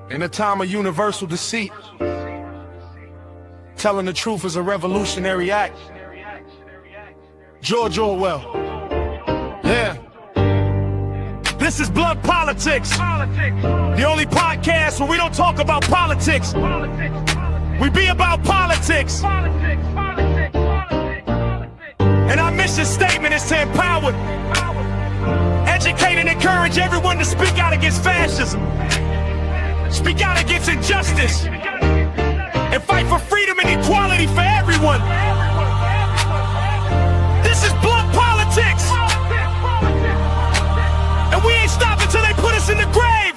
In a time of universal deceit, telling the truth is a revolutionary act. George Orwell. Yeah. This is Blood Politics. The only podcast where we don't talk about politics. We be about politics. And our mission statement is to empower, educate, and encourage everyone to speak out against fascism. Speak out against injustice and fight for freedom and equality for everyone. This is Blood Politics, and we ain't stopping till they put us in the grave.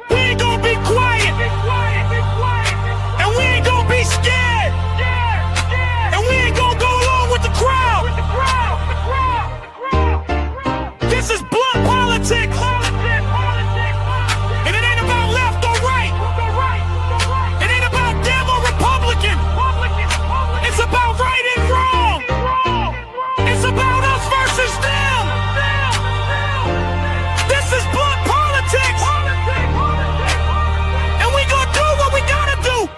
We ain't gonna be quiet, and we ain't gonna be scared, and we ain't gonna go along with the crowd. This is Blood Politics.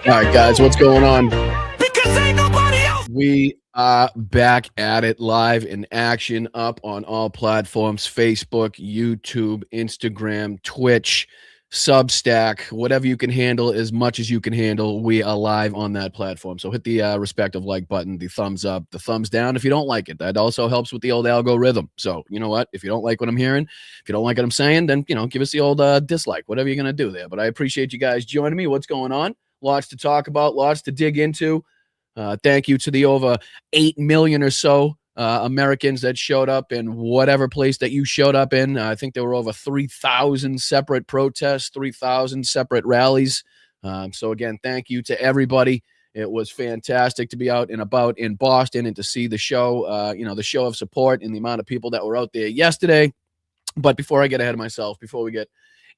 All right, guys, what's going on? Because ain't nobody else. We are back at it, live in action, up on all platforms: Facebook, YouTube, Instagram, Twitch, Substack, whatever you can handle, as much as you can handle. We are live on that platform. So hit the respective like button, the thumbs up, the thumbs down if you don't like it. That also helps with the old algorithm. So you know what? If you don't like what I'm hearing, if you don't like what I'm saying, then give us the old dislike, whatever you're gonna do there. But I appreciate you guys joining me. What's going on? Lots to talk about, lots to dig into. Thank you to the over 8 million or so Americans that showed up in whatever place that you showed up in. I think there were over 3,000 separate protests, 3,000 separate rallies. So again, thank you to everybody. It was fantastic to be out and about in Boston and to see the show, the show of support and the amount of people that were out there yesterday. But before I get ahead of myself, before we get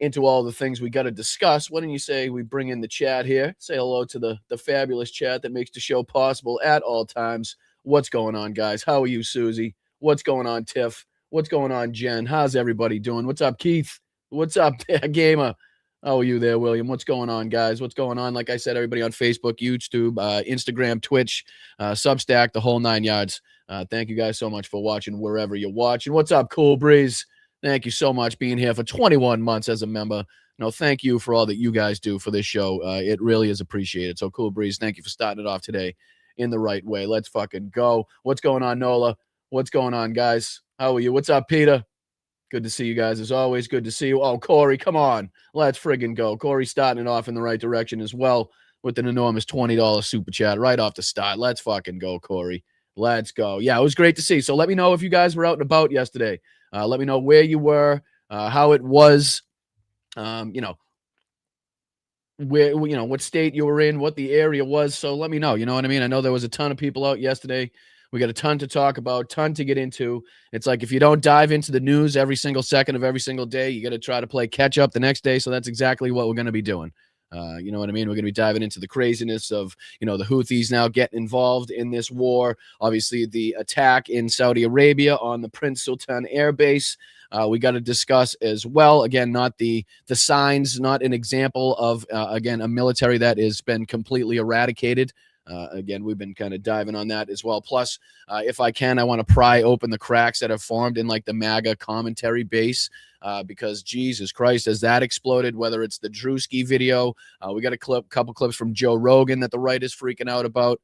into all the things we got to discuss, why don't you say we bring in the chat here? Say hello to the fabulous chat that makes the show possible at all times. What's going on, guys? How are you, Susie? What's going on, Tiff? What's going on, Jen? How's everybody doing? What's up, Keith? What's up, Gamer? How are you there, William? What's going on, guys? What's going on? Like I said, everybody on Facebook, YouTube, Instagram, Twitch, Substack, the whole 9 yards. Thank you guys so much for watching wherever you're watching. What's up, Cool Breeze? Thank you so much being here for 21 months as a member. Thank you for all that you guys do for this show. It really is appreciated. So Cool Breeze, thank you for starting it off today in the right way. Let's fucking go. What's going on, Nola? What's going on, guys? How are you? What's up, Peter? Good to see you guys as always. Good to see you. Oh, Corey, come on. Let's friggin' go. Corey's starting it off in the right direction as well with an enormous $20 super chat right off the start. Let's fucking go, Corey. Let's go. Yeah, it was great to see. So let me know if you guys were out and about yesterday. Let me know where you were, how it was, where, what state you were in, what the area was. So let me know, you know what I mean? I know there was a ton of people out yesterday. We got a ton to talk about, ton to get into. It's like if you don't dive into the news every single second of every single day, you got to try to play catch up the next day. So that's exactly what we're going to be doing. You know what I mean? We're going to be diving into the craziness of, the Houthis now getting involved in this war. Obviously, the attack in Saudi Arabia on the Prince Sultan Air Base. We got to discuss as well. Again, not the signs, not an example of, again, a military that has been completely eradicated. Again, we've been kind of diving on that as well. Plus, if I can, I want to pry open the cracks that have formed in like the MAGA commentary base. Because Jesus Christ, has that exploded, whether it's the Drewski video, we got a couple clips from Joe Rogan that the right is freaking out about.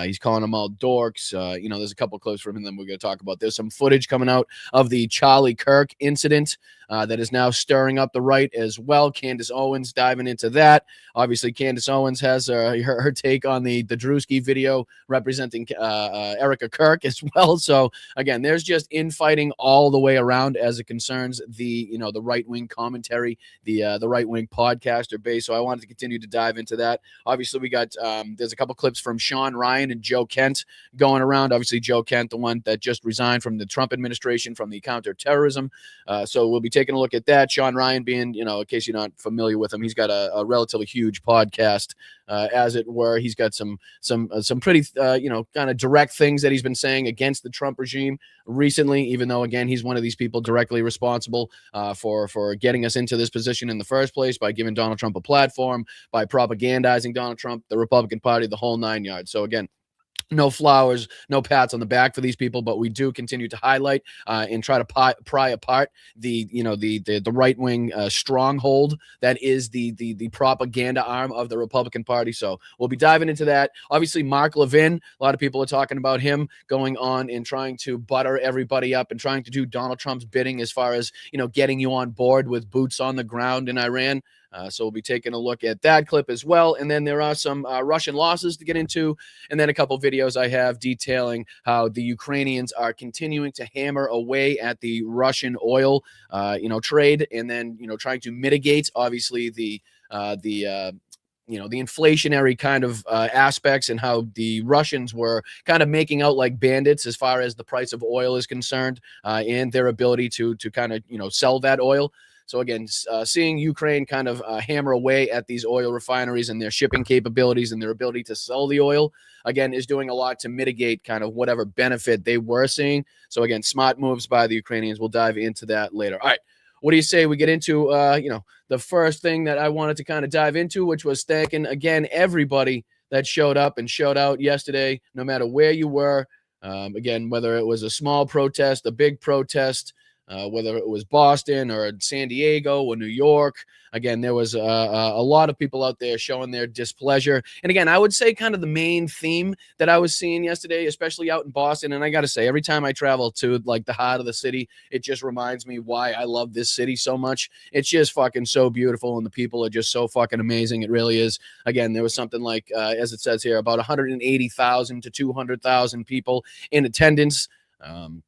He's calling them all dorks. There's a couple clips from him that we're going to talk about. There's some footage coming out of the Charlie Kirk incident that is now stirring up the right as well. Candace Owens diving into that. Obviously, Candace Owens has her take on the Drewski video representing Erica Kirk as well. So, again, there's just infighting all the way around as it concerns the right-wing commentary, the right-wing podcaster base. So I wanted to continue to dive into that. Obviously, we got there's a couple clips from Sean Ryan and Joe Kent going around. Obviously, Joe Kent, the one that just resigned from the Trump administration from the counterterrorism. So we'll be taking a look at that. Sean Ryan being, in case you're not familiar with him, he's got a relatively huge podcast as it were. He's got some pretty kind of direct things that he's been saying against the Trump regime recently, even though, again, he's one of these people directly responsible for getting us into this position in the first place by giving Donald Trump a platform, by propagandizing Donald Trump, the Republican Party, the whole nine yards. So again, no flowers, no pats on the back for these people, but we do continue to highlight and try to pry apart the right wing stronghold that is the propaganda arm of the Republican Party. So we'll be diving into that. Obviously, Mark Levin, a lot of people are talking about him going on and trying to butter everybody up and trying to do Donald Trump's bidding as far as getting you on board with boots on the ground in Iran. So we'll be taking a look at that clip as well. And then there are some Russian losses to get into. And then a couple videos I have detailing how the Ukrainians are continuing to hammer away at the Russian oil, trade, and then, trying to mitigate, obviously, the inflationary kind of aspects, and how the Russians were kind of making out like bandits as far as the price of oil is concerned, and their ability to kind of, sell that oil. So again, seeing Ukraine kind of hammer away at these oil refineries and their shipping capabilities and their ability to sell the oil, again, is doing a lot to mitigate kind of whatever benefit they were seeing. So again, smart moves by the Ukrainians. We'll dive into that later. All right. What do you say we get into, the first thing that I wanted to kind of dive into, which was thanking, again, everybody that showed up and showed out yesterday, no matter where you were. Again, whether it was a small protest, a big protest, whether it was Boston or San Diego or New York. Again, there was a lot of people out there showing their displeasure. And again, I would say kind of the main theme that I was seeing yesterday, especially out in Boston. And I got to say, every time I travel to like the heart of the city, it just reminds me why I love this city so much. It's just fucking so beautiful. And the people are just so fucking amazing. It really is. Again, there was something like, as it says here, about 180,000 to 200,000 people in attendance.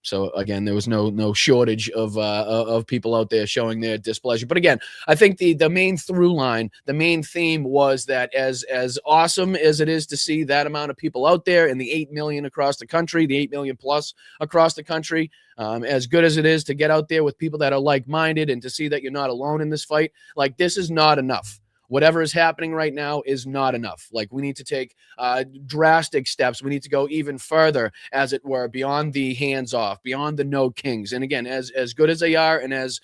So again, there was no shortage of people out there showing their displeasure. But again, I think the main through line, the main theme was that as awesome as it is to see that amount of people out there and the 8 million across the country, the 8 million plus across the country, as good as it is to get out there with people that are like-minded and to see that you're not alone in this fight, like this is not enough. Whatever is happening right now is not enough. Like we need to take drastic steps. We need to go even further, as it were, beyond the hands off, beyond the no kings. And again, as good as they are, and as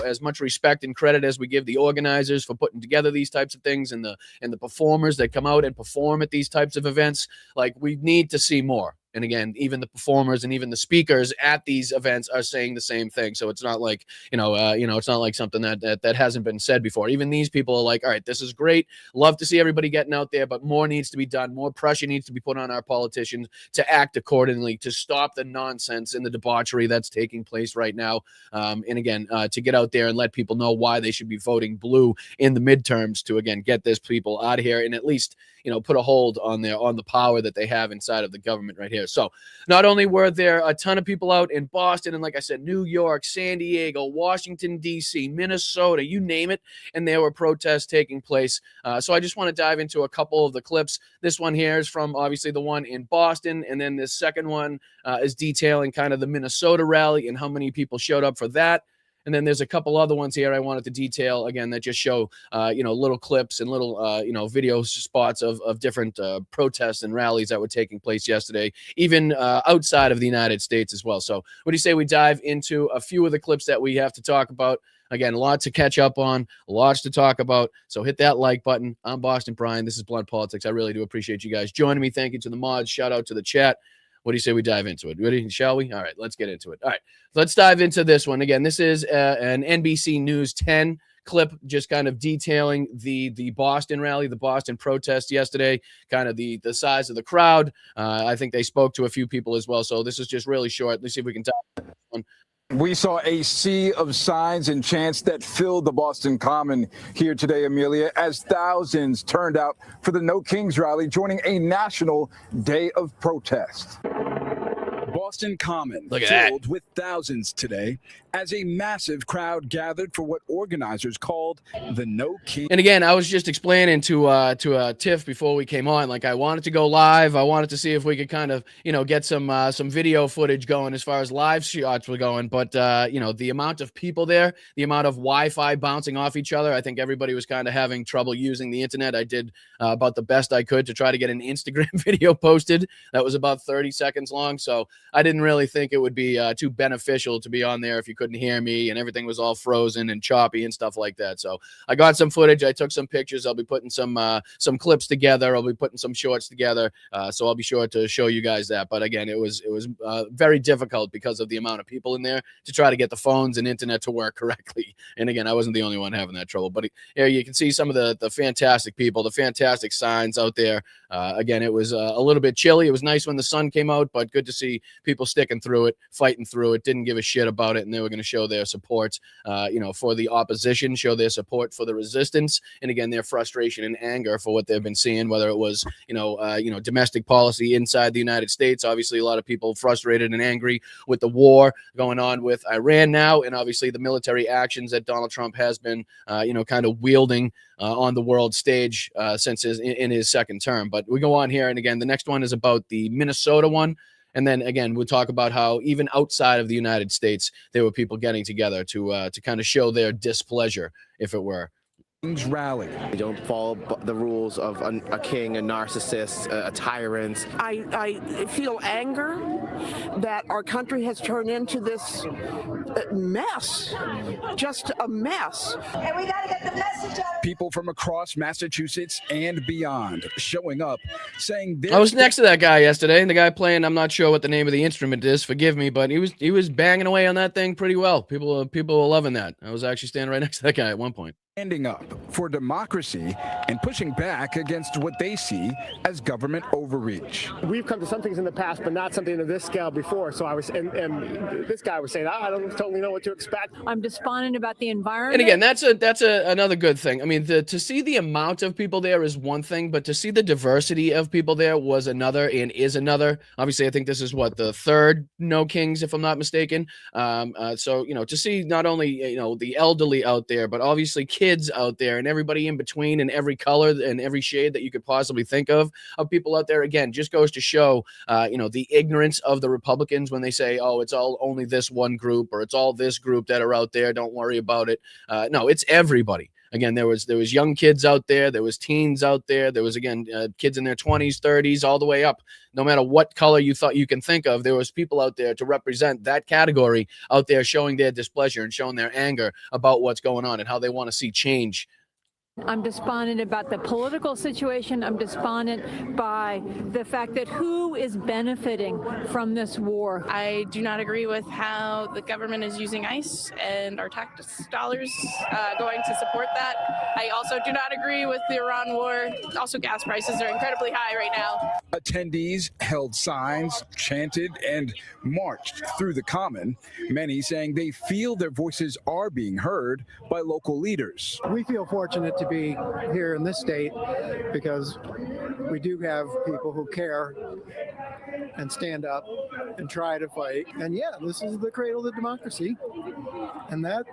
as much respect and credit as we give the organizers for putting together these types of things, and the performers that come out and perform at these types of events, like we need to see more. And again, even the performers and even the speakers at these events are saying the same thing. So it's not like, it's not like something that hasn't been said before. Even these people are like, all right, this is great. Love to see everybody getting out there, but more needs to be done. More pressure needs to be put on our politicians to act accordingly, to stop the nonsense and the debauchery that's taking place right now. And again, to get out there and let people know why they should be voting blue in the midterms to, again, get this people out of here and at least, put a hold on the power that they have inside of the government right here. So not only were there a ton of people out in Boston and, like I said, New York, San Diego, Washington, D.C., Minnesota, you name it, and there were protests taking place. So I just want to dive into a couple of the clips. This one here is from, obviously, the one in Boston, and then this second one is detailing kind of the Minnesota rally and how many people showed up for that. And then there's a couple other ones here I wanted to detail, again, that just show, little clips and little, video spots of different protests and rallies that were taking place yesterday, even outside of the United States as well. So what do you say we dive into a few of the clips that we have to talk about? Again, lots to catch up on, lots to talk about. So hit that like button. I'm Boston Brian. This is Blunt Politics. I really do appreciate you guys joining me. Thank you to the mods. Shout out to the chat. What do you say we dive into it? Ready? Shall we? All right, let's get into it. All right, let's dive into this one. Again, this is an NBC News 10 clip, just kind of detailing the Boston rally, the Boston protest yesterday, kind of the size of the crowd. I think they spoke to a few people as well. So this is just really short. Let's see if we can dive into this one. We saw a sea of signs and chants that filled the Boston Common here today, Amelia, as thousands turned out for the No Kings rally, joining a national day of protest. Boston Common Look at that. filled with thousands today as a massive crowd gathered for what organizers called the No King. And again, I was just explaining to Tiff before we came on, like I wanted to go live. I wanted to see if we could kind of, get some video footage going as far as live shots were going. But, the amount of people there, the amount of Wi-Fi bouncing off each other, I think everybody was kind of having trouble using the internet. I did about the best I could to try to get an Instagram video posted that was about 30 seconds long. So I didn't really think it would be too beneficial to be on there if you couldn't hear me and everything was all frozen and choppy and stuff like that. So I got some footage. I took some pictures. I'll be putting some clips together. I'll be putting some shorts together. So I'll be sure to show you guys that. But again, it was very difficult because of the amount of people in there to try to get the phones and internet to work correctly. And again, I wasn't the only one having that trouble. But here you can see some of the fantastic people, the fantastic signs out there. Again, it was a little bit chilly. It was nice when the sun came out, but good to see people sticking through it, fighting through it, didn't give a shit about it, and they were going to show their support, for the opposition, show their support for the resistance, and again, their frustration and anger for what they've been seeing, whether it was, domestic policy inside the United States. Obviously, a lot of people frustrated and angry with the war going on with Iran now, and obviously the military actions that Donald Trump has been, kind of wielding on the world stage since in his second term. But we go on here, and again, the next one is about the Minnesota one. And then again, we'll talk about how even outside of the United States, there were people getting together to kind of show their displeasure, if it were. Rally. We don't follow the rules of a king, a narcissist, a tyrant. I feel anger that our country has turned into this mess, just a mess. And we got to get the message out. People from across Massachusetts and beyond showing up, saying I was next to that guy yesterday, and the guy playing, I'm not sure what the name of the instrument is, forgive me, but he was banging away on that thing pretty well. People were loving that. I was actually standing right next to that guy at one point. Standing up for democracy and pushing back against what they see as government overreach. We've come to some things in the past, but not something of this scale before. So I was, and this guy was saying, I don't totally know what to expect. I'm despondent about the environment. And again, that's another good thing. I mean, to see the amount of people there is one thing, but to see the diversity of people there was another and is another. Obviously, I think this is what the third No Kings, if I'm not mistaken. So to see not only the elderly out there, but obviously kids out there and everybody in between and every color and every shade that you could possibly think of people out there, again, just goes to show, the ignorance of the Republicans when they say, oh, it's all only this one group or it's all this group that are out there. Don't worry about it. No, it's everybody. Again, there was young kids out there. There was teens out there. There was, again, kids in their 20s, 30s, all the way up. No matter what color you thought you can think of, there was people out there to represent that category out there showing their displeasure and showing their anger about what's going on and how they want to see change. I'm despondent about the political situation. I'm despondent by the fact that who is benefiting from this war. I do not agree with how the government is using ICE and our tax dollars going to support that. I also do not agree with the Iran war. Also, gas prices are incredibly high right now. Attendees held signs, chanted, and marched through the Common, many saying they feel their voices are being heard by local leaders. We feel fortunate to be here in this state because we do have people who care and stand up and try to fight. And yeah, this is the cradle of democracy. And that,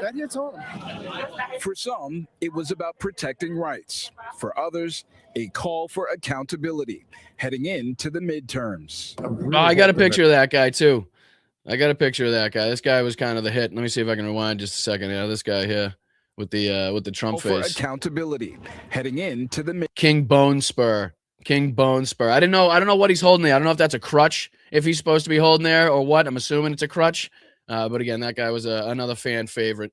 that hits home. For some, it was about protecting rights. For others, a call for accountability heading into the midterms. Oh, I got a picture of that guy too. This guy was kind of the hit. Let me see if I can rewind just a second. Yeah, this guy here with the Trump face. For accountability heading into the King Bone Spur. I don't know what he's holding there. I don't know if that's a crutch, if he's supposed to be holding there or what. I'm assuming it's a crutch. But again, that guy was another fan favorite.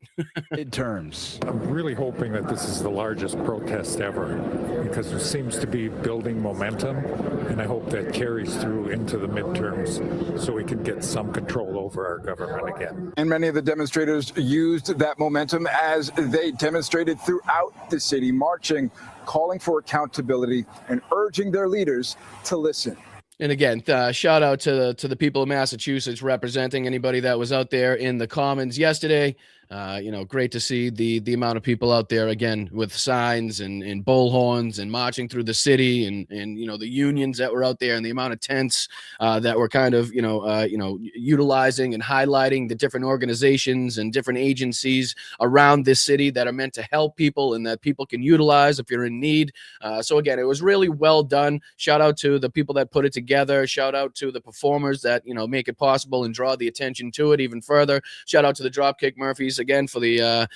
Midterms. I'm really hoping that this is the largest protest ever because there seems to be building momentum, and I hope that carries through into the midterms so we can get some control over our government again. And many of the demonstrators used that momentum as they demonstrated throughout the city, marching, calling for accountability, and urging their leaders to listen. And again, shout out to the people of Massachusetts representing anybody that was out there in the Commons yesterday. Great to see the amount of people out there again with signs and bullhorns and marching through the city and the unions that were out there and the amount of tents that were kind of utilizing and highlighting the different organizations and different agencies around this city that are meant to help people and that people can utilize if you're in need. So again, it was really well done. Shout out to the people that put it together. Shout out to the performers that make it possible and draw the attention to it even further. Shout out to the Dropkick Murphys again for the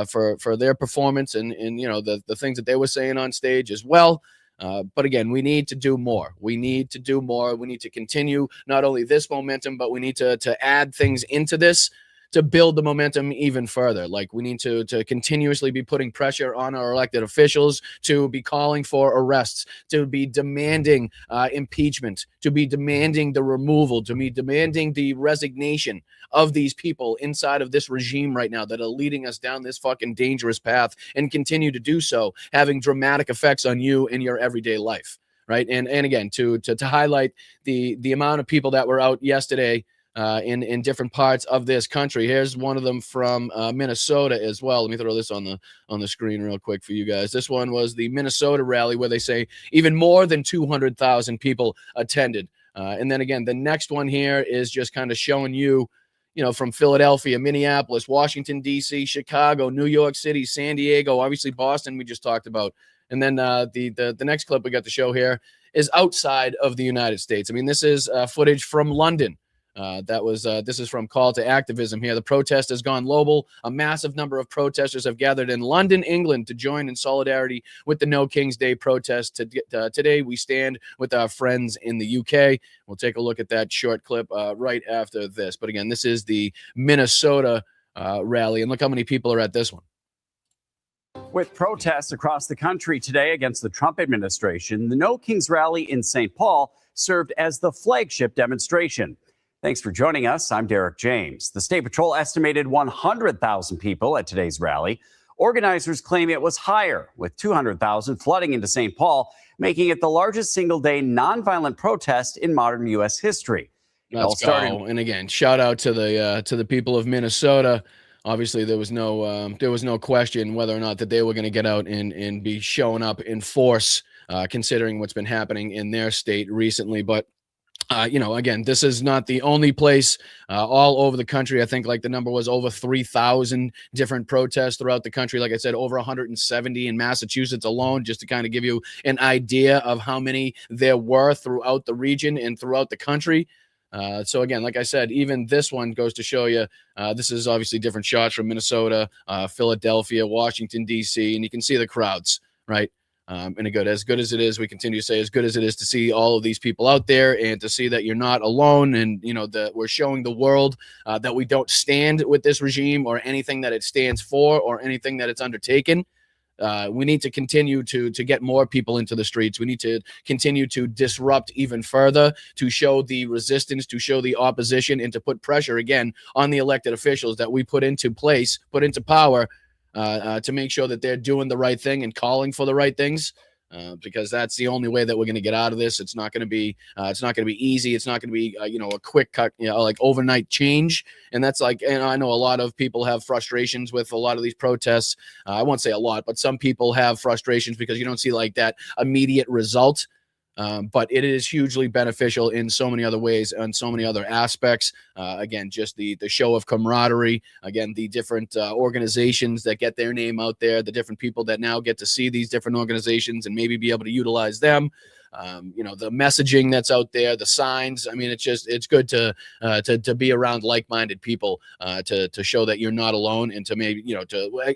for their performance and the things that they were saying on stage as well. But again, we need to do more. We need to do more. We need to continue not only this momentum, but we need to add things into this to build the momentum even further. Like we need to continuously be putting pressure on our elected officials to be calling for arrests, to be demanding impeachment, to be demanding the removal, to be demanding the resignation of these people inside of this regime right now that are leading us down this fucking dangerous path and continue to do so, having dramatic effects on you in your everyday life. Right. And again, to highlight the amount of people that were out yesterday in different parts of this country. Here's one of them from Minnesota as well. Let me throw this on the screen real quick for you guys. This one was the Minnesota rally where they say even more than 200,000 people attended. And then again, the next one here is just kind of showing you, from Philadelphia, Minneapolis, Washington, D.C., Chicago, New York City, San Diego, obviously Boston we just talked about. And then the next clip we got to show here is outside of the United States. I mean, this is footage from London. This is from Call to Activism here. The protest has gone global. A massive number of protesters have gathered in London, England to join in solidarity with the No King's Day protest. Today, we stand with our friends in the UK. We'll take a look at that short clip right after this. But again, this is the Minnesota rally. And look how many people are at this one. With protests across the country today against the Trump administration, the No Kings rally in St. Paul served as the flagship demonstration. Thanks for joining us. I'm Derek James. The State Patrol estimated 100,000 people at today's rally. Organizers claim it was higher, with 200,000 flooding into St. Paul, making it the largest single-day nonviolent protest in modern U.S. history. Let's go. And again, shout out to the people of Minnesota. Obviously, there was no question whether or not that they were going to get out and be showing up in force, considering what's been happening in their state recently. But again, this is not the only place. All over the country, I think like the number was over 3,000 different protests throughout the country. Like I said, over 170 in Massachusetts alone, just to kind of give you an idea of how many there were throughout the region and throughout the country. So again, like I said, even this one goes to show you, this is obviously different shots from Minnesota, Philadelphia, Washington, D.C., and you can see the crowds, right? And as good as it is, we continue to say, as good as it is to see all of these people out there and to see that you're not alone and, that we're showing the world that we don't stand with this regime or anything that it stands for or anything that it's undertaken. We need to continue to get more people into the streets. We need to continue to disrupt even further, to show the resistance, to show the opposition, and to put pressure again on the elected officials that we put into place, put into power, to make sure that they're doing the right thing and calling for the right things. Because that's the only way that we're going to get out of this. It's not going to be easy. It's not going to be, a quick cut, like overnight change. And that's and I know a lot of people have frustrations with a lot of these protests. I won't say a lot, but some people have frustrations because you don't see like that immediate result. But it is hugely beneficial in so many other ways and so many other aspects. Again, just the show of camaraderie. Again, the different organizations that get their name out there, the different people that now get to see these different organizations and maybe be able to utilize them. The messaging that's out there, the signs. I mean, it's good to be around like-minded people, to show that you're not alone, and to maybe,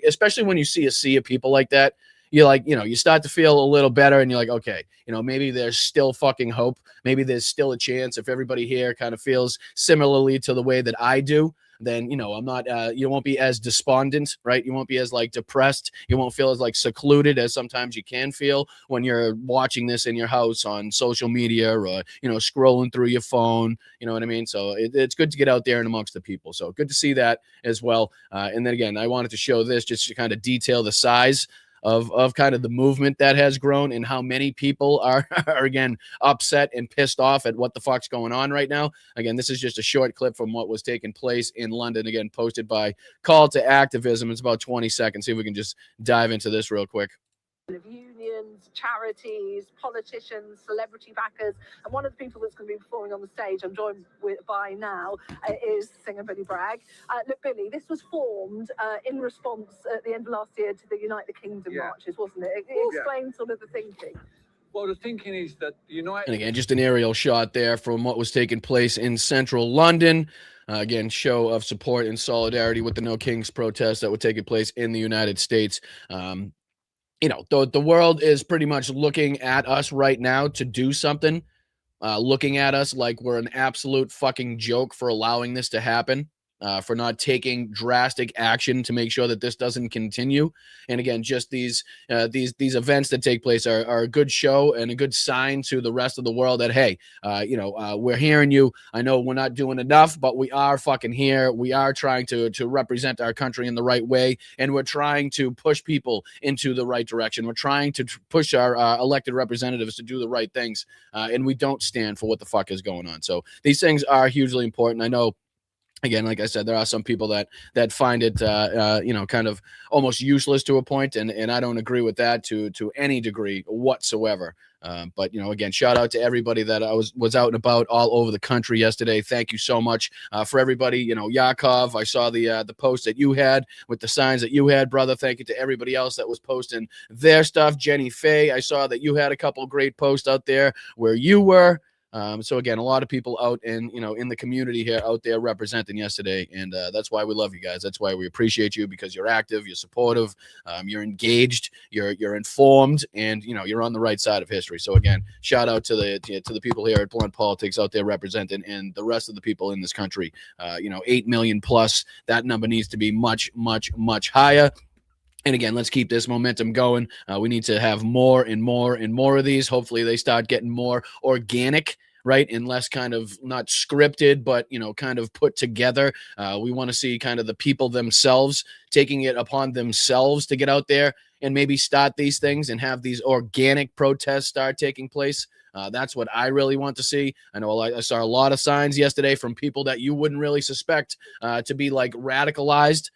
especially when you see a sea of people like that. You start to feel a little better and you're like, okay, maybe there's still fucking hope. Maybe there's still a chance. If everybody here kind of feels similarly to the way that I do, then, I'm not, you won't be as despondent, right? You won't be as depressed. You won't feel as secluded as sometimes you can feel when you're watching this in your house on social media or, scrolling through your phone, you know what I mean? So it's good to get out there and amongst the people. So good to see that as well. And then again, I wanted to show this just to kind of detail the size of kind of the movement that has grown and how many people are again upset and pissed off at what the fuck's going on right now. Again, this is just a short clip from what was taking place in London, again posted by Call to Activism. It's about 20 seconds. See if we can just dive into this real quick. Of unions, charities, politicians, celebrity backers, and one of the people that's going to be performing on the stage I'm joined by now is singer Billy Bragg. Look, Billy, this was formed in response at the end of last year to the Unite the Kingdom marches, wasn't it? Explain sort of the thinking. Well, the thinking is that And again, just an aerial shot there from what was taking place in central London. Again, show of support and solidarity with the No Kings protests that were taking place in the United States. The world is pretty much looking at us right now to do something, looking at us like we're an absolute fucking joke for allowing this to happen. For not taking drastic action to make sure that this doesn't continue. And again, just these events that take place are a good show and a good sign to the rest of the world that, hey, we're hearing you. I know we're not doing enough, but we are fucking here. We are trying to represent our country in the right way, and we're trying to push people into the right direction. We're trying to push our elected representatives to do the right things, and we don't stand for what the fuck is going on. So these things are hugely important. I know. Again, like I said, there are some people that find it, kind of almost useless to a point, and I don't agree with that to any degree whatsoever. But again, shout out to everybody that I was out and about all over the country yesterday. Thank you so much for everybody. Yakov, I saw the post that you had with the signs that you had, brother. Thank you to everybody else that was posting their stuff. Jenny Faye, I saw that you had a couple great posts out there where you were. So again, a lot of people out in the community here out there representing yesterday, and that's why we love you guys. That's why we appreciate you, because you're active, you're supportive, you're engaged, you're informed, and you're on the right side of history. So again, shout out to the people here at Blunt Politics out there representing, and the rest of the people in this country. 8 million plus. That number needs to be much, much, much higher. And again, let's keep this momentum going. We need to have more and more and more of these. Hopefully they start getting more organic, right? And less kind of not scripted, but, kind of put together. We want to see kind of the people themselves taking it upon themselves to get out there and maybe start these things and have these organic protests start taking place. That's what I really want to see. I know I saw a lot of signs yesterday from people that you wouldn't really suspect to be like radicalized.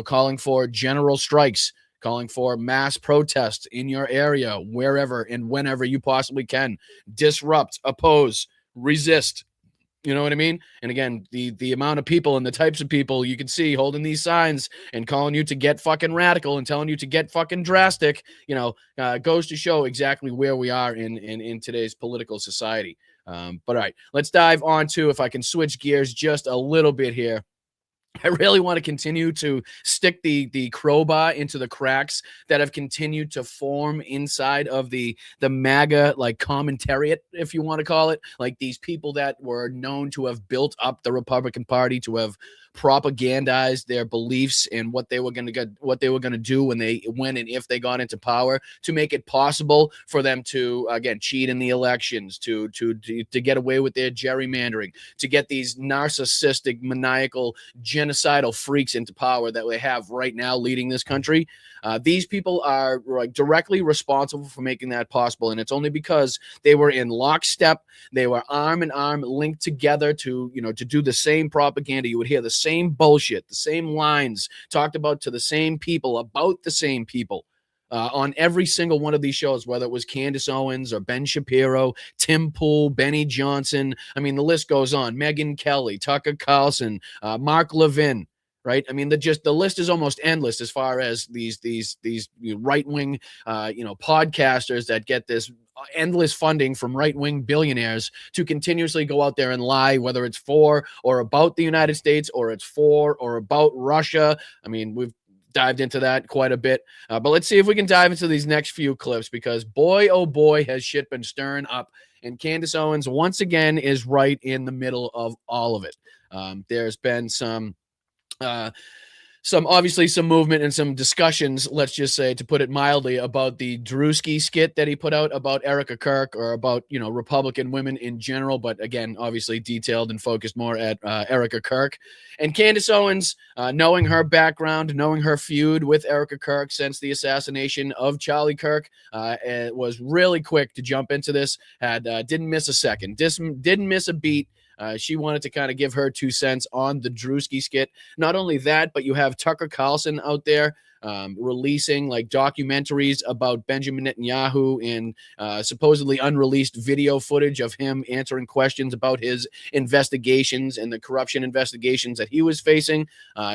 Calling for general strikes, calling for mass protests in your area, wherever and whenever you possibly can. Disrupt, oppose, resist. You know what I mean? And again, the amount of people and the types of people you can see holding these signs and calling you to get fucking radical and telling you to get fucking drastic, goes to show exactly where we are in today's political society. But all right, let's dive on to, if I can switch gears just a little bit here. I really want to continue to stick the crowbar into the cracks that have continued to form inside of the MAGA commentariat, if you want to call it, like these people that were known to have built up the Republican Party, to have propagandized their beliefs and what they were going to do when and if they got into power, to make it possible for them to again cheat in the elections, to get away with their gerrymandering, to get these narcissistic, maniacal, genocidal freaks into power that we have right now leading this country. These people are directly responsible for making that possible, and it's only because they were in lockstep. They were arm in arm, linked together to do the same propaganda. You would hear the same bullshit, the same lines talked about to the same people about the same people. On every single one of these shows, whether it was Candace Owens or Ben Shapiro, Tim Pool, Benny Johnson. I mean, the list goes on. Megyn Kelly, Tucker Carlson, Mark Levin. Right. I mean, the list is almost endless as far as these right-wing, podcasters that get this endless funding from right-wing billionaires to continuously go out there and lie, whether it's for or about the United States, or it's for or about Russia. I mean, we've dived into that quite a bit, but let's see if we can dive into these next few clips, because boy, oh boy, has shit been stirring up, and Candace Owens once again is right in the middle of all of it. There's been some obviously some movement and some discussions, let's just say, to put it mildly, about the Drewski skit that he put out about Erica Kirk, or about, Republican women in general, but again, obviously detailed and focused more at Erica Kirk. And Candace Owens, knowing her background, knowing her feud with Erica Kirk since the assassination of Charlie Kirk, was really quick to jump into this, didn't miss a second, didn't miss a beat. She wanted to kind of give her 2 cents on the Drewski skit. Not only that, but you have Tucker Carlson out there releasing like documentaries about Benjamin Netanyahu and supposedly unreleased video footage of him answering questions about his investigations and the corruption investigations that he was facing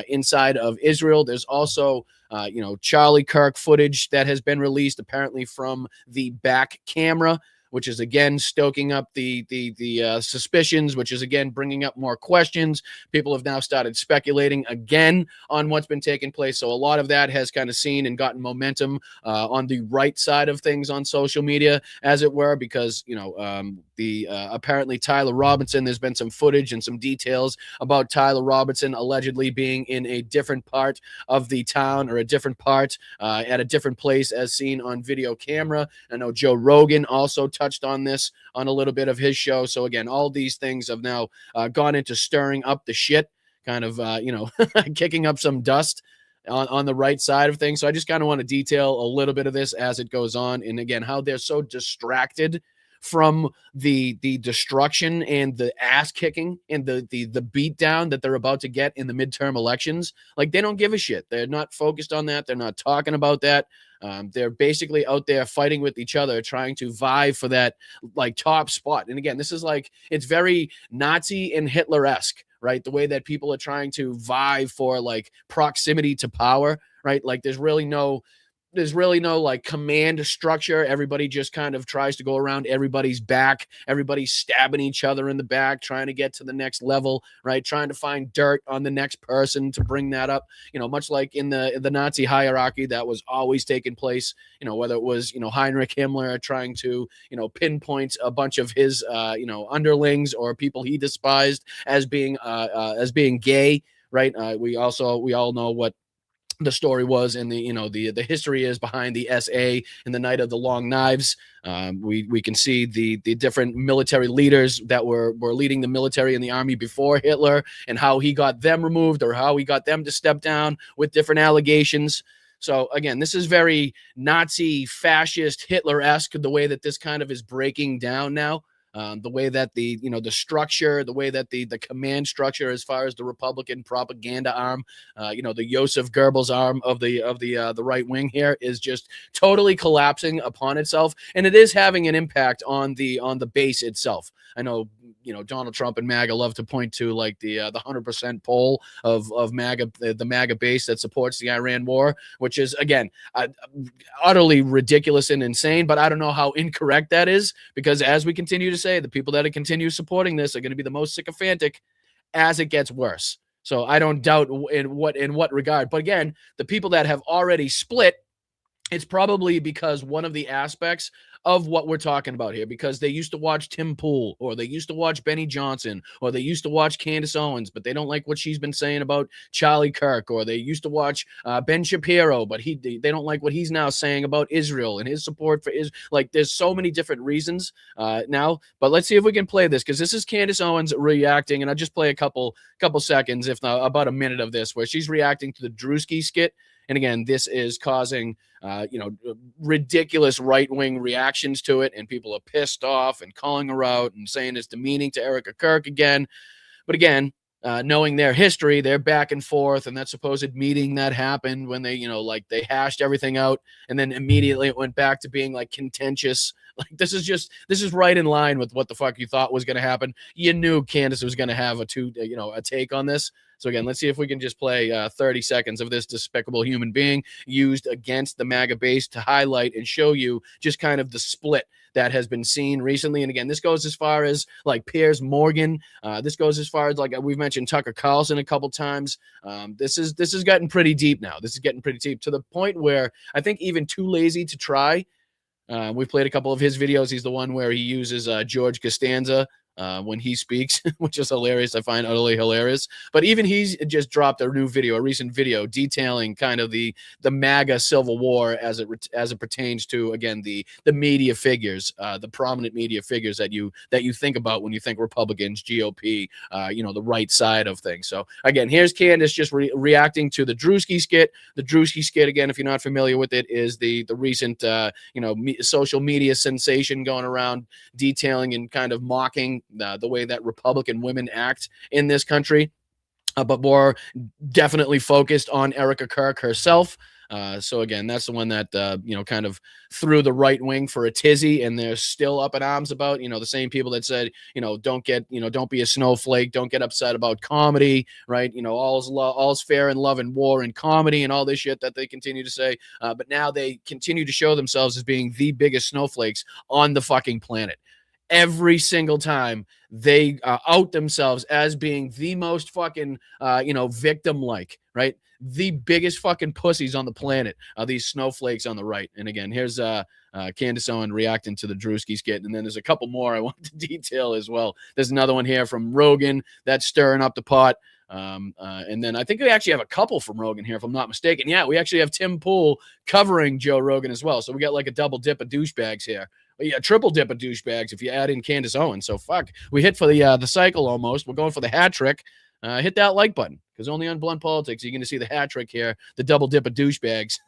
inside of Israel. There's also Charlie Kirk footage that has been released, apparently from the back camera, which is again stoking up the suspicions, which is again bringing up more questions. People have now started speculating again on what's been taking place. So a lot of that has kind of seen and gotten momentum on the right side of things on social media, as it were, because apparently Tyler Robinson, there's been some footage and some details about Tyler Robinson allegedly being in a different part of the town, or a different part at a different place as seen on video camera. I know Joe Rogan also touched on this on a little bit of his show. So again, all these things have now gone into stirring up the shit, kind of, kicking up some dust on the right side of things. So I just kind of want to detail a little bit of this as it goes on. And again, how they're so distracted from the destruction and the ass kicking and the beat down that they're about to get in the midterm elections. Like, they don't give a shit. They're not focused on that. They're not talking about that. They're basically out there fighting with each other, trying to vie for that like top spot. And again, this is like, it's very Nazi and Hitler-esque, right? The way that people are trying to vie for like proximity to power, right? Like there's really no like command structure. Everybody just kind of tries to go around everybody's back. Everybody's stabbing each other in the back, trying to get to the next level, right? Trying to find dirt on the next person to bring that up, much like in the Nazi hierarchy that was always taking place, whether it was, Heinrich Himmler trying to, pinpoint a bunch of his, underlings or people he despised as being gay, right? We all know what the story was, and the history is behind the SA and the Night of the Long Knives. We can see the different military leaders that were leading the military and the army before Hitler, and how he got them removed, or how he got them to step down with different allegations. So again, this is very Nazi, fascist, Hitler-esque, the way that this kind of is breaking down now. The way that the structure, the way that the command structure, as far as the Republican propaganda arm, the Joseph Goebbels arm of the right wing here, is just totally collapsing upon itself, and it is having an impact on the base itself. I know, Donald Trump and MAGA love to point to like the 100% poll of MAGA, the MAGA base that supports the Iran war, which is again utterly ridiculous and insane. But I don't know how incorrect that is, because as we continue to say, the people that continue supporting this are going to be the most sycophantic as it gets worse. So I don't doubt in what regard. But again, the people that have already split, it's probably because one of the aspects of what we're talking about here, because they used to watch Tim Pool, or they used to watch Benny Johnson, or they used to watch Candace Owens, but they don't like what she's been saying about Charlie Kirk, or they used to watch Ben Shapiro, but they don't like what he's now saying about Israel and his support for Israel. Like, there's so many different reasons now, but let's see if we can play this, because this is Candace Owens reacting, and I'll just play a couple seconds, if not about a minute of this, where she's reacting to the Drewski skit. And again, this is causing, ridiculous right-wing reactions to it, and people are pissed off and calling her out and saying it's demeaning to Erica Kirk again. But again, knowing their history, they're back and forth, and that supposed meeting that happened when they, they hashed everything out, and then immediately it went back to being like contentious. Like, this is right in line with what the fuck you thought was going to happen. You knew Candace was going to have a take on this. So again, let's see if we can just play 30 seconds of this despicable human being used against the MAGA base to highlight and show you just kind of the split that has been seen recently. And again, this goes as far as like Piers Morgan. This goes as far as, like we've mentioned, Tucker Carlson a couple times. This has gotten pretty deep now. This is getting pretty deep, to the point where I think even Too Lazy to Try. We've played a couple of his videos. He's the one where he uses George Costanza when he speaks, which is hilarious. I find utterly hilarious. But even he's just dropped a new video, a recent video detailing kind of the MAGA civil war as it pertains to, again, the media figures, the prominent media figures that you think about when you think Republicans, GOP, the right side of things. So again, here's Candace just reacting to the Drewski skit. The Drewski skit, again, if you're not familiar with it, is the recent social media sensation going around detailing and kind of mocking the way that Republican women act in this country, but more definitely focused on Erica Kirk herself. So again, that's the one that kind of threw the right wing for a tizzy, and they're still up in arms about, the same people that said, don't be a snowflake, don't get upset about comedy, right? All's fair in love and war and comedy and all this shit that they continue to say. But now they continue to show themselves as being the biggest snowflakes on the fucking planet. Every single time they out themselves as being the most fucking, victim-like, right? The biggest fucking pussies on the planet are these snowflakes on the right. And again, here's Candace Owen reacting to the Drewski skit. And then there's a couple more I want to detail as well. There's another one here from Rogan that's stirring up the pot. And then I think we actually have a couple from Rogan here, if I'm not mistaken. Yeah, we actually have Tim Pool covering Joe Rogan as well. So we got like a double dip of douchebags here. Yeah, triple dip of douchebags if you add in Candace Owen. So fuck, we hit for the cycle almost. We're going for the hat trick. Hit that like button, because only on Blunt Politics you're going to see the hat trick here, the double dip of douchebags.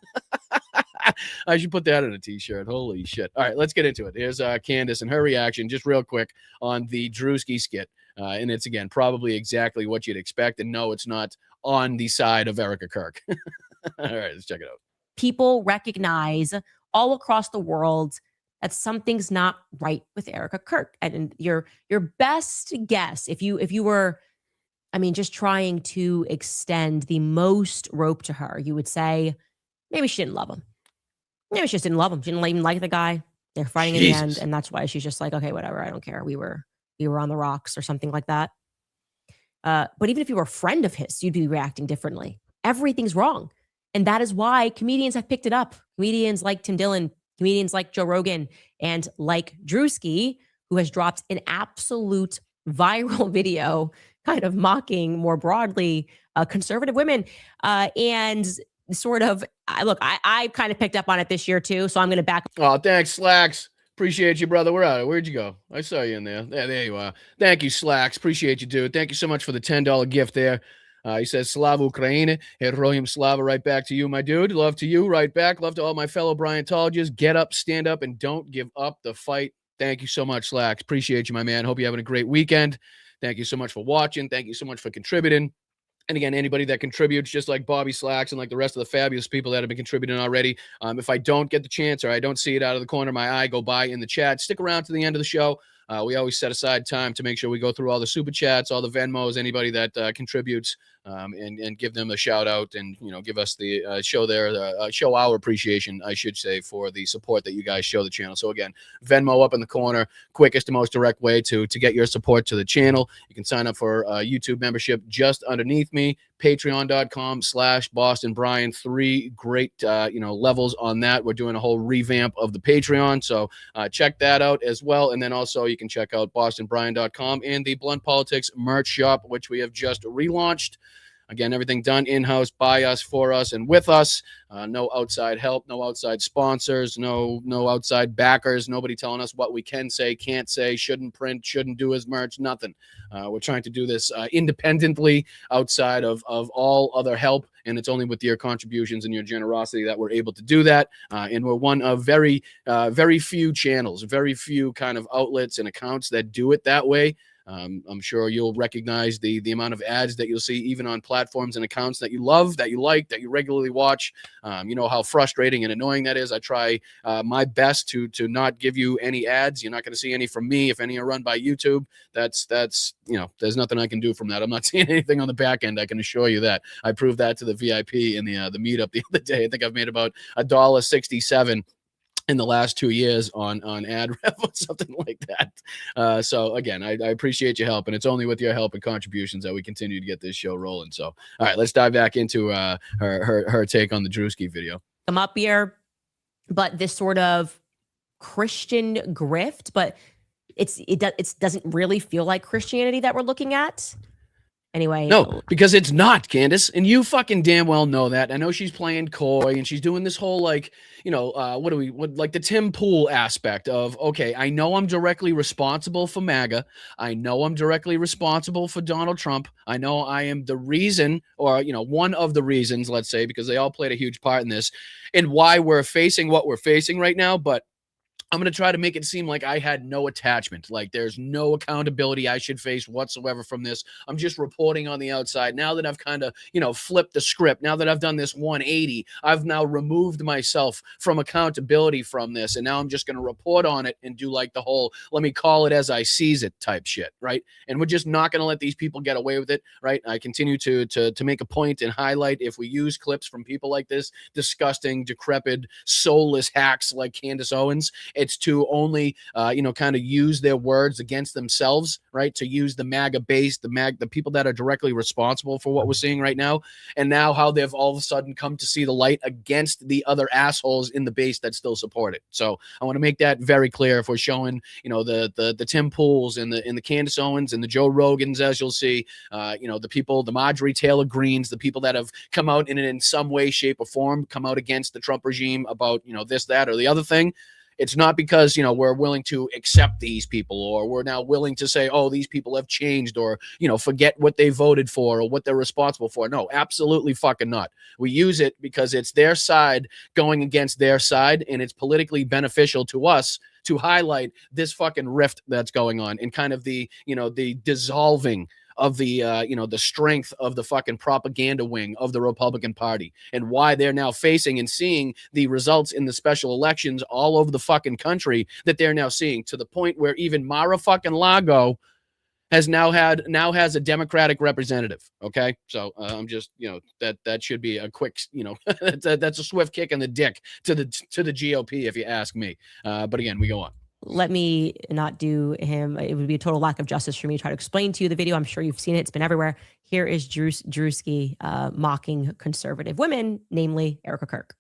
I should put that on a t-shirt. Holy shit. All right, let's get into it. Here's Candace and her reaction just real quick on the Drewski skit. And it's, again, probably exactly what you'd expect. And no, it's not on the side of Erica Kirk. All right, let's check it out. People recognize all across the world that something's not right with Erica Kirk. And your best guess, if you were, just trying to extend the most rope to her, you would say maybe she didn't love him. Maybe she just didn't love him. She didn't even like the guy. They're fighting in the end, and that's why she's just like, okay, whatever, I don't care. We were on the rocks or something like that. But even if you were a friend of his, you'd be reacting differently. Everything's wrong. And that is why comedians have picked it up. Comedians like Tim Dillon, comedians like Joe Rogan, and like Drewski, who has dropped an absolute viral video kind of mocking more broadly conservative women. And sort of, I kind of picked up on it this year too. So I'm going to back. Oh, thanks, Slacks. Appreciate you, brother. Where are you? Where'd you go? I saw you in there. There you are. Thank you, Slacks. Appreciate you, dude. Thank you so much for the $10 gift there. He says, Slava Ukraine. Heroyam Slava, right back to you, my dude. Love to you, right back. Love to all my fellow Bryantologists. Get up, stand up, and don't give up the fight. Thank you so much, Slacks. Appreciate you, my man. Hope you're having a great weekend. Thank you so much for watching. Thank you so much for contributing. And again, anybody that contributes, just like Bobby Slacks and like the rest of the fabulous people that have been contributing already, if I don't get the chance or I don't see it out of the corner of my eye go by in the chat, stick around to the end of the show. We always set aside time to make sure we go through all the super chats, all the Venmos, anybody that contributes, and give them a shout out and, give us the show our appreciation, I should say, for the support that you guys show the channel. So again, Venmo up in the corner, quickest and most direct way to get your support to the channel. You can sign up for YouTube membership just underneath me, patreon.com/Boston Brian. 3 great, levels on that. We're doing a whole revamp of the Patreon. So check that out as well. And then also you can check out bostonbrian.com and the Blunt Politics merch shop, which we have just relaunched. Again, everything done in-house, by us, for us, and with us. No outside help, no outside sponsors, no outside backers, nobody telling us what we can say, can't say, shouldn't print, shouldn't do as merch, nothing. We're trying to do this independently outside of all other help, and it's only with your contributions and your generosity that we're able to do that. And we're one of very few channels, very few kind of outlets and accounts that do it that way. I'm sure you'll recognize the amount of ads that you'll see even on platforms and accounts that you love, that you like, that you regularly watch. You know how frustrating and annoying that is. I try my best to not give you any ads. You're not going to see any from me. If any are run by YouTube, that's there's nothing I can do from that. I'm not seeing anything on the back end. I can assure you that. I proved that to the VIP in the meetup the other day. I think I've made about $1.67 in the last 2 years on ad rev or something like that. So again, I appreciate your help, and it's only with your help and contributions that we continue to get this show rolling. So, all right, let's dive back into her take on the Drewski video. Come up here, but this sort of Christian grift, but it doesn't really feel like Christianity that we're looking at. Anyway, no, because it's not, Candace, and you fucking damn well know that. I know she's playing coy and she's doing this whole like, like the Tim Pool aspect of, okay, I know I'm directly responsible for MAGA. I know I'm directly responsible for Donald Trump. I know I am the reason, or one of the reasons, let's say, because they all played a huge part in this, and why we're facing what we're facing right now. But I'm going to try to make it seem like I had no attachment, like there's no accountability I should face whatsoever from this. I'm just reporting on the outside. Now that I've kind of, flipped the script, now that I've done this 180, I've now removed myself from accountability from this. And now I'm just going to report on it and do like the whole, let me call it as I sees it type shit, right? And we're just not going to let these people get away with it, right? I continue to make a point and highlight, if we use clips from people like this, disgusting, decrepit, soulless hacks like Candace Owens, it's to only, kind of use their words against themselves, right? To use the MAGA base, the people that are directly responsible for what we're seeing right now. And now how they've all of a sudden come to see the light against the other assholes in the base that still support it. So I want to make that very clear. If we're showing, the Tim Pools and the Candace Owens and the Joe Rogans, as you'll see, the people, the Marjorie Taylor Greens, the people that have come out in some way, shape, or form, come out against the Trump regime about, this, that, or the other thing. It's not because, we're willing to accept these people, or we're now willing to say, oh, these people have changed, or, forget what they voted for or what they're responsible for. No, absolutely fucking not. We use it because it's their side going against their side, and it's politically beneficial to us to highlight this fucking rift that's going on, and kind of the, the dissolving of the, the strength of the fucking propaganda wing of the Republican Party, and why they're now facing and seeing the results in the special elections all over the fucking country that they're now seeing, to the point where even Mara fucking Lago has has a Democratic representative. Okay. So I'm just, that should be a quick, that's a swift kick in the dick to the GOP, if you ask me. But again, we go on. Let me not do him. It would be a total lack of justice for me to try to explain to you the video. I'm sure you've seen it. It's been everywhere. Here is Drewski mocking conservative women, namely Erica Kirk.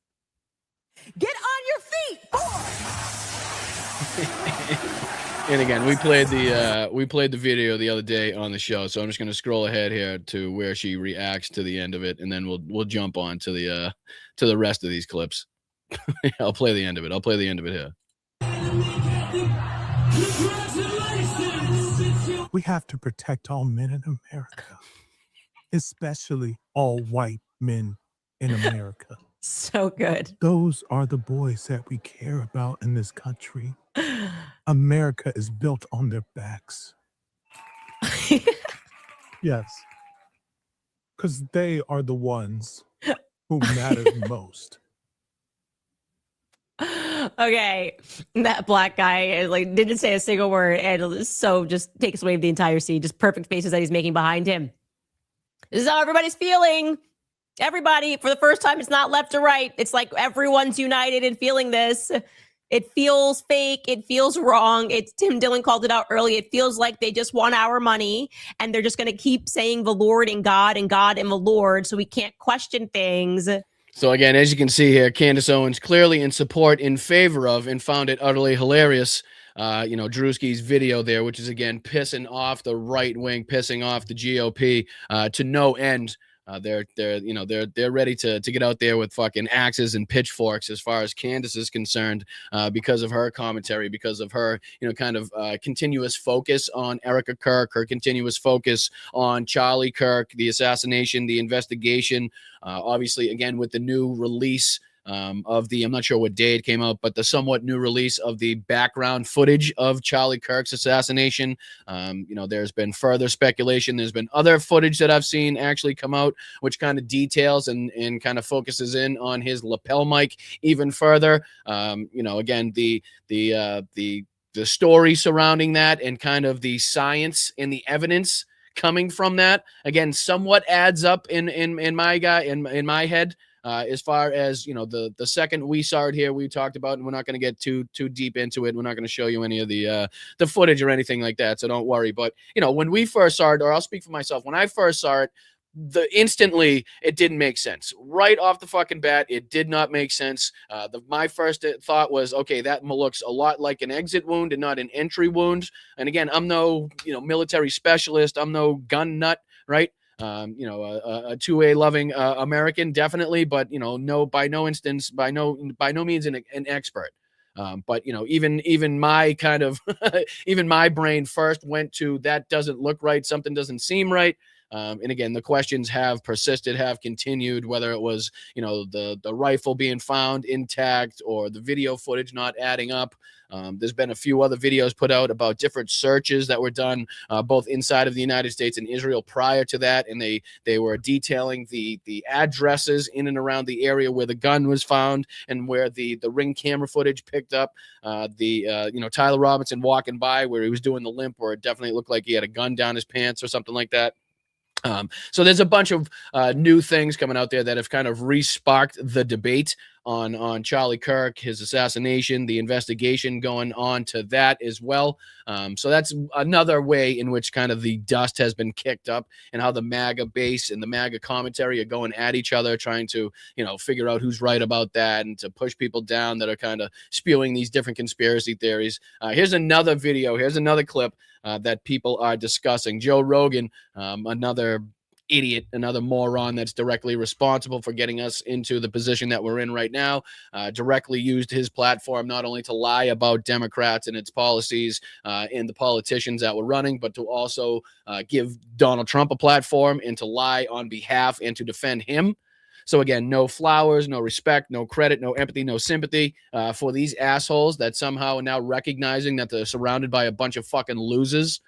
Get on your feet, boy! And again, we played the video the other day on the show, so I'm just going to scroll ahead here to where she reacts to the end of it, and then we'll jump on to the rest of these clips. I'll play the end of it here. We have to protect all men in America, especially all white men in America. So good. Those are the boys that we care about in this country. America is built on their backs. Yes. Because they are the ones who matter most. Okay, that black guy didn't say a single word, and so just takes away the entire scene. Just perfect faces that he's making behind him. This is how everybody's feeling. Everybody, for the first time, it's not left or right. It's like everyone's united in feeling this. It feels fake. It feels wrong. It's Tim Dillon called it out early. It feels like they just want our money, and they're just going to keep saying the Lord and God and God and the Lord, so we can't question things. So again, as you can see here, Candace Owens clearly in support, in favor of, and found it utterly hilarious, Drewski's video there, which is again pissing off the right wing, pissing off the GOP to no end. They're ready to get out there with fucking axes and pitchforks as far as Candace is concerned, because of her commentary, because of her, continuous focus on Erica Kirk, her continuous focus on Charlie Kirk, the assassination, the investigation, obviously, again, with the new release of the, I'm not sure what day it came out, but the somewhat new release of the background footage of Charlie Kirk's assassination. There's been further speculation. There's been other footage that I've seen actually come out, which kind of details and kind of focuses in on his lapel mic even further. Again, the story surrounding that, and kind of the science and the evidence coming from that, again, somewhat adds up in my head. As far as, the second we saw it here, we talked about, and we're not going to get too deep into it. We're not going to show you any of the footage or anything like that, so don't worry. But, when we first saw it, or I'll speak for myself, when I first saw it, instantly it didn't make sense right off the fucking bat. It did not make sense. My first thought was, okay, that looks a lot like an exit wound and not an entry wound. And again, I'm no military specialist, I'm no gun nut, right? A 2A loving American, definitely, but no, by no instance, by no means an expert. But even my kind of even my brain first went to, that doesn't look right, something doesn't seem right. And again, the questions have persisted, have continued, whether it was, the rifle being found intact or the video footage not adding up. There's been a few other videos put out about different searches that were done both inside of the United States and Israel prior to that, and they were detailing the addresses in and around the area where the gun was found and where the Ring camera footage picked up Tyler Robinson walking by where he was doing the limp, where it definitely looked like he had a gun down his pants or something like that. So there's a bunch of new things coming out there that have kind of re-sparked the debate on Charlie Kirk, his assassination, the investigation going on to that as well. So that's another way in which kind of the dust has been kicked up, and how the MAGA base and the MAGA commentary are going at each other, trying to, figure out who's right about that and to push people down that are kind of spewing these different conspiracy theories. Here's another video. Here's another clip that people are discussing. Joe Rogan, another idiot, another moron that's directly responsible for getting us into the position that we're in right now, directly used his platform not only to lie about Democrats and its policies and the politicians that were running, but to also give Donald Trump a platform and to lie on behalf and to defend him. So again, no flowers, no respect, no credit, no empathy, no sympathy for these assholes that somehow are now recognizing that they're surrounded by a bunch of fucking losers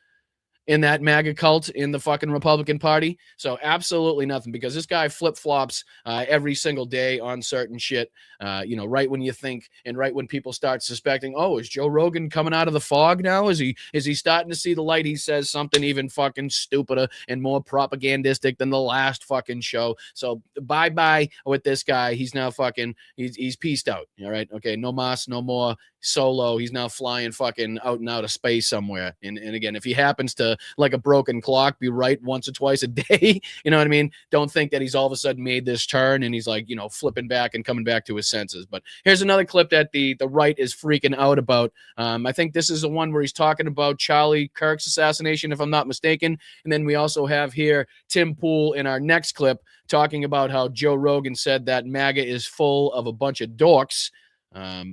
in that MAGA cult in the fucking Republican Party. So absolutely nothing, because this guy flip-flops every single day on certain shit, right when you think and right when people start suspecting, oh, is Joe Rogan coming out of the fog now? Is he starting to see the light? He says something even fucking stupider and more propagandistic than the last fucking show. So bye-bye with this guy. He's now fucking, he's peaced out. All right. Okay. No mas, no more. Solo. He's now flying fucking out and out of space somewhere. And again, if he happens to, like a broken clock, be right once or twice a day, you know what I mean? Don't think that he's all of a sudden made this turn and he's like, flipping back and coming back to his senses. But here's another clip that the right is freaking out about. I think this is the one where he's talking about Charlie Kirk's assassination, if I'm not mistaken. And then we also have here Tim Pool in our next clip talking about how Joe Rogan said that MAGA is full of a bunch of dorks.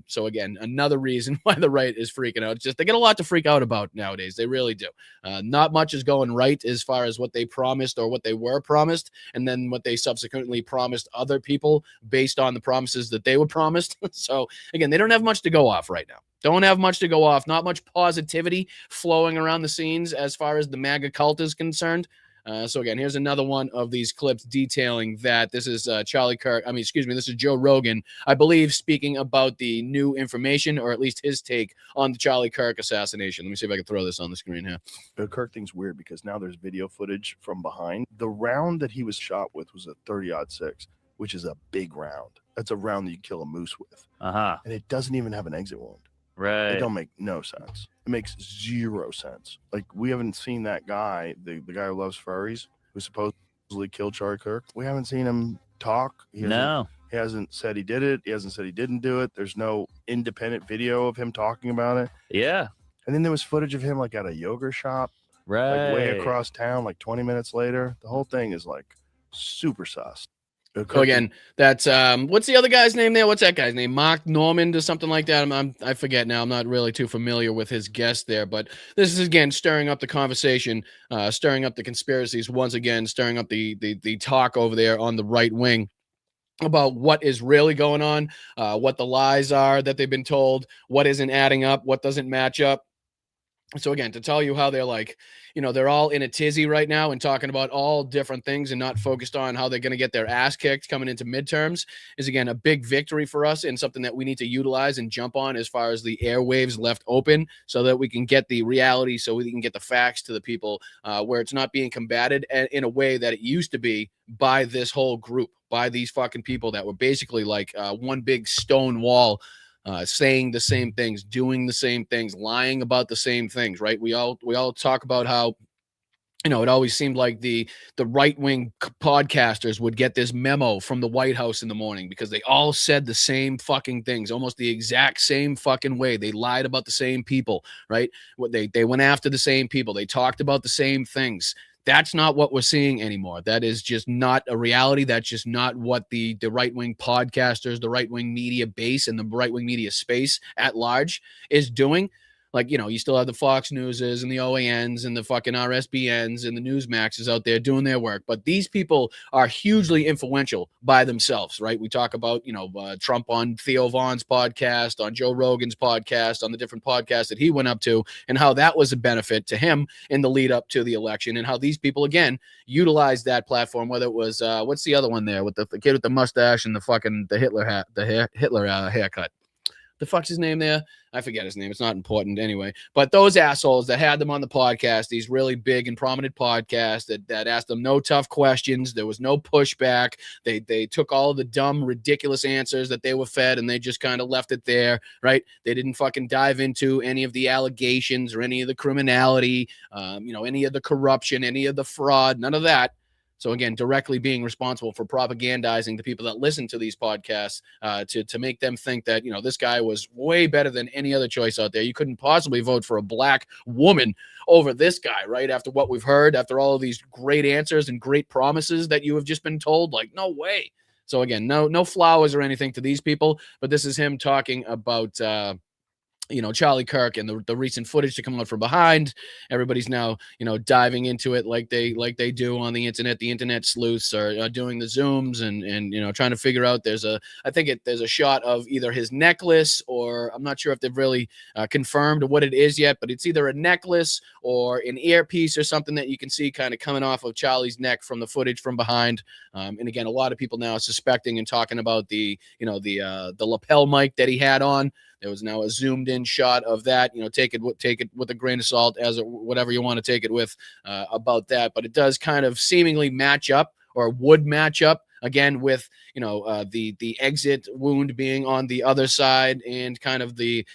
So again, another reason why the right is freaking out. It's just they get a lot to freak out about nowadays. They really do. Not much is going right as far as what they promised or what they were promised, and then what they subsequently promised other people based on the promises that they were promised. So again, they don't have much to go off right now. Don't have much to go off. Not much positivity flowing around the scenes as far as the MAGA cult is concerned. So again, here's another one of these clips detailing that. This is Charlie Kirk. This is Joe Rogan, I believe, speaking about the new information, or at least his take on the Charlie Kirk assassination. Let me see if I can throw this on the screen here. The Kirk thing's weird because now there's video footage from behind. The round that he was shot with was a 30-06, which is a big round. That's a round that you kill a moose with. And it doesn't even have an exit wound. Right. It don't make no sense. It makes zero sense. Like, we haven't seen that guy, the guy who loves furries, who supposedly killed Charlie Kirk. We haven't seen him talk. He hasn't said he did it. He hasn't said he didn't do it. There's no independent video of him talking about it. Yeah. And then there was footage of him like at a yogurt shop, right, like way across town, like 20 minutes later. The whole thing is like super sus. So again, that's what's the other guy's name there? What's that guy's name? Mark Normand or something like that. I forget now. I'm not really too familiar with his guest there, but this is again stirring up the conversation, stirring up the conspiracies once again, stirring up the talk over there on the right wing about what is really going on, what the lies are that they've been told, what isn't adding up, what doesn't match up. So again, to tell you how they're like, they're all in a tizzy right now and talking about all different things and not focused on how they're going to get their ass kicked coming into midterms is, again, a big victory for us and something that we need to utilize and jump on as far as the airwaves left open so that we can get the reality, so we can get the facts to the people where it's not being combated in a way that it used to be by this whole group, by these fucking people that were basically like one big stone wall, saying the same things, doing the same things, lying about the same things, right? We all talk about how it always seemed like the right-wing podcasters would get this memo from the White House in the morning because they all said the same fucking things, almost the exact same fucking way. They lied about the same people, right? They went after the same people. They talked about the same things. That's not what we're seeing anymore. That is just not a reality. That's just not what the right-wing podcasters, the right-wing media base, and the right-wing media space at large is doing. Like, you still have the Fox Newses and the OANs and the fucking RSBNs and the Newsmaxes out there doing their work. But these people are hugely influential by themselves, right? We talk about, Trump on Theo Vaughn's podcast, on Joe Rogan's podcast, on the different podcasts that he went up to, and how that was a benefit to him in the lead up to the election, and how these people, again, utilized that platform, whether it was, what's the other one there with the kid with the mustache and the Hitler hat, Hitler haircut. The fuck's his name there? I forget his name. It's not important anyway. But those assholes that had them on the podcast, these really big and prominent podcasts that asked them no tough questions. There was no pushback. They took all the dumb, ridiculous answers that they were fed and they just kind of left it there, right? They didn't fucking dive into any of the allegations or any of the criminality, any of the corruption, any of the fraud, none of that. So again, directly being responsible for propagandizing the people that listen to these podcasts to make them think that, this guy was way better than any other choice out there. You couldn't possibly vote for a black woman over this guy, right? After what we've heard, after all of these great answers and great promises that you have just been told, like, no way. So again, no flowers or anything to these people, but this is him talking about, Charlie Kirk and the recent footage to come out from behind. Everybody's now, diving into it like they do on the internet. The internet sleuths are doing the zooms and trying to figure out. There's a shot of either his necklace, or I'm not sure if they've really confirmed what it is yet, but it's either a necklace or an earpiece or something that you can see kind of coming off of Charlie's neck from the footage from behind. And again, a lot of people now suspecting and talking about the lapel mic that he had on. There was now a zoomed in shot of that. Take it with a grain of salt, whatever you want to take it with about that. But it does kind of seemingly match up, or would match up again with the exit wound being on the other side, and kind of the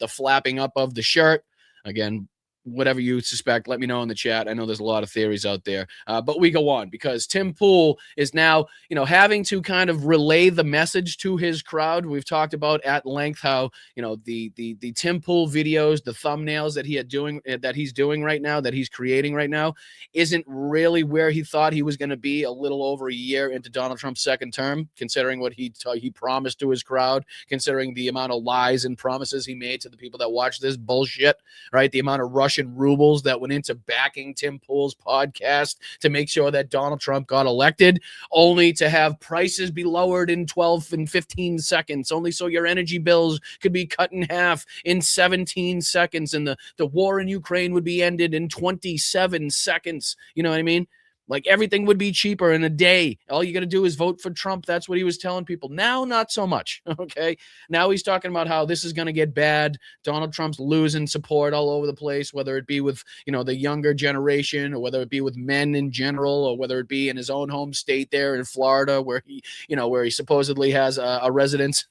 flapping up of the shirt. Again, whatever you suspect, let me know in the chat. I know there's a lot of theories out there, but we go on because Tim Pool is now, having to kind of relay the message to his crowd. We've talked about at length how, the Tim Pool videos, the thumbnails that he's doing right now, that he's creating right now, isn't really where he thought he was going to be a little over a year into Donald Trump's second term, considering what he promised to his crowd, considering the amount of lies and promises he made to the people that watch this bullshit, right? The amount of Russian rubles that went into backing Tim Pool's podcast to make sure that Donald Trump got elected, only to have prices be lowered in 12 and 15 seconds, only so your energy bills could be cut in half in 17 seconds, and the war in Ukraine would be ended in 27 seconds. You know what I mean? Like, everything would be cheaper in a day. All you got to do is vote for Trump. That's what he was telling people. Now, not so much. Okay. Now he's talking about how this is going to get bad. Donald Trump's losing support all over the place, whether it be with, the younger generation, or whether it be with men in general, or whether it be in his own home state there in Florida, where he supposedly has a residence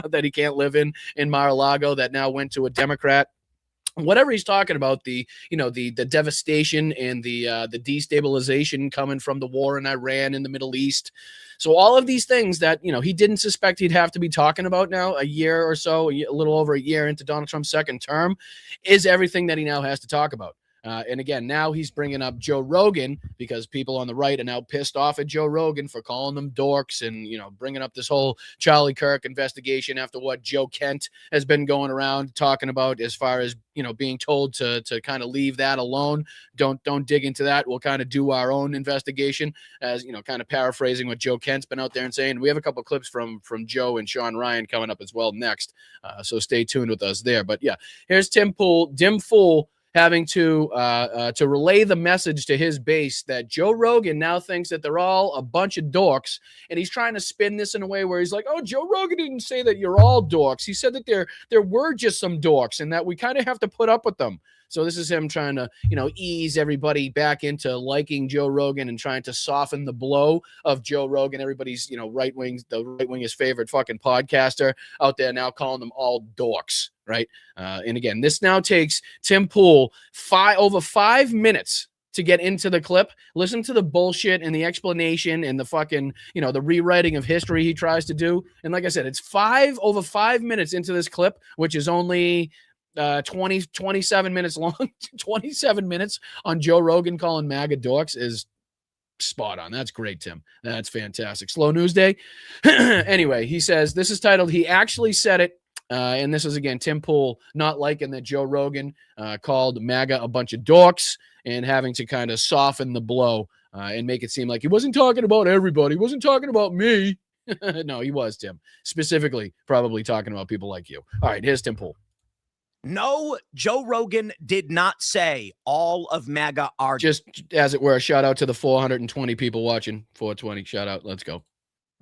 that he can't live in Mar-a-Lago, that now went to a Democrat. Whatever he's talking about, the devastation and the destabilization coming from the war in Iran, in the Middle East. So all of these things that, he didn't suspect he'd have to be talking about now, a year or so, a little over a year into Donald Trump's second term, is everything that he now has to talk about. And again, now he's bringing up Joe Rogan, because people on the right are now pissed off at Joe Rogan for calling them dorks, and, bringing up this whole Charlie Kirk investigation after what Joe Kent has been going around talking about, as far as, being told to kind of leave that alone. Don't dig into that. We'll kind of do our own investigation, as, kind of paraphrasing what Joe Kent's been out there and saying. We have a couple of clips from Joe and Sean Ryan coming up as well next. So stay tuned with us there. But yeah, here's Tim Pool, Dim Fool, having to relay the message to his base that Joe Rogan now thinks that they're all a bunch of dorks, and he's trying to spin this in a way where he's like, oh, Joe Rogan didn't say that you're all dorks. He said that there were just some dorks, and that we kind of have to put up with them. So this is him trying to, ease everybody back into liking Joe Rogan and trying to soften the blow of Joe Rogan. Everybody's, the right wing's favorite fucking podcaster out there now calling them all dorks, right? And again, this now takes Tim Pool over 5 minutes to get into the clip. Listen to the bullshit and the explanation and the fucking, the rewriting of history he tries to do. And like I said, it's over 5 minutes into this clip, which is only 27 minutes long. 27 minutes on Joe Rogan calling MAGA dorks is spot on. That's great, Tim. That's fantastic. Slow news day. Anyway, he says, this is titled, He Actually Said It. And this is, again, Tim Pool not liking that Joe Rogan called MAGA a bunch of dorks and having to kind of soften the blow and make it seem like he wasn't talking about everybody. He wasn't talking about me. No, he was, Tim. Specifically, probably talking about people like you. All right, here's Tim Pool. No, Joe Rogan did not say all of MAGA are... Just as it were, a shout out to the 420 people watching. 420, shout out. Let's go.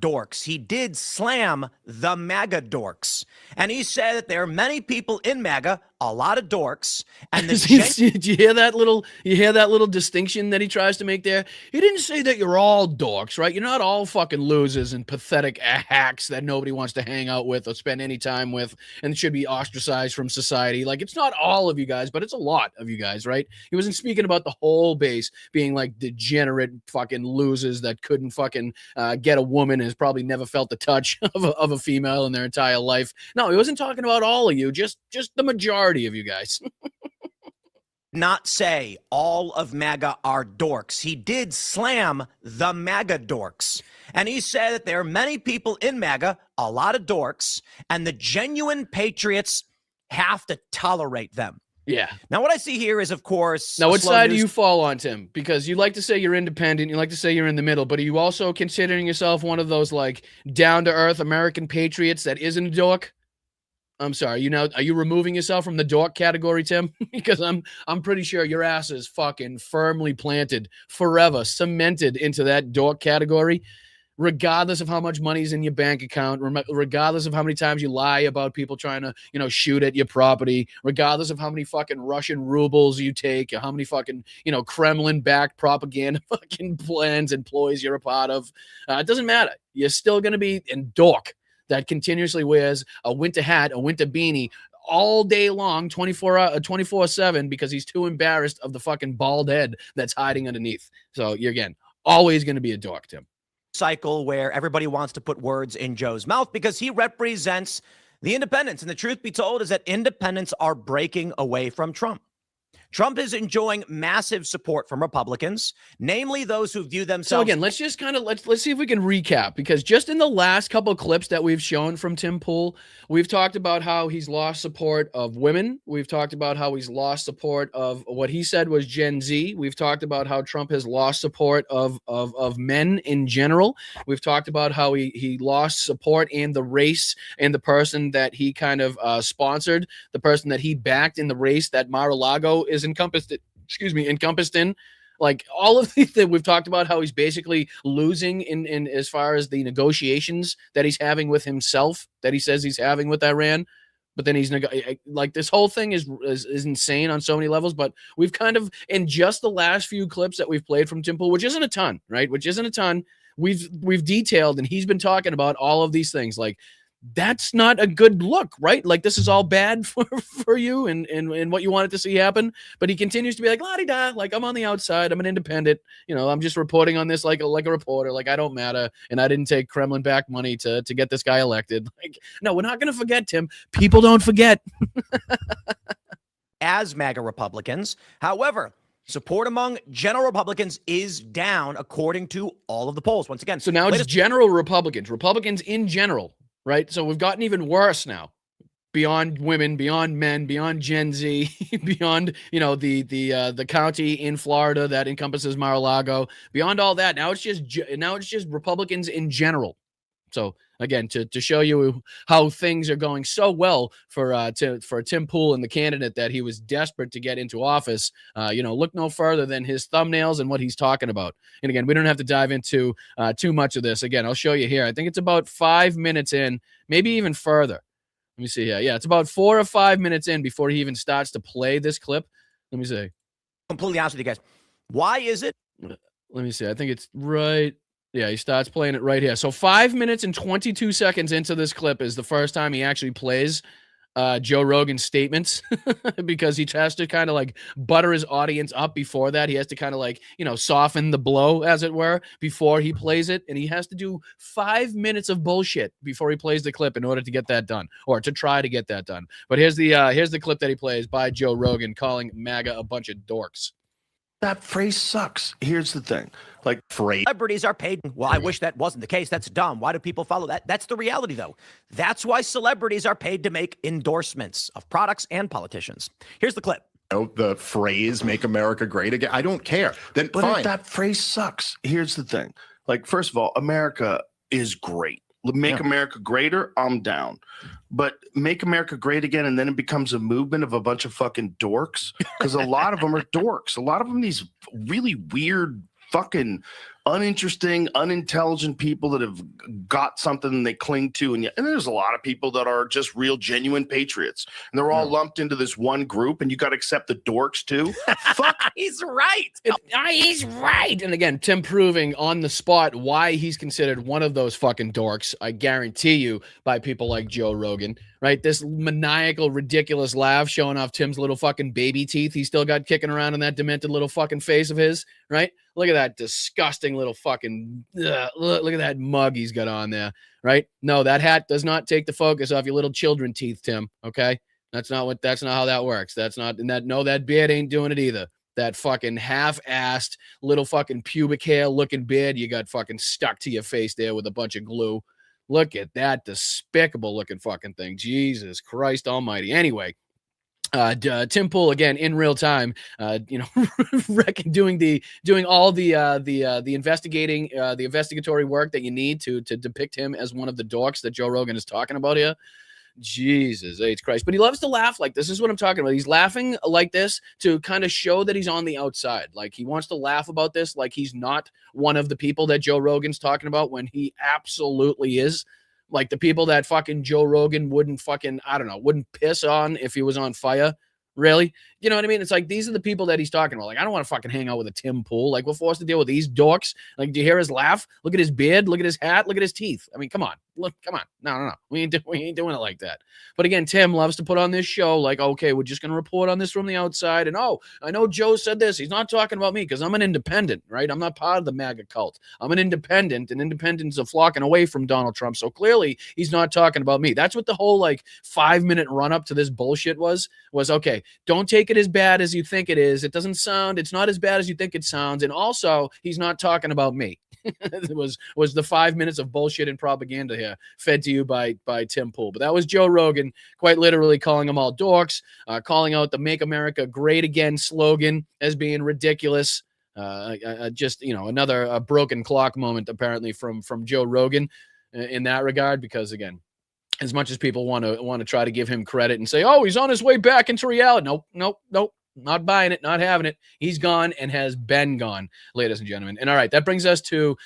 Dorks. He did slam the MAGA dorks. And he said that there are many people in MAGA, a lot of dorks. And Did you hear that little distinction that he tries to make there? He didn't say that you're all dorks, right? You're not all fucking losers and pathetic hacks that nobody wants to hang out with or spend any time with and should be ostracized from society. Like, it's not all of you guys, but it's a lot of you guys, right? He wasn't speaking about the whole base being like degenerate fucking losers that couldn't fucking get a woman and has probably never felt the touch of a female in their entire life. No, he wasn't talking about all of you, just the majority of you guys. Not say all of MAGA are dorks. He did slam the MAGA dorks. And he said that there are many people in MAGA, a lot of dorks, and the genuine patriots have to tolerate them. Yeah. Now, what I see here is, of course... Now, what side do you fall on, Tim? Because you like to say you're independent, you like to say you're in the middle, but are you also considering yourself one of those, like, down-to-earth American patriots that isn't a dork? I'm sorry, are you removing yourself from the dork category, Tim? Because I'm pretty sure your ass is fucking firmly planted, forever cemented into that dork category, regardless of how much money's in your bank account, regardless of how many times you lie about people trying to, shoot at your property, regardless of how many fucking Russian rubles you take, or how many fucking, Kremlin-backed propaganda fucking plans and ploys you're a part of. It doesn't matter. You're still going to be a dork that continuously wears a winter hat, a winter beanie all day long, 24/7, because he's too embarrassed of the fucking bald head that's hiding underneath. So you're, again, always going to be a dork, Tim. Cycle where everybody wants to put words in Joe's mouth because he represents the independents. And the truth be told is that independents are breaking away from Trump. Trump is enjoying massive support from Republicans, namely those who view themselves. So again, let's just kind of let's see if we can recap, because just in the last couple of clips that we've shown from Tim Pool, we've talked about how he's lost support of women. We've talked about how he's lost support of what he said was Gen Z. We've talked about how Trump has lost support of men in general. We've talked about how he lost support in the race and the person that he kind of sponsored, the person that he backed in the race that Mar-a-Lago is encompassed in. Like, all of these that we've talked about, how he's basically losing in as far as the negotiations that he's having with himself, that he says he's having with Iran. But then he's like, this whole thing is insane on so many levels. But we've kind of, in just the last few clips that we've played from Tim Pool, which isn't a ton, right? Which isn't a ton. We've detailed, and he's been talking about all of these things. Like, that's not a good look, right? Like, this is all bad for you and what you wanted to see happen. But he continues to be like, la-di-da, like, I'm on the outside, I'm an independent, I'm just reporting on this like a reporter, like I don't matter, and I didn't take Kremlin back money to get this guy elected. Like, no, we're not gonna forget, Tim. People don't forget. As MAGA Republicans. However, support among general Republicans is down according to all of the polls. Once again, so now it's general Republicans in general. Right. So we've gotten even worse now, beyond women, beyond men, beyond Gen Z, beyond, the county in Florida that encompasses Mar-a-Lago, beyond all that. Now it's just Republicans in general. So again, to show you how things are going so well for Tim Pool and the candidate that he was desperate to get into office, look no further than his thumbnails and what he's talking about. And again, we don't have to dive into too much of this. Again, I'll show you here. I think it's about 5 minutes in, maybe even further. Let me see here. Yeah, it's about 4 or 5 minutes in before he even starts to play this clip. Let me see. Completely honest with you guys. Why is it? Let me see. I think it's right. Yeah, he starts playing it right here. So 5 minutes and 22 seconds into this clip is the first time he actually plays Joe Rogan's statements because he has to kind of like butter his audience up before that. He has to kind of like, soften the blow, as it were, before he plays it. And he has to do 5 minutes of bullshit before he plays the clip in order to get that done, or to try to get that done. But here's the clip that he plays by Joe Rogan calling MAGA a bunch of dorks. That phrase sucks. Here's the thing. Like, phrase. Celebrities are paid. Well, I wish that wasn't the case. That's dumb. Why do people follow that? That's the reality, though. That's why celebrities are paid to make endorsements of products and politicians. Here's the clip. The phrase "Make America Great Again." I don't care. Then but fine. If that phrase sucks. Here's the thing. Like, first of all, America is great. Make America greater, I'm down. But make America great again, and then it becomes a movement of a bunch of fucking dorks, because a lot of them are dorks. A lot of them, these really weird, fucking uninteresting, unintelligent people that have got something they cling to. And there's a lot of people that are just real, genuine patriots. And they're all lumped into this one group, and you got to accept the dorks too. Fuck. He's right. He's right. And again, Tim proving on the spot why he's considered one of those fucking dorks, I guarantee you, by people like Joe Rogan, right? This maniacal, ridiculous laugh showing off Tim's little fucking baby teeth he's still got kicking around in that demented little fucking face of his, right? Look at that disgusting little fucking, look at that mug he's got on there, right? No, that hat does not take the focus off your little children teeth, Tim, okay? That's not how that works. That beard ain't doing it either. That fucking half-assed little fucking pubic hair looking beard you got fucking stuck to your face there with a bunch of glue. Look at that despicable looking fucking thing. Jesus Christ almighty. Anyway, Tim Pool again in real time, doing all the investigating, the investigatory work that you need to depict him as one of the dorks that Joe Rogan is talking about here. Jesus H Christ. But he loves to laugh like this. This is what I'm talking about. He's laughing like this to kind of show that he's on the outside. Like he wants to laugh about this like he's not one of the people that Joe Rogan's talking about, when he absolutely is. Like the people that fucking Joe Rogan wouldn't piss on if he was on fire. Really? You know what I mean? It's like, these are the people that he's talking about. Like, I don't want to fucking hang out with a Tim Pool. Like, we're forced to deal with these dorks. Like, do you hear his laugh? Look at his beard. Look at his hat. Look at his teeth. I mean, come on. Come on. No. We ain't doing it like that. But again, Tim loves to put on this show like, okay, we're just going to report on this from the outside. And, oh, I know Joe said this. He's not talking about me because I'm an independent, right? I'm not part of the MAGA cult. I'm an independent, and independents are flocking away from Donald Trump. So clearly he's not talking about me. That's what the whole 5-minute run up to this bullshit was okay, don't take it as bad as you think it is. It's not as bad as you think it sounds. And also, he's not talking about me. It was the 5 minutes of bullshit and propaganda here fed to you by Tim Pool. But that was Joe Rogan quite literally calling them all dorks, calling out the Make America Great Again slogan as being ridiculous. Just, another broken clock moment apparently from Joe Rogan in that regard, because again, as much as people want to try to give him credit and say, oh, he's on his way back into reality. Nope. Not buying it, not having it. He's gone and has been gone, ladies and gentlemen. And all right, that brings us to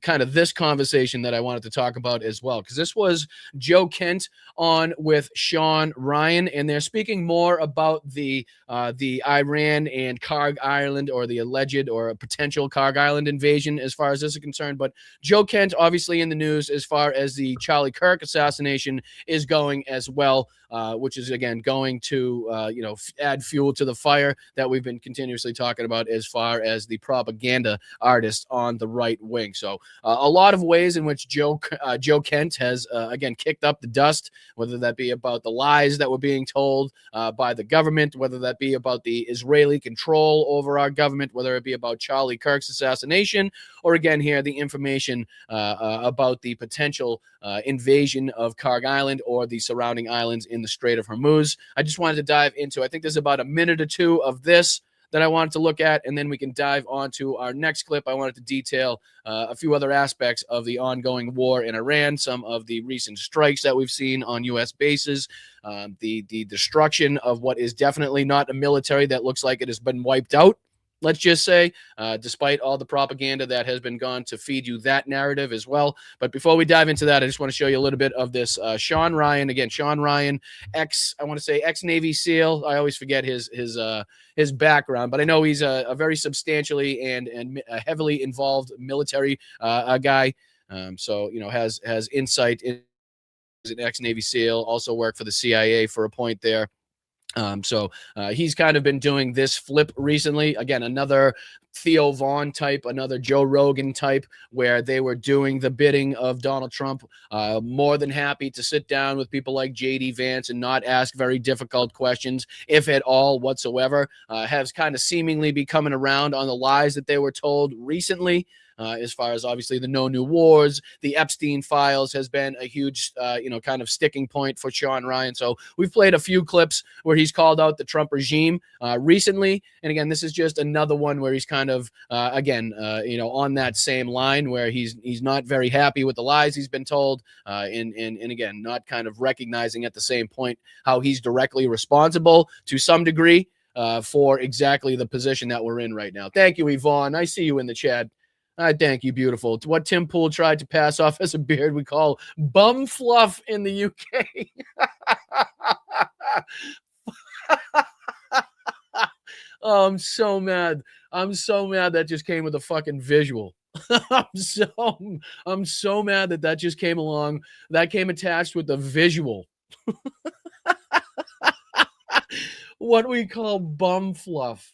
kind of this conversation that I wanted to talk about as well, because this was Joe Kent on with Sean Ryan, and they're speaking more about the Iran and Karg Island, or the alleged or potential Karg Island invasion as far as this is concerned. But Joe Kent obviously in the news as far as the Charlie Kirk assassination is going as well, which is again going to add fuel to the fire that we've been continuously talking about as far as the propaganda artist on the right wing. So a lot of ways in which Joe Kent has again kicked up the dust, whether that be about the lies that were being told by the government, whether that be about the Israeli control over our government, whether it be about Charlie Kirk's assassination, or again here the information about the potential invasion of Karg Island or the surrounding islands in the Strait of Hormuz. I just wanted to dive into, I think there's about a minute or two of this that I wanted to look at, and then we can dive on to our next clip. I wanted to detail a few other aspects of the ongoing war in Iran, some of the recent strikes that we've seen on U.S. bases, the destruction of what is definitely not a military that looks like it has been wiped out, let's just say, despite all the propaganda that has been gone to feed you that narrative as well. But before we dive into that, I just want to show you a little bit of this Sean Ryan. Again, Sean Ryan, ex-Navy SEAL. I always forget his background, but I know he's a very substantially and heavily involved military guy. So, has insight in an ex-Navy SEAL, also worked for the CIA for a point there. So he's kind of been doing this flip recently. Again, another Theo Vaughn type, another Joe Rogan type, where they were doing the bidding of Donald Trump. More than happy to sit down with people like J.D. Vance and not ask very difficult questions, if at all whatsoever. Has kind of seemingly be coming around on the lies that they were told recently. As far as obviously the No New Wars, the Epstein files has been a huge, kind of sticking point for Sean Ryan. So we've played a few clips where he's called out the Trump regime recently. And again, this is just another one where he's kind of, on that same line where he's not very happy with the lies he's been told. And again, not kind of recognizing at the same point how he's directly responsible to some degree for exactly the position that we're in right now. Thank you, Yvonne. I see you in the chat. Thank you, beautiful. What Tim Pool tried to pass off as a beard we call bum fluff in the UK. Oh, I'm so mad. I'm so mad that just came with a fucking visual. I'm so mad that just came along. That came attached with the visual. What we call bum fluff.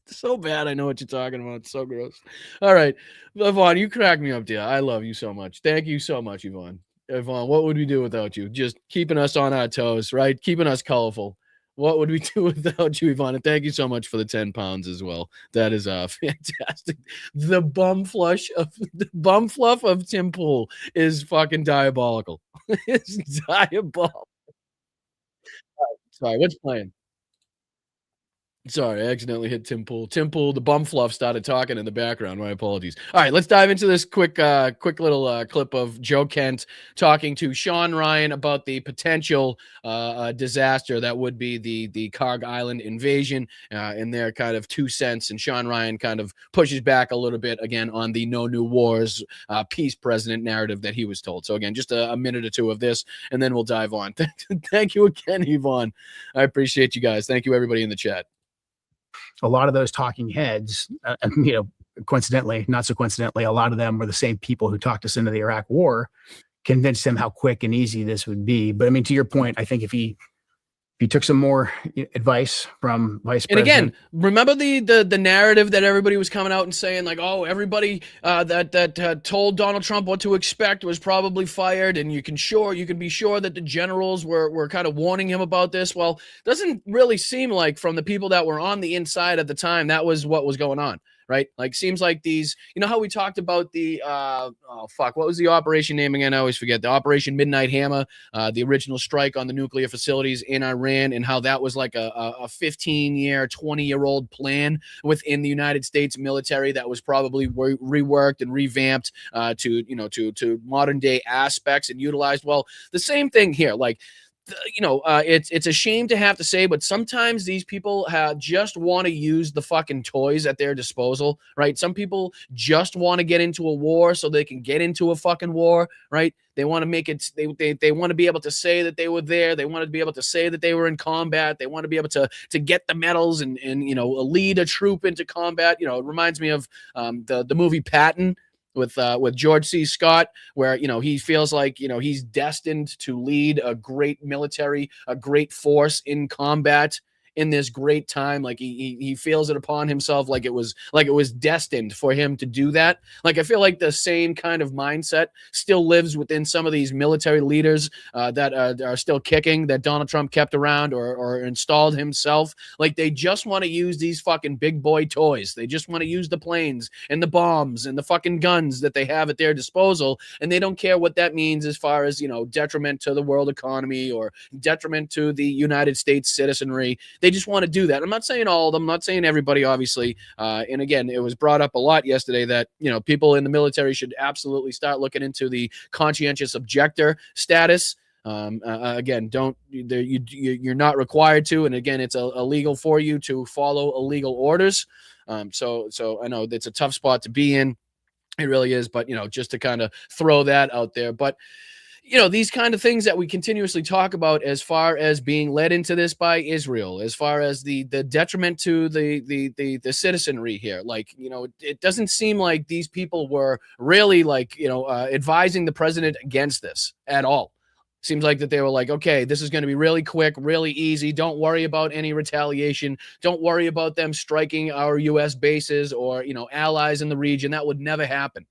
So bad. I know what you're talking about. It's so gross. All right. Yvonne, you crack me up, dear. I love you so much. Thank you so much, Yvonne. Yvonne, what would we do without you? Just keeping us on our toes, right? Keeping us colorful. What would we do without you, Yvonne? And thank you so much for the 10 pounds as well. That is fantastic. The bum fluff of Tim Pool is fucking diabolical. It's diabolical. Sorry, what's playing? Sorry, I accidentally hit Tim Pool. Tim Pool, the bum fluff, started talking in the background. My apologies. All right, let's dive into this quick little clip of Joe Kent talking to Sean Ryan about the potential disaster that would be the Karg Island invasion and their kind of 2 cents. And Sean Ryan kind of pushes back a little bit again on the No New Wars peace president narrative that he was told. So again, just a minute or two of this, and then we'll dive on. Thank you again, Yvonne. I appreciate you guys. Thank you, everybody in the chat. A lot of those talking heads, coincidentally, not so coincidentally, a lot of them were the same people who talked us into the Iraq war, convinced them how quick and easy this would be. But I mean, to your point, I think if he took some more advice from Vice President. And again, remember the narrative that everybody was coming out and saying like, oh, everybody that told Donald Trump what to expect was probably fired, and you can be sure that the generals were kind of warning him about this. Well, doesn't really seem like from the people that were on the inside at the time that was what was going on. Right? Like, seems like these, how we talked about the, what was the operation name again? I always forget. The Operation Midnight Hammer, the original strike on the nuclear facilities in Iran, and how that was like a 15-year, 20-year-old plan within the United States military that was probably reworked and revamped to modern day aspects and utilized. Well, the same thing here. Like, it's a shame to have to say, but sometimes these people just want to use the fucking toys at their disposal, right? Some people just want to get into a war so they can get into a fucking war, right? They want to make it, they want to be able to say that they were there. They want to be able to say that they were in combat. They want to be able to get the medals and lead a troop into combat. It reminds me of the movie Patton, with George C. Scott, where, he feels like, he's destined to lead a great military, a great force in combat in this great time. Like he feels it upon himself, like it was destined for him to do that. Like, I feel like the same kind of mindset still lives within some of these military leaders that are still kicking, that Donald Trump kept around or installed himself. Like, they just want to use these fucking big boy toys. They just want to use the planes and the bombs and the fucking guns that they have at their disposal, and they don't care what that means as far as, detriment to the world economy or detriment to the United States citizenry. They just want to do that. I'm not saying all of them. I'm not saying everybody, obviously. And again, it was brought up a lot yesterday that, people in the military should absolutely start looking into the conscientious objector status. Again, you're not required to. And again, it's illegal for you to follow illegal orders. So I know it's a tough spot to be in. It really is. But, just to kind of throw that out there. But you know, these kind of things that we continuously talk about as far as being led into this by Israel, as far as the detriment to the citizenry here. Like, you know, it doesn't seem like these people were really like, you know, advising the president against this at all. Seems like that they were like, okay, this is going to be really quick, really easy. Don't worry about any retaliation. Don't worry about them striking our U.S. bases or, you know, allies in the region. That would never happen.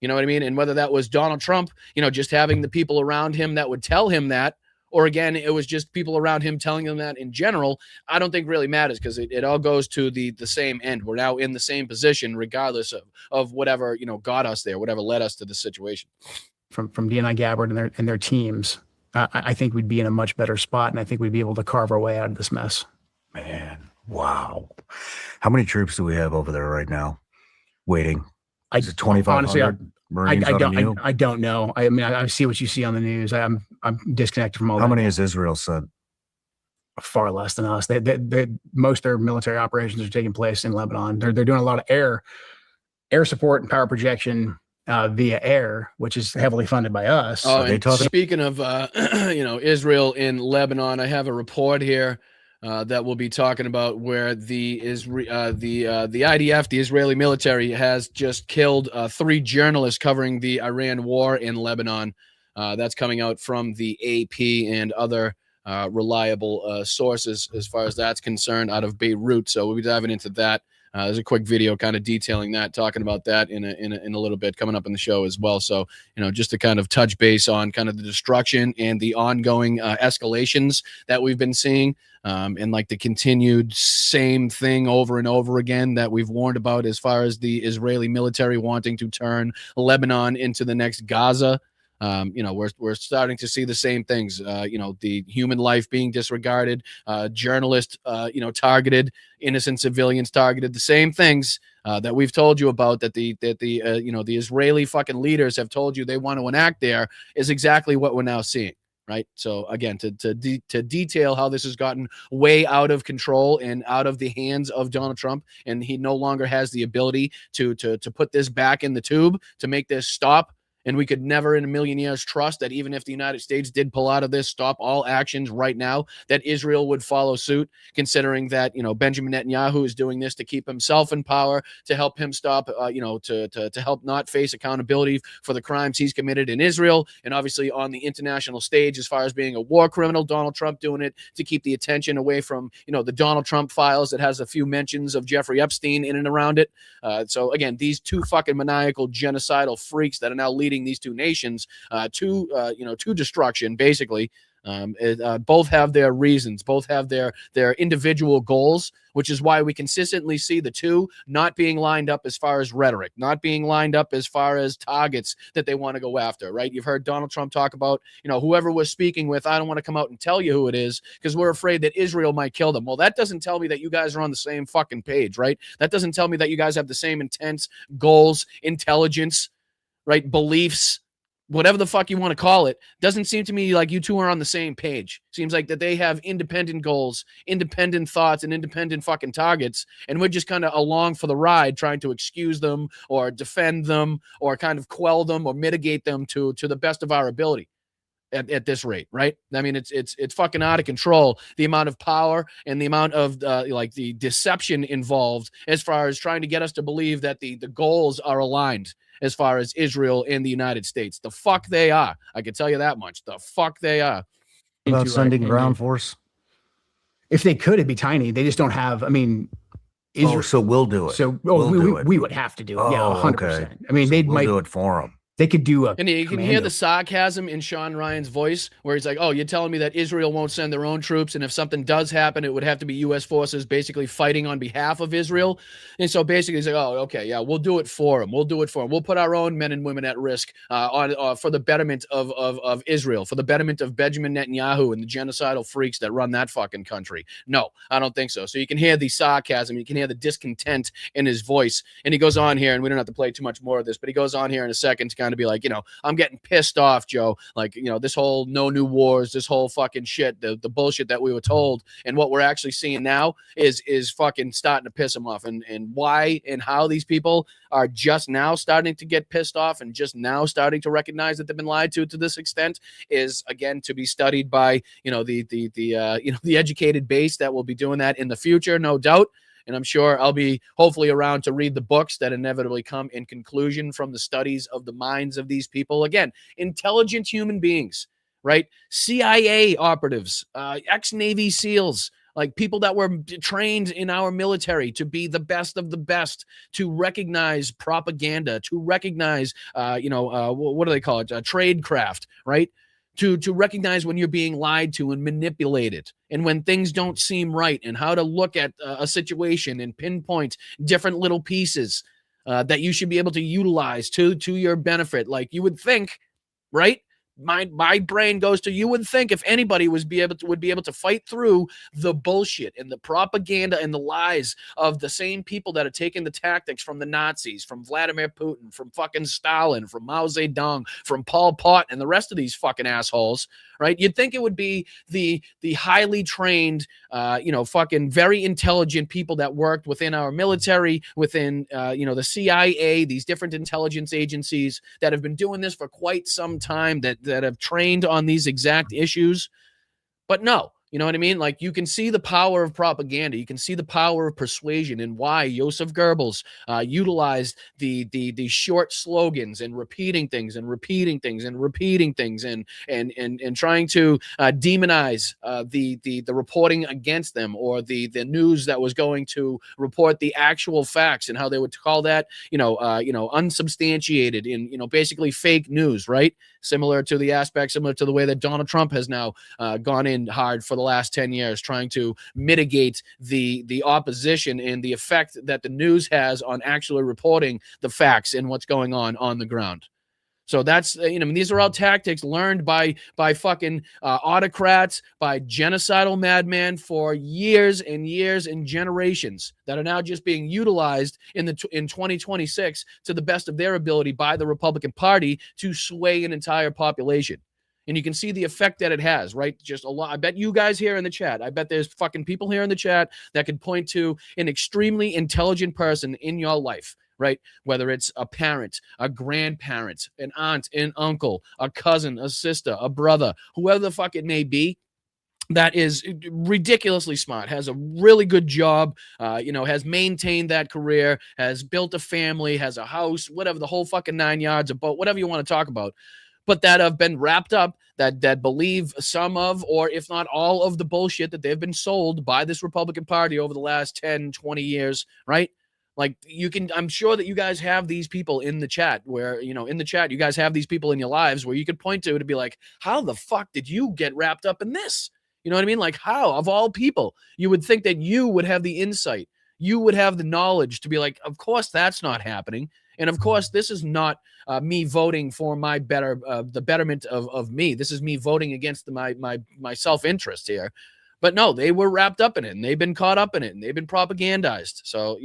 You know what I mean? And whether that was Donald Trump, you know, just having the people around him that would tell him that, or again, it was just people around him telling him that in general, I don't think really matters, because it all goes to the same end. We're now in the same position, regardless of whatever, you know, got us there, whatever led us to the situation. From DNI Gabbard and their teams, I think we'd be in a much better spot, and I think we'd be able to carve our way out of this mess. Man, wow. How many troops do we have over there right now waiting? Is it 2,500 Marines on you? I don't know. I mean, I see what you see on the news. I'm disconnected from all that. How many has Israel sent? Far less than us. Most of their military operations are taking place in Lebanon. They're doing a lot of air support and power projection via air, which is heavily funded by us. Oh, and speaking of, you know, Israel in Lebanon, I have a report here that we'll be talking about where the IDF, the Israeli military, has just killed 3 journalists covering the Iran war in Lebanon. That's coming out from the AP and other reliable sources as far as that's concerned out of Beirut. So we'll be diving into that. There's a quick video kind of detailing that, talking about that in a little bit coming up in the show as well. So, you know, just to kind of touch base on kind of the destruction and the ongoing escalations that we've been seeing, and like the continued same thing over and over again that we've warned about as far as the Israeli military wanting to turn Lebanon into the next Gaza. You know, we're starting to see the same things, you know, the human life being disregarded, journalists, you know, targeted, innocent civilians targeted, the same things that we've told you about, that the you know, the Israeli fucking leaders have told you they want to enact there, is exactly what we're now seeing. Right. So, again, to detail how this has gotten way out of control and out of the hands of Donald Trump, and he no longer has the ability to put this back in the tube, to make this stop. And we could never in a million years trust that even if the United States did pull out of this, stop all actions right now, that Israel would follow suit, considering that, you know, Benjamin Netanyahu is doing this to keep himself in power, to help him stop, you know, to help not face accountability for the crimes he's committed in Israel. And obviously on the international stage, as far as being a war criminal, Donald Trump doing it to keep the attention away from, you know, the Donald Trump files that has a few mentions of Jeffrey Epstein in and around it. So, again, these 2 fucking maniacal genocidal freaks that are now leading these 2 nations to destruction, basically. Both have their reasons, both have their individual goals, which is why we consistently see the 2 not being lined up as far as rhetoric, not being lined up as far as targets that they want to go after, right? You've heard Donald Trump talk about, you know, whoever we're speaking with, I don't want to come out and tell you who it is because we're afraid that Israel might kill them. Well, that doesn't tell me that you guys are on the same fucking page, right? That doesn't tell me that you guys have the same intents, goals, intelligence, right? Beliefs, whatever the fuck you want to call it. Doesn't seem to me like you 2 are on the same page. Seems like that they have independent goals, independent thoughts, and independent fucking targets, and we're just kind of along for the ride, trying to excuse them or defend them or kind of quell them or mitigate them to the best of our ability. At this rate, right? I mean, it's fucking out of control, the amount of power and the amount of like the deception involved as far as trying to get us to believe that the goals are aligned as far as Israel and the United States. The fuck they are. I can tell you that much. The fuck they are. About sending ground force? If they could, it'd be tiny. They just don't have, I mean, Israel, so we'll do it. So we would have to do it. 100%. Okay. I mean, so we'll do it for them. They could do a and you can hear the sarcasm in Sean Ryan's voice where he's like, oh, you're telling me that Israel won't send their own troops, and if something does happen, it would have to be U.S. forces basically fighting on behalf of Israel. And so basically he's like, oh, okay, yeah, we'll do it for them. We'll do it for them. We'll put our own men and women at risk for the betterment of Israel, for the betterment of Benjamin Netanyahu and the genocidal freaks that run that fucking country. No, I don't think so. So you can hear the sarcasm, you can hear the discontent in his voice. And he goes on here, and we don't have to play too much more of this, but he goes on here in a second to kind kind of be like, I'm getting pissed off, Joe. Like, this whole no new wars, this whole fucking shit, the bullshit that we were told, and what we're actually seeing now is fucking starting to piss them off. And why and how these people are just now starting to get pissed off and just now starting to recognize that they've been lied to this extent is, again, to be studied by, the educated base that will be doing that in the future, no doubt. And I'm sure I'll be hopefully around to read the books that inevitably come in conclusion from the studies of the minds of these people. Again, intelligent human beings, right? CIA operatives, ex-Navy SEALs, like people that were trained in our military to be the best of the best, to recognize propaganda, to recognize, what do they call it? Tradecraft, right? To recognize when you're being lied to and manipulated, and when things don't seem right, and how to look at a situation and pinpoint different little pieces that you should be able to utilize to your benefit. Like, you would think, right? My brain goes to, you would think if anybody would be able to fight through the bullshit and the propaganda and the lies of the same people that are taking the tactics from the Nazis, from Vladimir Putin, from fucking Stalin, from Mao Zedong, from Pol Pot, and the rest of these fucking assholes, right? You'd think it would be the highly trained, fucking very intelligent people that worked within our military, within, the CIA, these different intelligence agencies that have been doing this for quite some time, that have trained on these exact issues. But no, you know what I mean? Like, you can see the power of propaganda. You can see the power of persuasion, and why Joseph Goebbels utilized the short slogans and repeating things and repeating things and repeating things and trying to demonize the reporting against them, or the news that was going to report the actual facts, and how they would call that, unsubstantiated, in, basically fake news, right? Similar to the way that Donald Trump has now gone in hard for the last 10 years, trying to mitigate the opposition and the effect that the news has on actually reporting the facts and what's going on the ground. So that's, these are all tactics learned by fucking autocrats, by genocidal madmen for years and years and generations, that are now just being utilized in 2026 to the best of their ability by the Republican Party to sway an entire population. And you can see the effect that it has, right? Just a lot. I bet you guys here in the chat, I bet there's fucking people here in the chat that could point to an extremely intelligent person in your life, right? Whether it's a parent, a grandparent, an aunt, an uncle, a cousin, a sister, a brother, whoever the fuck it may be, that is ridiculously smart, has a really good job, has maintained that career, has built a family, has a house, whatever, the whole fucking 9 yards, about whatever you want to talk about, but that have been wrapped up, that believe some of, or if not all of, the bullshit that they've been sold by this Republican Party over the last 10, 20 years, right? Like, I'm sure that you guys have these people in the chat where, in the chat, you guys have these people in your lives where you could point to be like, how the fuck did you get wrapped up in this? You know what I mean? Like, how, of all people, you would think that you would have the insight, you would have the knowledge to be like, of course, that's not happening. And of course, this is not me voting for the betterment of me. This is me voting against my self-interest here. But no, they were wrapped up in it, and they've been caught up in it, and they've been propagandized. So,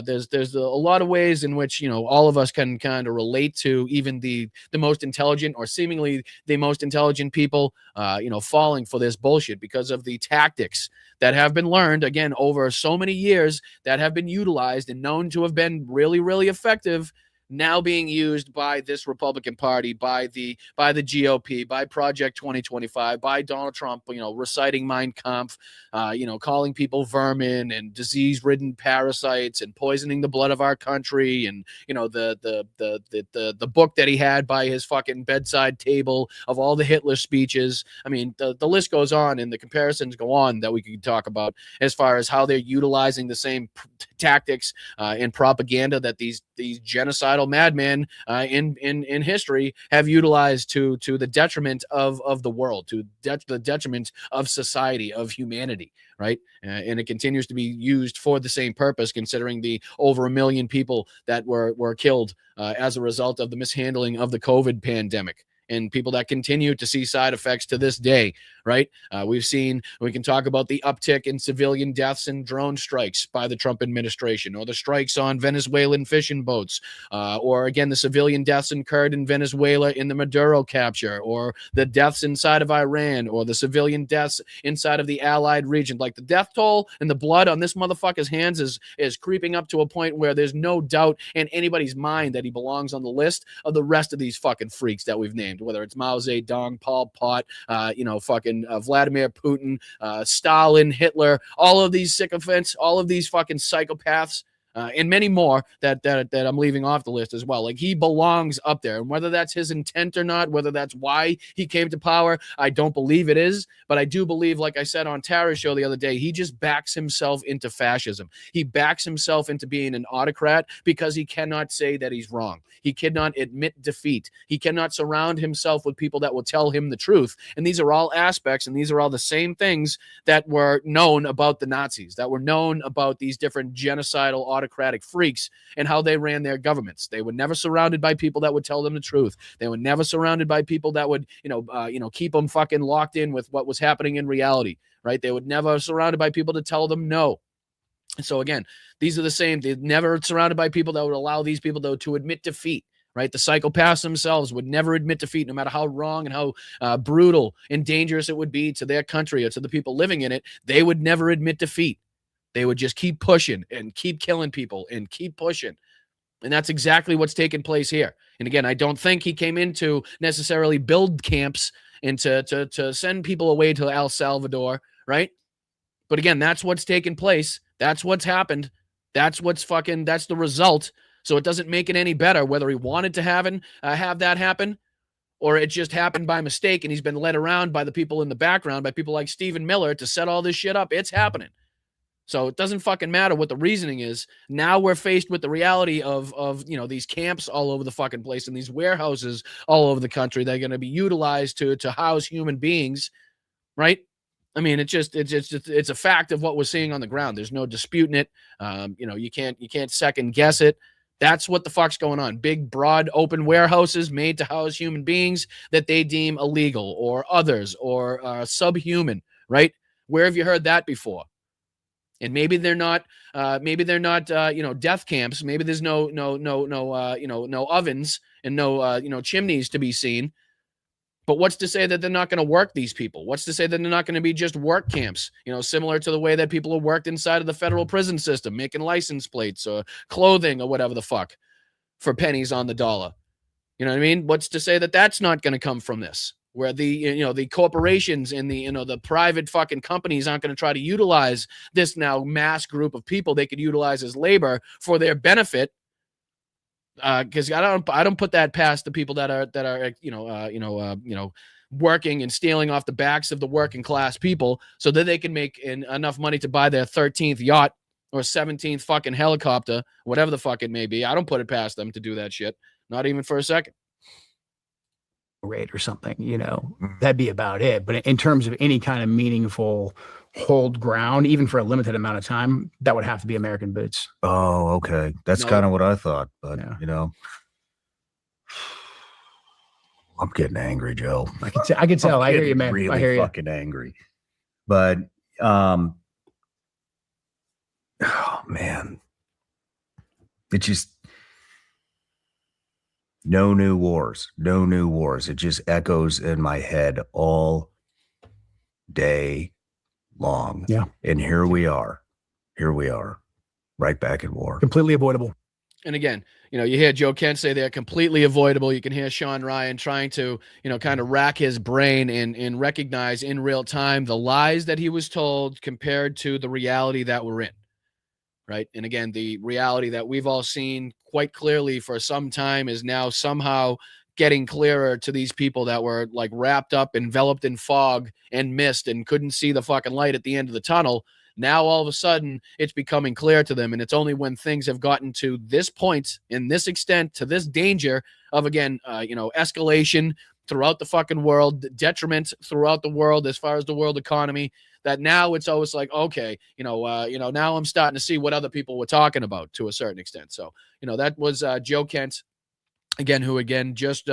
there's a lot of ways in which, all of us can kind of relate to even the most intelligent, or seemingly the most intelligent people, falling for this bullshit because of the tactics that have been learned, again, over so many years, that have been utilized and known to have been really, really effective, now being used by this Republican Party, by the GOP, by Project 2025, by Donald Trump, reciting Mein Kampf, calling people vermin and disease-ridden parasites and poisoning the blood of our country, and the book that he had by his fucking bedside table of all the Hitler speeches. I mean, the list goes on, and the comparisons go on that we could talk about as far as how they're utilizing the same tactics and propaganda that these genocidal madmen in history have utilized to the detriment of the world, to the detriment of society, of humanity, right? And it continues to be used for the same purpose, considering the over 1 million people that were killed as a result of the mishandling of the COVID pandemic, and people that continue to see side effects to this day, right? We can talk about the uptick in civilian deaths and drone strikes by the Trump administration, or the strikes on Venezuelan fishing boats, or again, the civilian deaths incurred in Venezuela in the Maduro capture, or the deaths inside of Iran, or the civilian deaths inside of the allied region. Like, the death toll and the blood on this motherfucker's hands is creeping up to a point where there's no doubt in anybody's mind that he belongs on the list of the rest of these fucking freaks that we've named, whether it's Mao Zedong, Pol Pot, Vladimir Putin, Stalin, Hitler, all of these sycophants, all of these fucking psychopaths, and many more that I'm leaving off the list as well. Like, he belongs up there, and whether that's his intent or not, whether that's why he came to power, I don't believe it is, but I do believe, like I said on Tara's show the other day, he just backs himself into fascism. He backs himself into being an autocrat because he cannot say that he's wrong. He cannot admit defeat. He cannot surround himself with people that will tell him the truth. And these are all aspects, and these are all the same things that were known about the Nazis, that were known about these different genocidal autocratic freaks and how they ran their governments. They were never surrounded by people that would tell them the truth. They were never surrounded by people that would, keep them fucking locked in with what was happening in reality, right? They were never surrounded by people to tell them no. And so again, these are the same. They're never surrounded by people that would allow these people, though, to admit defeat, right? The psychopaths themselves would never admit defeat, no matter how wrong and how brutal and dangerous it would be to their country or to the people living in it. They would never admit defeat. They would just keep pushing and keep killing people and keep pushing. And that's exactly what's taking place here. And again, I don't think he came in to necessarily build camps and to send people away to El Salvador, right? But again, that's what's taken place. That's what's happened. That's the result. So it doesn't make it any better whether he wanted to have that happen, or it just happened by mistake and he's been led around by the people in the background, by people like Stephen Miller to set all this shit up. It's happening. So it doesn't fucking matter what the reasoning is. Now we're faced with the reality of these camps all over the fucking place and these warehouses all over the country that are going to be utilized to house human beings, right? I mean, it's a fact of what we're seeing on the ground. There's no disputing it. You can't second guess it. That's what the fuck's going on. Big, broad, open warehouses made to house human beings that they deem illegal or others or subhuman, right? Where have you heard that before? And maybe they're not death camps. Maybe there's no ovens and no chimneys to be seen. But what's to say that they're not going to work these people? What's to say that they're not going to be just work camps, similar to the way that people are worked inside of the federal prison system, making license plates or clothing or whatever the fuck for pennies on the dollar. You know what I mean? What's to say that that's not going to come from this? Where the corporations and the private fucking companies aren't going to try to utilize this now mass group of people they could utilize as labor for their benefit. Because I don't put that past the people that are working and stealing off the backs of the working class people so that they can make enough money to buy their 13th yacht or 17th fucking helicopter, whatever the fuck it may be. I don't put it past them to do that shit, not even for a second. Rate or something, that'd be about it. But in terms of any kind of meaningful hold ground, even for a limited amount of time, that would have to be American boots. Oh, okay. That's kind of what I thought, but I'm getting angry, Joe. I can tell. I hear you, man. Really I hear you. Fucking angry. But oh man, it just no new wars. It just echoes in my head all day long. Yeah. And here we are, right back in war. Completely avoidable. And again, you hear Joe Kent say they're completely avoidable. You can hear Sean Ryan trying to, kind of rack his brain and recognize in real time the lies that he was told compared to the reality that we're in. Right. And again, the reality that we've all seen quite clearly for some time is now somehow getting clearer to these people that were like wrapped up, enveloped in fog and mist and couldn't see the fucking light at the end of the tunnel. Now, all of a sudden, it's becoming clear to them. And it's only when things have gotten to this point, in this extent, to this danger of, again, escalation throughout the fucking world, detriment throughout the world as far as the world economy, that now it's always like, okay, now I'm starting to see what other people were talking about to a certain extent. So, that was Joe Kent who just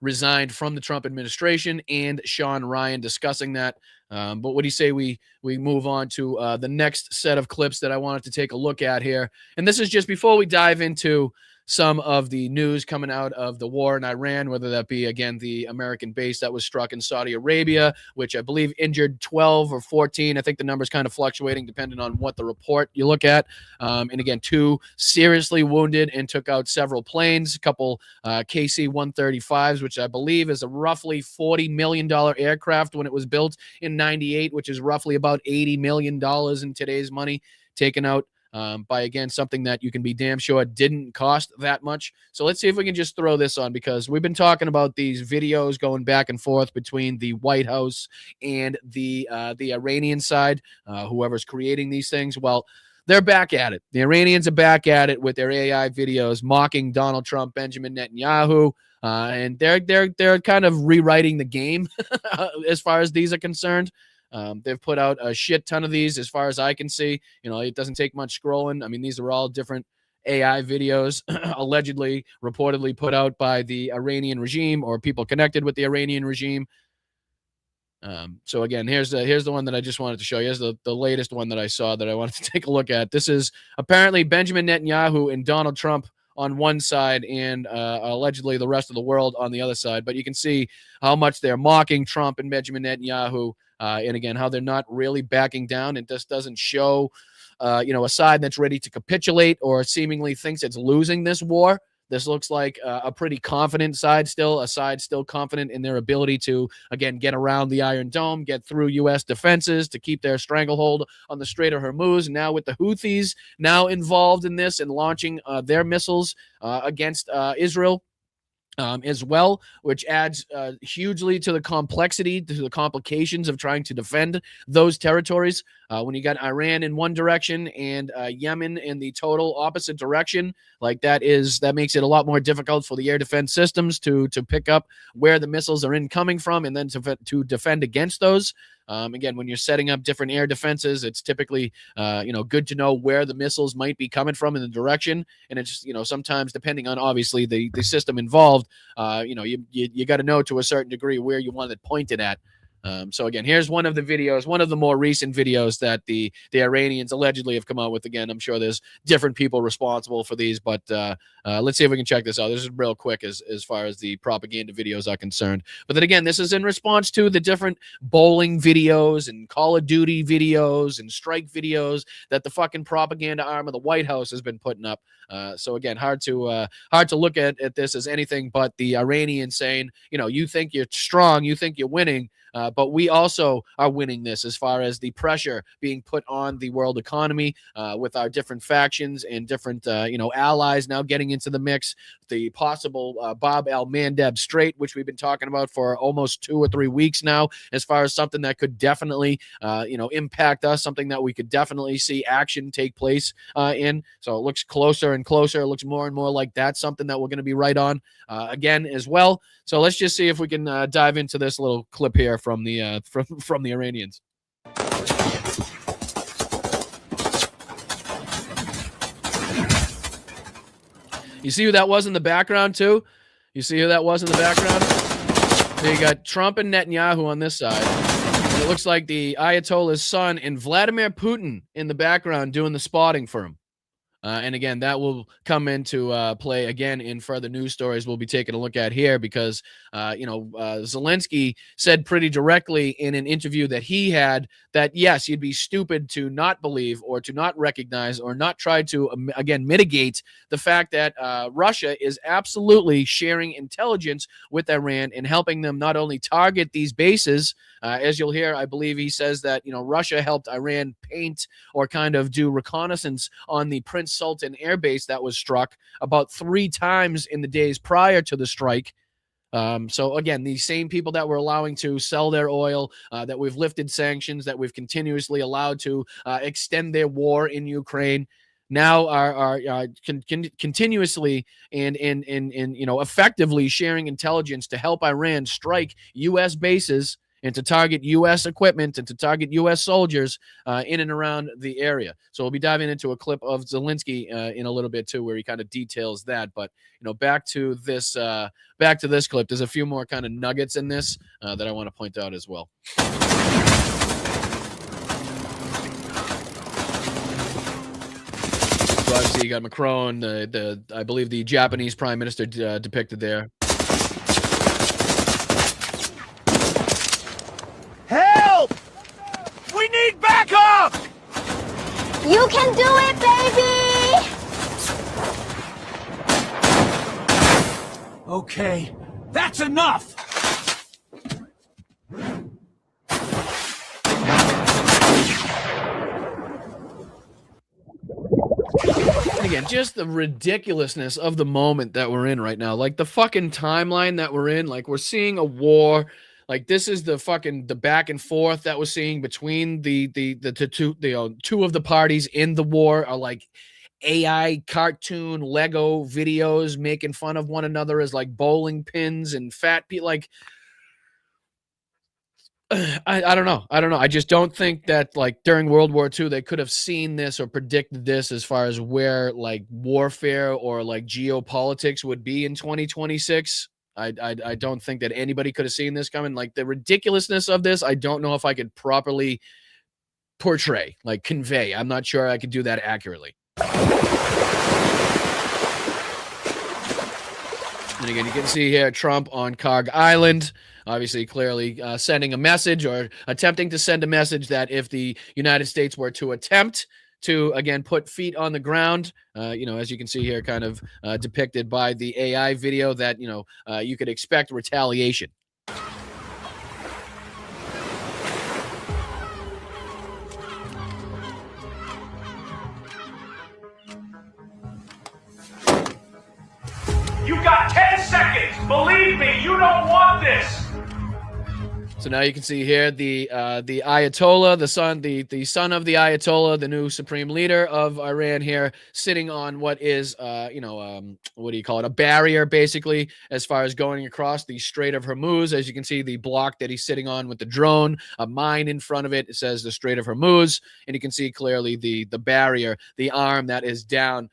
resigned from the Trump administration, and Sean Ryan discussing that. But what do you say we move on to the next set of clips that I wanted to take a look at here? And this is just before we dive into some of the news coming out of the war in Iran, whether that be, again, the American base that was struck in Saudi Arabia, which I believe injured 12 or 14. I think the number's kind of fluctuating depending on what the report you look at. And again, 2 seriously wounded and took out several planes, a couple KC-135s, which I believe is a roughly $40 million aircraft when it was built in 98, which is roughly about $80 million in today's money, taken out by, again, something that you can be damn sure didn't cost that much. So let's see if we can just throw this on, because we've been talking about these videos going back and forth between the White House and the Iranian side, whoever's creating these things. Well, they're back at it. The Iranians are back at it with their AI videos mocking Donald Trump, Benjamin Netanyahu, and they're kind of rewriting the game as far as these are concerned. They've put out a shit ton of these as far as I can see. It doesn't take much scrolling. I mean, these are all different AI videos allegedly, reportedly put out by the Iranian regime or people connected with the Iranian regime. So again, here's the one that I just wanted to show you. Here's the latest one that I saw that I wanted to take a look at. This is apparently Benjamin Netanyahu and Donald Trump on one side and allegedly the rest of the world on the other side. But you can see how much they're mocking Trump and Benjamin Netanyahu. And again, how they're not really backing down. It just doesn't show, a side that's ready to capitulate or seemingly thinks it's losing this war. This looks like a pretty confident side still, a side still confident in their ability to, again, get around the Iron Dome, get through U.S. defenses to keep their stranglehold on the Strait of Hormuz. Now with the Houthis now involved in this and launching their missiles against Israel. As well, which adds hugely to the complexity, to the complications of trying to defend those territories. When you got Iran in one direction and Yemen in the total opposite direction, like that makes it a lot more difficult for the air defense systems to pick up where the missiles are incoming from and then to defend against those. Again, when you're setting up different air defenses, it's typically, good to know where the missiles might be coming from in the direction. And it's, sometimes depending on obviously the system involved, you got to know to a certain degree where you want it pointed at. So again, here's one of the videos, one of the more recent videos that the Iranians allegedly have come out with. Again, I'm sure there's different people responsible for these, but let's see if we can check this out. This is real quick as far as the propaganda videos are concerned. But then again, this is in response to the different bowling videos and Call of Duty videos and strike videos that the fucking propaganda arm of the White House has been putting up. So again, hard to look at this as anything but the Iranians saying, you think you're strong, you think you're winning, but we also are winning this as far as the pressure being put on the world economy with our different factions and different, allies now getting into the mix. The possible Bab el-Mandeb Strait, which we've been talking about for almost 2 or 3 weeks now, as far as something that could definitely, impact us, something that we could definitely see action take place in. So it looks closer and closer. It looks more and more like that's something that we're going to be right on again as well. So let's just see if we can dive into this little clip here from the from the Iranians. You see who that was in the background too? You see who that was in the background? So you got Trump and Netanyahu on this side. And it looks like the Ayatollah's son and Vladimir Putin in the background doing the spotting for him. And again, that will come into play again in further news stories we'll be taking a look at here because, Zelensky said pretty directly in an interview that he had that, yes, you'd be stupid to not believe or to not recognize or not try to, again, mitigate the fact that Russia is absolutely sharing intelligence with Iran and helping them not only target these bases, as you'll hear, I believe he says that, Russia helped Iran paint or kind of do reconnaissance on the Prince Sultan Air Base that was struck about 3 times in the days prior to the strike. So again, these same people that we're allowing to sell their oil, that we've lifted sanctions, that we've continuously allowed to extend their war in Ukraine, now are continuously and effectively sharing intelligence to help Iran strike U.S. bases and to target U.S. equipment and to target U.S. soldiers in and around the area. So we'll be diving into a clip of Zelensky in a little bit too, where he kind of details that. But back to this clip. There's a few more kind of nuggets in this that I want to point out as well. So obviously you got Macron, I believe the Japanese Prime Minister depicted there. Help! We need backup! You can do it, baby! Okay, that's enough! And again, just the ridiculousness of the moment that we're in right now. Like the fucking timeline that we're in. Like we're seeing a war. Like this is the back and forth that we're seeing between the two of the parties in the war are like AI cartoon Lego videos making fun of one another as like bowling pins and fat people. Like I don't know. I just don't think that like during World War II they could have seen this or predicted this as far as where like warfare or like geopolitics would be in 2026. I don't think that anybody could have seen this coming. Like the ridiculousness of this, I don't know if I could properly portray, like convey. I'm not sure I could do that accurately. And again, you can see here Trump on Karg Island, obviously clearly sending a message or attempting to send a message that if the United States were to attempt to, again, put feet on the ground, as you can see here kind of depicted by the AI video, that, you could expect retaliation. You got 10 seconds! Believe me, you don't want this! So now you can see here the Ayatollah, the son of the Ayatollah, the new supreme leader of Iran here, sitting on what is, what do you call it? A barrier, basically, as far as going across the Strait of Hormuz. As you can see, the block that he's sitting on with the drone, a mine in front of it. It says the Strait of Hormuz, and you can see clearly the barrier, the arm that is down.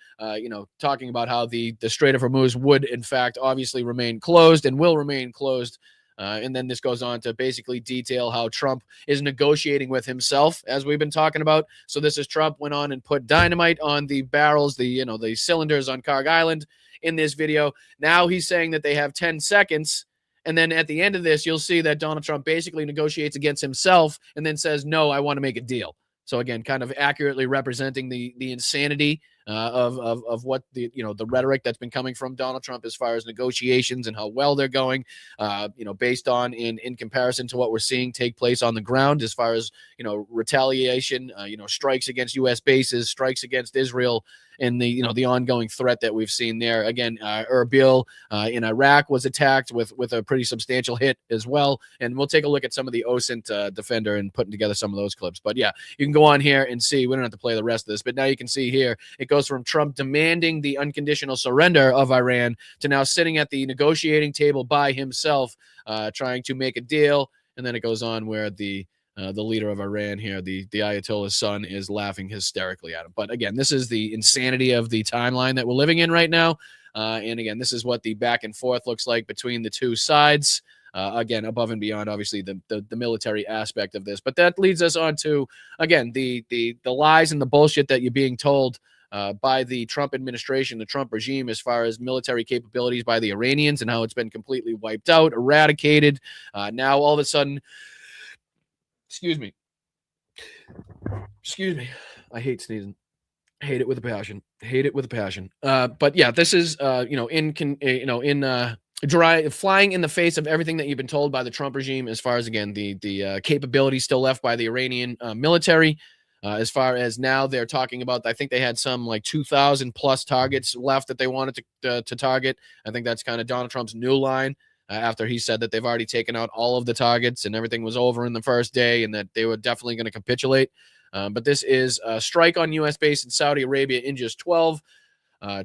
Talking about how the Strait of Hormuz would, in fact, obviously remain closed and will remain closed. And then this goes on to basically detail how Trump is negotiating with himself, as we've been talking about. So this is Trump went on and put dynamite on the barrels, the cylinders on Karg Island in this video. Now he's saying that they have 10 seconds. And then at the end of this, you'll see that Donald Trump basically negotiates against himself and then says, no, I want to make a deal. So again, kind of accurately representing the insanity of what the rhetoric that's been coming from Donald Trump as far as negotiations and how well they're going, based on in comparison to what we're seeing take place on the ground as far as retaliation, strikes against U.S. bases, strikes against Israel, and the ongoing threat that we've seen there. Again, Erbil in Iraq was attacked with a pretty substantial hit as well. And we'll take a look at some of the OSINT defender and putting together some of those clips. But yeah, you can go on here and see. We don't have to play the rest of this, but now you can see here it goes from Trump demanding the unconditional surrender of Iran to now sitting at the negotiating table by himself, trying to make a deal. And then it goes on where the leader of Iran here, the Ayatollah's son, is laughing hysterically at him. But again, this is the insanity of the timeline that we're living in right now. And again, this is what the back and forth looks like between the two sides. Again, above and beyond, obviously, the military aspect of this. But that leads us on to, again, the lies and the bullshit that you're being told by the Trump administration, the Trump regime, as far as military capabilities by the Iranians and how it's been completely wiped out, eradicated. Now, all of a sudden, excuse me. I hate sneezing. Hate it with a passion. But yeah, this is flying in the face of everything that you've been told by the Trump regime, as far as, again, the capabilities still left by the Iranian military. As far as now, they're talking about, I think they had some like 2,000 plus targets left that they wanted to target. I think that's kind of Donald Trump's new line. After he said that they've already taken out all of the targets and everything was over in the first day and that they were definitely going to capitulate. But this is a strike on U.S. base in Saudi Arabia in just 12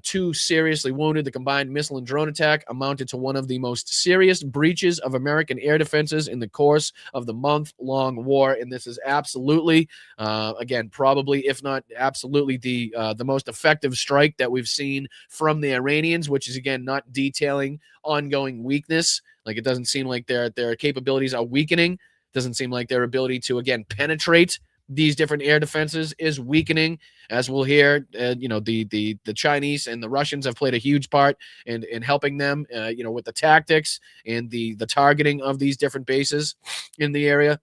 2 seriously wounded. The combined missile and drone attack amounted to one of the most serious breaches of American air defenses in the course of the month-long war. And this is absolutely, again, probably, if not absolutely, the most effective strike that we've seen from the Iranians, which is, again, not detailing ongoing weakness. Like, it doesn't seem like their capabilities are weakening. Doesn't seem like their ability to, again, penetrate these different air defenses is weakening. As we'll hear, the Chinese and the Russians have played a huge part in helping them, with the tactics and the targeting of these different bases in the area.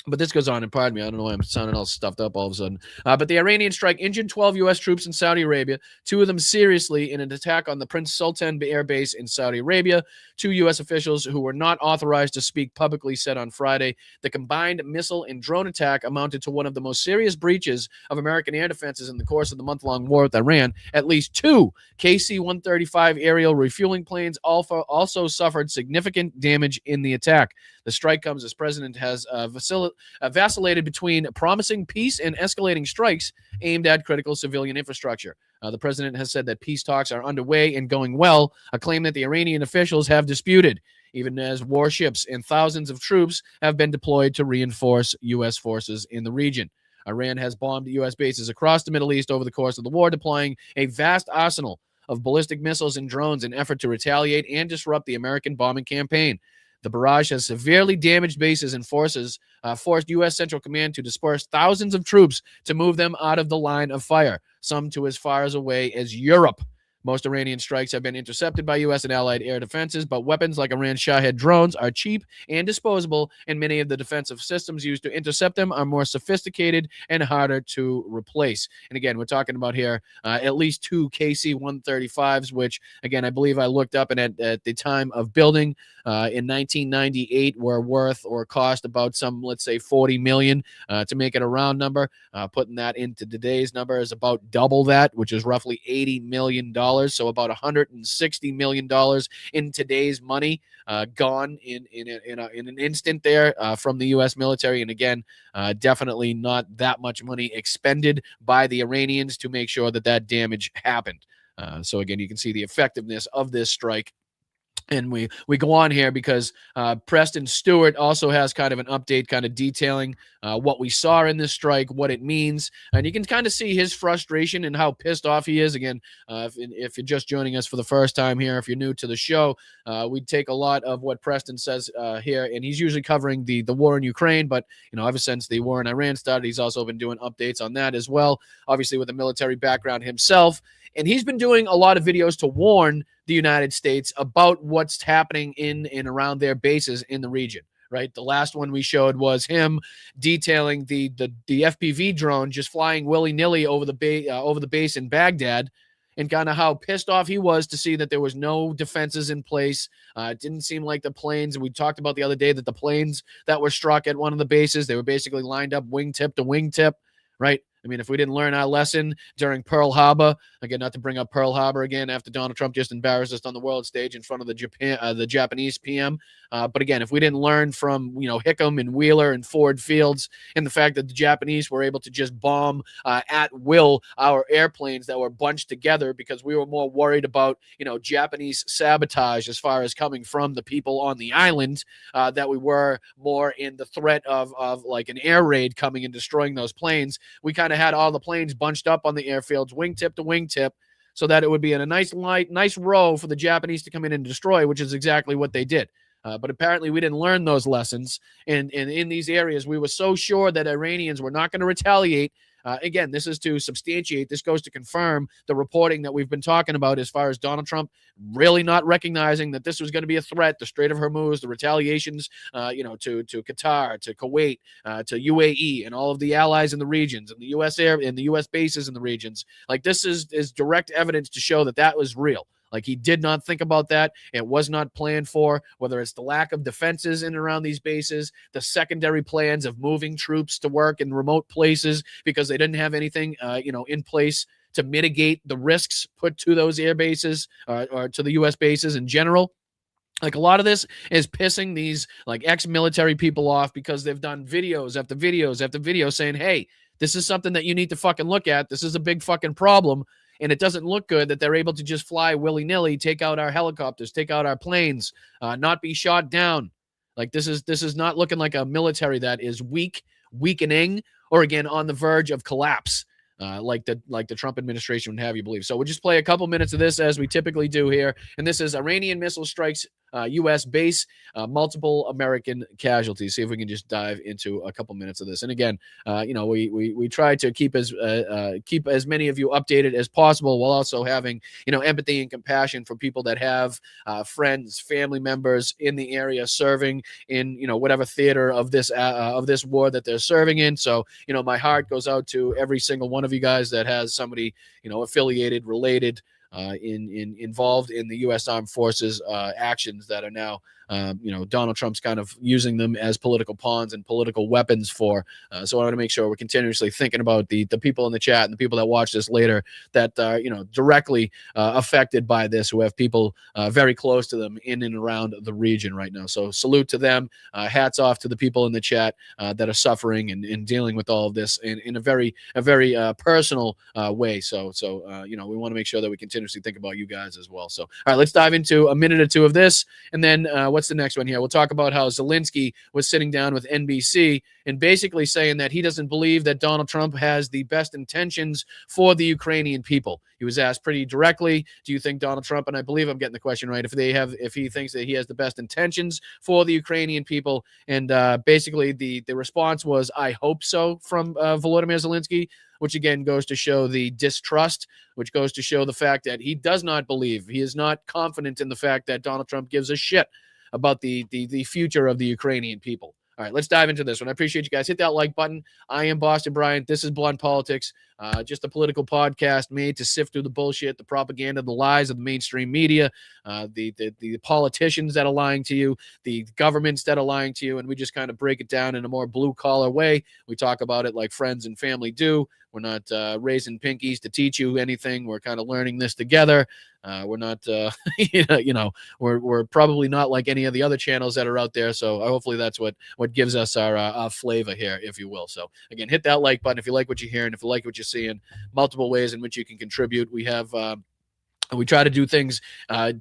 But this goes on, and pardon me, I don't know why I'm sounding all stuffed up all of a sudden. But the Iranian strike injured 12 U.S. troops in Saudi Arabia, 2 of them seriously in an attack on the Prince Sultan Air Base in Saudi Arabia. 2 U.S. officials who were not authorized to speak publicly said on Friday the combined missile and drone attack amounted to one of the most serious breaches of American air defenses in the course of the month-long war with Iran. At least 2 KC-135 aerial refueling planes also suffered significant damage in the attack. The strike comes as President has vacillated between promising peace and escalating strikes aimed at critical civilian infrastructure. The president has said that peace talks are underway and going well, a claim that the Iranian officials have disputed, even as warships and thousands of troops have been deployed to reinforce U.S. forces in the region. Iran has bombed U.S. bases across the Middle East over the course of the war, deploying a vast arsenal of ballistic missiles and drones in effort to retaliate and disrupt the American bombing campaign. The barrage has severely damaged bases and forced U.S. Central Command to disperse thousands of troops to move them out of the line of fire, some to as far away as Europe. Most Iranian strikes have been intercepted by U.S. and allied air defenses, but weapons like Iran's Shahed drones are cheap and disposable, and many of the defensive systems used to intercept them are more sophisticated and harder to replace. And again, we're talking about here at least 2 KC-135s, which, again, I believe I looked up, and at the time of building in 1998 were worth or cost about some, let's say, $40 million to make it a round number. Putting that into today's number is about double that, which is roughly $80 million. So about $160 million in today's money gone in an instant there from the U.S. military. And again, definitely not that much money expended by the Iranians to make sure that damage happened. So again, you can see the effectiveness of this strike. And we go on here because Preston Stewart also has kind of an update kind of detailing what we saw in this strike, what it means. And you can kind of see his frustration and how pissed off he is. Again, if you're just joining us for the first time here, if you're new to the show, we take a lot of what Preston says here. And he's usually covering the war in Ukraine. But, ever since the war in Iran started, he's also been doing updates on that as well, obviously with a military background himself. And he's been doing a lot of videos to warn the United States about what's happening in and around their bases in the region, right? The last one we showed was him detailing the FPV drone just flying willy-nilly over the base in Baghdad, and kind of how pissed off he was to see that there was no defenses in place. It didn't seem like the planes, we talked about the other day that the planes that were struck at one of the bases, they were basically lined up wingtip to wingtip, right? I mean, if we didn't learn our lesson during Pearl Harbor, again, not to bring up Pearl Harbor again after Donald Trump just embarrassed us on the world stage in front of the Japanese PM. But again, if we didn't learn from, Hickam and Wheeler and Ford Fields and the fact that the Japanese were able to just bomb at will our airplanes that were bunched together because we were more worried about, Japanese sabotage as far as coming from the people on the island, that we were more in the threat of like an air raid coming and destroying those planes. We kind of had all the planes bunched up on the airfields, wingtip to wingtip, so that it would be in a nice row for the Japanese to come in and destroy, which is exactly what they did. But apparently we didn't learn those lessons. And in these areas, we were so sure that Iranians were not going to retaliate. Again, this is to substantiate, this goes to confirm the reporting that we've been talking about as far as Donald Trump really not recognizing that this was going to be a threat, the Strait of Hormuz, the retaliations, to Qatar, to Kuwait, to UAE, and all of the allies in the regions, and the U.S. bases in the regions. Like, this is direct evidence to show that was real. Like, he did not think about that. It was not planned for, whether it's the lack of defenses in and around these bases, the secondary plans of moving troops to work in remote places because they didn't have anything, in place to mitigate the risks put to those air bases or to the U.S. bases in general. Like, a lot of this is pissing these like ex-military people off because they've done videos after videos after videos saying, hey, this is something that you need to fucking look at. This is a big fucking problem. And it doesn't look good that they're able to just fly willy-nilly, take out our helicopters, take out our planes, not be shot down. Like this is not looking like a military that is weakening, or again on the verge of collapse, like the Trump administration would have you believe. So we'll just play a couple minutes of this as we typically do here. And this is Iranian missile strikes U.S. base, multiple American casualties. See if we can just dive into a couple minutes of this. And again, we try to keep as many of you updated as possible, while also having empathy and compassion for people that have friends, family members in the area serving in whatever theater of this war that they're serving in. So my heart goes out to every single one of you guys that has somebody affiliated, related, involved in the U.S. Armed Forces actions that are now, Donald Trump's kind of using them as political pawns and political weapons for. So I want to make sure we're continuously thinking about the people in the chat and the people that watch this later that are, directly affected by this, who have people very close to them in and around the region right now. So salute to them. Hats off to the people in the chat that are suffering and dealing with all of this in a very personal way. So we want to make sure that we continuously think about you guys as well. So, all right, let's dive into a minute or two of this. And then what's the next one here? We'll talk about how Zelensky was sitting down with NBC and basically saying that he doesn't believe that Donald Trump has the best intentions for the Ukrainian people. He was asked pretty directly, do you think Donald Trump, and I believe I'm getting the question right, if he thinks that he has the best intentions for the Ukrainian people. And basically the response was, I hope so, from Volodymyr Zelensky, which again goes to show the distrust, which goes to show the fact that he does not believe, he is not confident in the fact that Donald Trump gives a shit about the future of the Ukrainian people. All right, let's dive into this one. I appreciate you guys. Hit that like button. I am Boston Bryant. This is Blunt Politics, just a political podcast made to sift through the bullshit, the propaganda, the lies of the mainstream media, the politicians that are lying to you, the governments that are lying to you, and we just kind of break it down in a more blue-collar way. We talk about it like friends and family do. We're not raising pinkies to teach you anything. We're kind of learning this together. We're not, we're probably not like any of the other channels that are out there. So hopefully that's what gives us our flavor here, if you will. So again, hit that like button if you like what you're hearing, if you like what you're seeing. Multiple ways in which you can contribute. We try to do things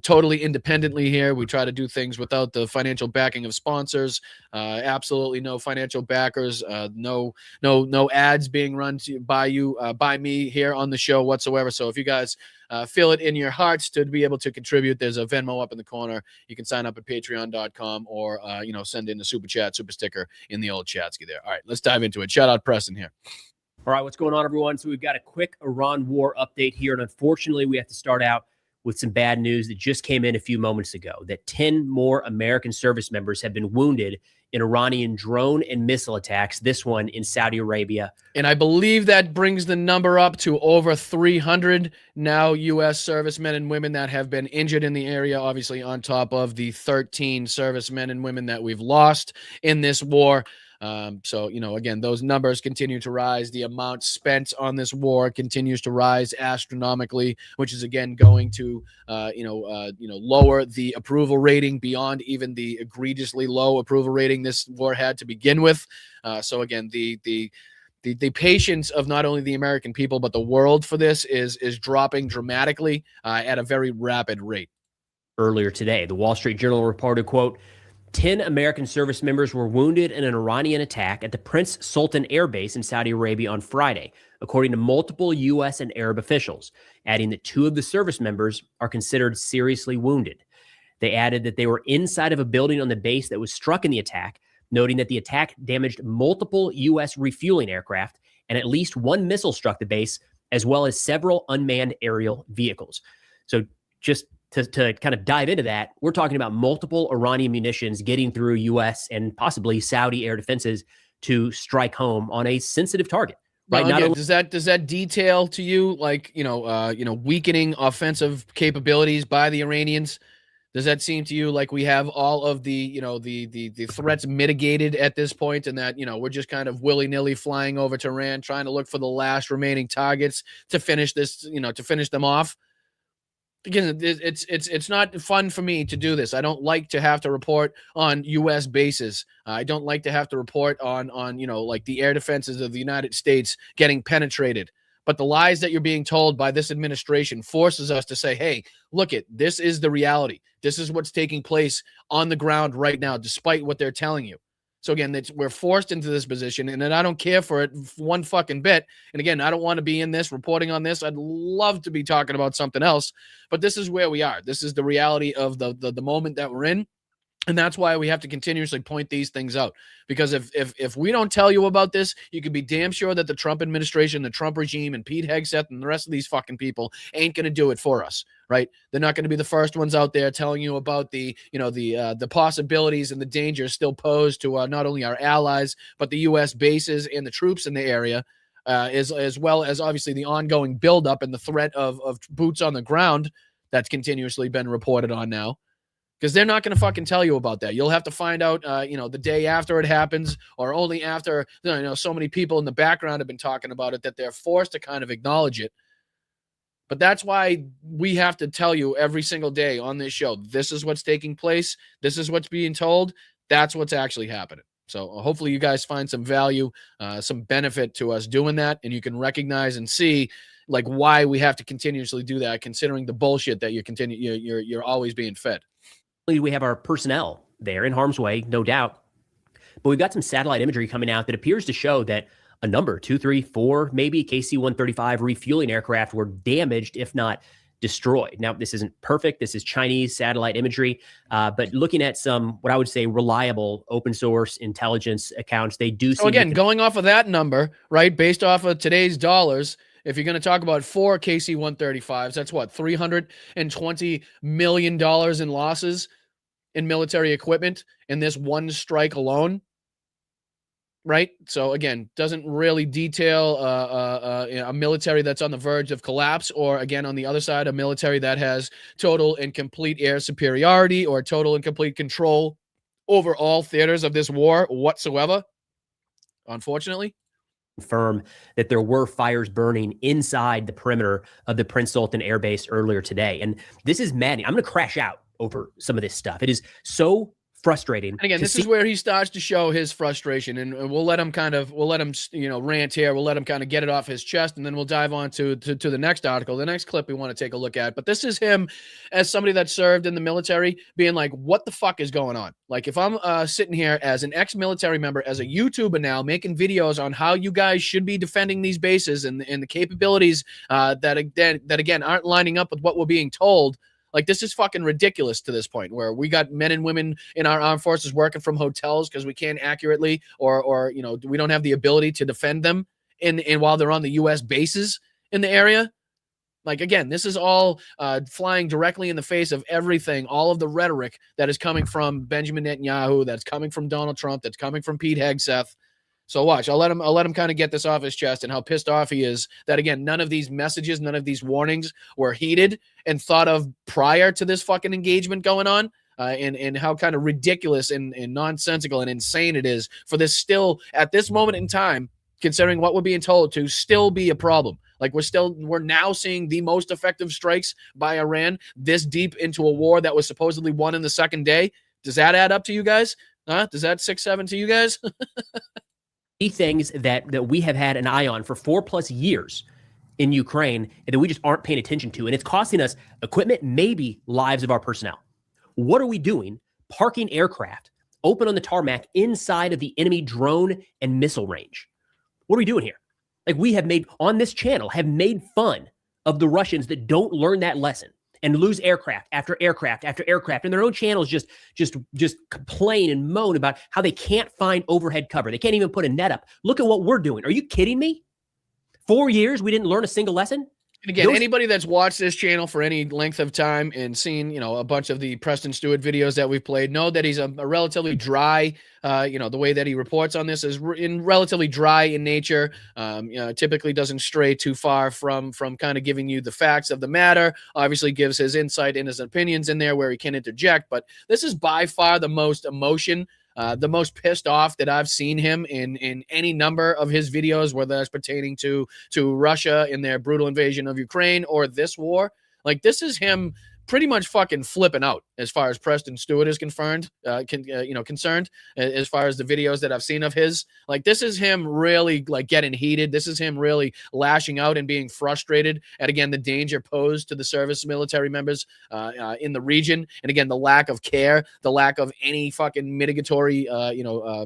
totally independently here. We try to do things without the financial backing of sponsors. Absolutely no financial backers. No ads being run by me here on the show whatsoever. So if you guys feel it in your hearts to be able to contribute, there's a Venmo up in the corner. You can sign up at patreon.com or send in a super chat, super sticker in the old chatski there. All right, let's dive into it. Shout out Preston here. All right, what's going on, everyone? So we've got a quick Iran war update here, and unfortunately, we have to start out with some bad news that just came in a few moments ago, that 10 more American service members have been wounded in Iranian drone and missile attacks, this one in Saudi Arabia. And I believe that brings the number up to over 300 now U.S. servicemen and women that have been injured in the area, obviously on top of the 13 servicemen and women that we've lost in this war. So, again, those numbers continue to rise. The amount spent on this war continues to rise astronomically, which is, again, going to, lower the approval rating beyond even the egregiously low approval rating this war had to begin with. So, again, the patience of not only the American people, but the world for this is dropping dramatically at a very rapid rate. Earlier today, the Wall Street Journal reported, quote, 10 American service members were wounded in an Iranian attack at the Prince Sultan Air Base in Saudi Arabia on Friday, according to multiple U.S. and Arab officials, adding that 2 of the service members are considered seriously wounded. They added that they were inside of a building on the base that was struck in the attack, noting that the attack damaged multiple U.S. refueling aircraft and at least 1 missile struck the base, as well as several unmanned aerial vehicles. So just to kind of dive into that, we're talking about multiple Iranian munitions getting through U.S. and possibly Saudi air defenses to strike home on a sensitive target. Right now, does that detail to you like weakening offensive capabilities by the Iranians? Does that seem to you like we have all of the the threats mitigated at this point, and that we're just kind of willy-nilly flying over to Iran, trying to look for the last remaining targets to finish this, to finish them off? Again, it's not fun for me to do this. I don't like to have to report on U.S. bases. I don't like to have to report on like the air defenses of the United States getting penetrated But the lies that you're being told by this administration forces us to say, hey, look it, this is the reality. This is what's taking place on the ground right now, despite what they're telling you. So again, we're forced into this position, and I don't care for it one fucking bit. And again, I don't want to be in this, reporting on this. I'd love to be talking about something else, but this is where we are. This is the reality of the moment that we're in. And that's why we have to continuously point these things out. Because if we don't tell you about this, you can be damn sure that the Trump administration, the Trump regime, and Pete Hegseth and the rest of these fucking people ain't going to do it for us, right? They're not going to be the first ones out there telling you about the possibilities and the dangers still posed to not only our allies, but the U.S. bases and the troops in the area, as well as obviously the ongoing buildup and the threat of boots on the ground that's continuously been reported on now. Because they're not going to fucking tell you about that. You'll have to find out, the day after it happens, or only after, so many people in the background have been talking about it that they're forced to kind of acknowledge it. But that's why we have to tell you every single day on this show, this is what's taking place. This is what's being told. That's what's actually happening. So hopefully you guys find some value, some benefit to us doing that. And you can recognize and see like why we have to continuously do that, considering the bullshit that you're always being fed. We have our personnel there in harm's way, no doubt. But we've got some satellite imagery coming out that appears to show that a number, 2, 3, 4, maybe KC-135 refueling aircraft were damaged, if not destroyed. Now, this isn't perfect. This is Chinese satellite imagery. But looking at some, what I would say, reliable open source intelligence accounts, they do see. So again, going off of that number, right, based off of today's dollars, if you're going to talk about 4 KC-135s, that's what, $320 million in losses in military equipment in this one strike alone, right? So again, doesn't really detail a military that's on the verge of collapse, or again, on the other side, a military that has total and complete air superiority or total and complete control over all theaters of this war whatsoever, unfortunately. Confirm that there were fires burning inside the perimeter of the Prince Sultan Air Base earlier today. And this is maddening. I'm going to crash out over some of this stuff. It is so frustrating. And again, this is where he starts to show his frustration, and we'll let him rant here. We'll let him kind of get it off his chest, and then we'll dive on to the next article, the next clip we want to take a look at. But this is him as somebody that served in the military being like, what the fuck is going on? Like, if I'm sitting here as an ex-military member, as a YouTuber now, making videos on how you guys should be defending these bases and the capabilities that again aren't lining up with what we're being told. Like, this is fucking ridiculous to this point, where we got men and women in our armed forces working from hotels because we can't accurately or we don't have the ability to defend them in while they're on the U.S. bases in the area. Like, again, this is all flying directly in the face of everything, all of the rhetoric that is coming from Benjamin Netanyahu, that's coming from Donald Trump, that's coming from Pete Hegseth. So watch, I'll let him kind of get this off his chest and how pissed off he is that, again, none of these messages, none of these warnings were heeded and thought of prior to this fucking engagement going on, and how kind of ridiculous and nonsensical and insane it is for this still, at this moment in time, considering what we're being told, to still be a problem. Like, we're now seeing the most effective strikes by Iran this deep into a war that was supposedly won in the second day. Does that add up to you guys? Does that 6-7 to you guys? Things that we have had an eye on for 4+ years in Ukraine and that we just aren't paying attention to. And it's costing us equipment, maybe lives of our personnel. What are we doing? Parking aircraft open on the tarmac inside of the enemy drone and missile range. What are we doing here? Like, we have made on this channel, have made fun of the Russians that don't learn that lesson and lose aircraft after aircraft after aircraft, and their own channels just complain and moan about how they can't find overhead cover. They can't even put a net up. Look at what we're doing. Are you kidding me? 4 years, we didn't learn a single lesson? And again, anybody that's watched this channel for any length of time and seen, a bunch of the Preston Stewart videos that we've played, know that he's a relatively dry, the way that he reports on this is relatively dry in nature. Typically doesn't stray too far from kind of giving you the facts of the matter. Obviously gives his insight and his opinions in there where he can interject. But this is by far the most emotion, the most pissed off that I've seen him in any number of his videos, whether that's pertaining to Russia in their brutal invasion of Ukraine or this war. Like, this is him pretty much fucking flipping out as far as Preston Stewart is concerned, concerned as far as the videos that I've seen of his. Like, this is him really like getting heated. This is him really lashing out and being frustrated at, again, the danger posed to the service military members in the region. And again, the lack of care, the lack of any fucking mitigatory,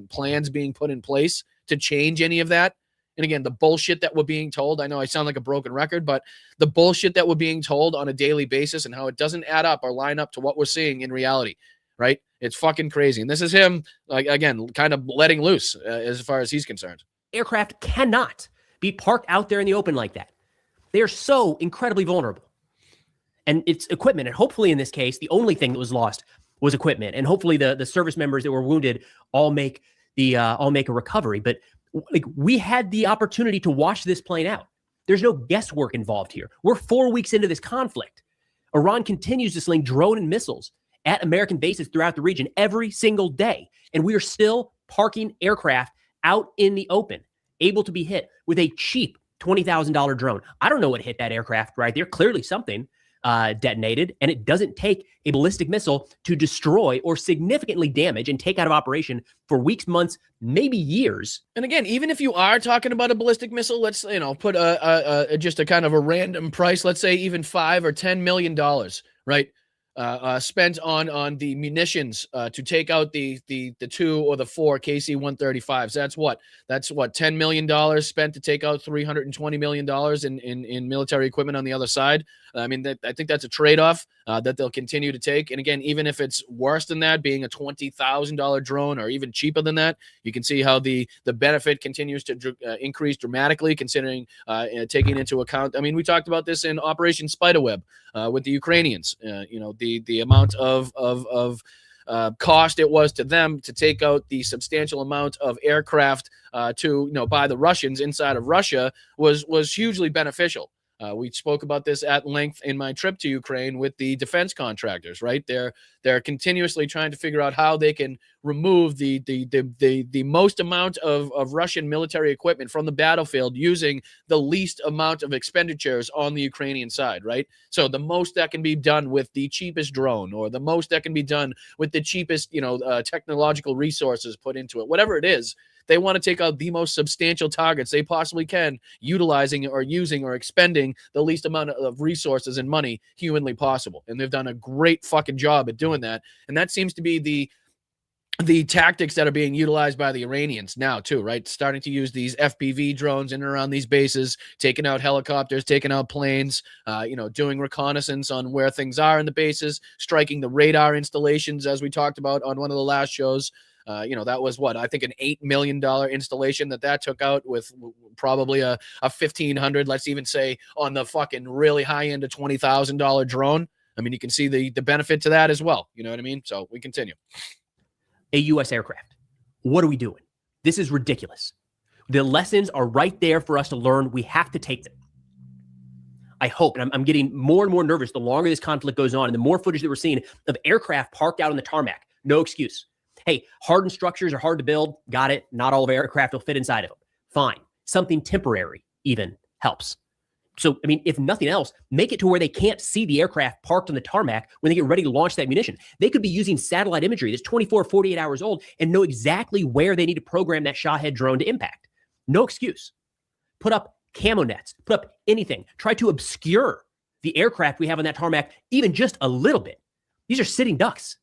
plans being put in place to change any of that. And again, the bullshit that we're being told, I know I sound like a broken record, but the bullshit that we're being told on a daily basis and how it doesn't add up or line up to what we're seeing in reality, right? It's fucking crazy. And this is him, like, again, kind of letting loose as far as he's concerned. Aircraft cannot be parked out there in the open like that. They are so incredibly vulnerable. And it's equipment. And hopefully in this case, the only thing that was lost was equipment. And hopefully the service members that were wounded all make a recovery. But like, we had the opportunity to watch this playing out. There's no guesswork involved here. We're 4 weeks into this conflict. Iran continues to sling drone and missiles at American bases throughout the region every single day. And we are still parking aircraft out in the open, able to be hit with a cheap $20,000 drone. I don't know what hit that aircraft right there. Clearly something detonated, and it doesn't take a ballistic missile to destroy or significantly damage and take out of operation for weeks, months, maybe years. And again, even if you are talking about a ballistic missile, let's put just a kind of a random price, let's say even $5 or $10 million, right? Spent on the munitions to take out the 2 or the 4 KC-135s. That's what $10 million spent to take out $320 million in military equipment on the other side. I mean, I think that's a trade-off that they'll continue to take. And again, even if it's worse than that, being a $20,000 drone or even cheaper than that, you can see how the benefit continues to increase dramatically, considering taking into account. I mean, we talked about this in Operation Spiderweb with the Ukrainians. The amount of cost it was to them to take out the substantial amount of aircraft by the Russians inside of Russia was hugely beneficial. We spoke about this at length in my trip to Ukraine with the defense contractors, right? They're continuously trying to figure out how they can remove the most amount of Russian military equipment from the battlefield using the least amount of expenditures on the Ukrainian side, right? So the most that can be done with the cheapest drone, or the most that can be done with the cheapest, technological resources put into it, whatever it is. They want to take out the most substantial targets they possibly can, utilizing or using or expending the least amount of resources and money humanly possible. And they've done a great fucking job at doing that. And that seems to be the tactics that are being utilized by the Iranians now too, right? Starting to use these FPV drones in and around these bases, taking out helicopters, taking out planes, doing reconnaissance on where things are in the bases, striking the radar installations, as we talked about on one of the last shows. That was I think an $8 million installation that took out, with probably a 1,500, let's even say, on the fucking really high end of $20,000 drone. I mean, you can see the benefit to that as well. You know what I mean? So we continue. A U.S. aircraft. What are we doing? This is ridiculous. The lessons are right there for us to learn. We have to take them. I hope, and I'm getting more and more nervous the longer this conflict goes on, and the more footage that we're seeing of aircraft parked out on the tarmac. No excuse. Hey, hardened structures are hard to build. Got it. Not all of our aircraft will fit inside of them. Fine. Something temporary even helps. So, I mean, if nothing else, make it to where they can't see the aircraft parked on the tarmac when they get ready to launch that munition. They could be using satellite imagery that's 24, 48 hours old and know exactly where they need to program that Shahed drone to impact. No excuse. Put up camo nets. Put up anything. Try to obscure the aircraft we have on that tarmac even just a little bit. These are sitting ducks.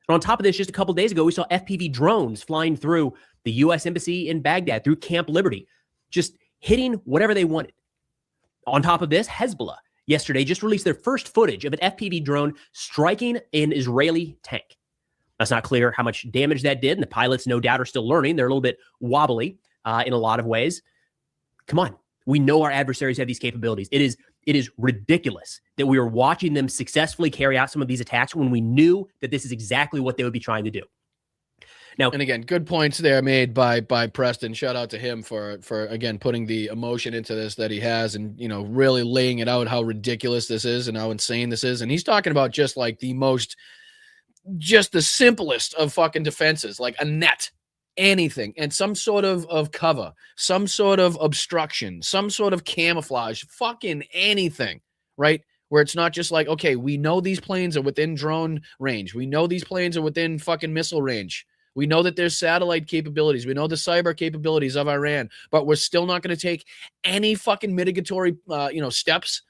And on top of this, just a couple of days ago, we saw FPV drones flying through the U.S. Embassy in Baghdad, through Camp Liberty, just hitting whatever they wanted. On top of this, Hezbollah yesterday just released their first footage of an FPV drone striking an Israeli tank. That's not clear how much damage that did, and the pilots, no doubt, are still learning. They're a little bit wobbly in a lot of ways. Come on. We know our adversaries have these capabilities. It is ridiculous that we are watching them successfully carry out some of these attacks when we knew that this is exactly what they would be trying to do. Now, and again, good points there made by Preston. Shout out to him for again putting the emotion into this that he has, and really laying it out how ridiculous this is and how insane this is. And he's talking about just like the simplest of fucking defenses, like a net. Anything, and some sort of cover, some sort of obstruction, some sort of camouflage, fucking anything, right? where it's not just like, okay, we know these planes are within drone range. We know these planes are within fucking missile range. We know that there's satellite capabilities. We know the cyber capabilities of Iran, but we're still not going to take any fucking mitigatory, steps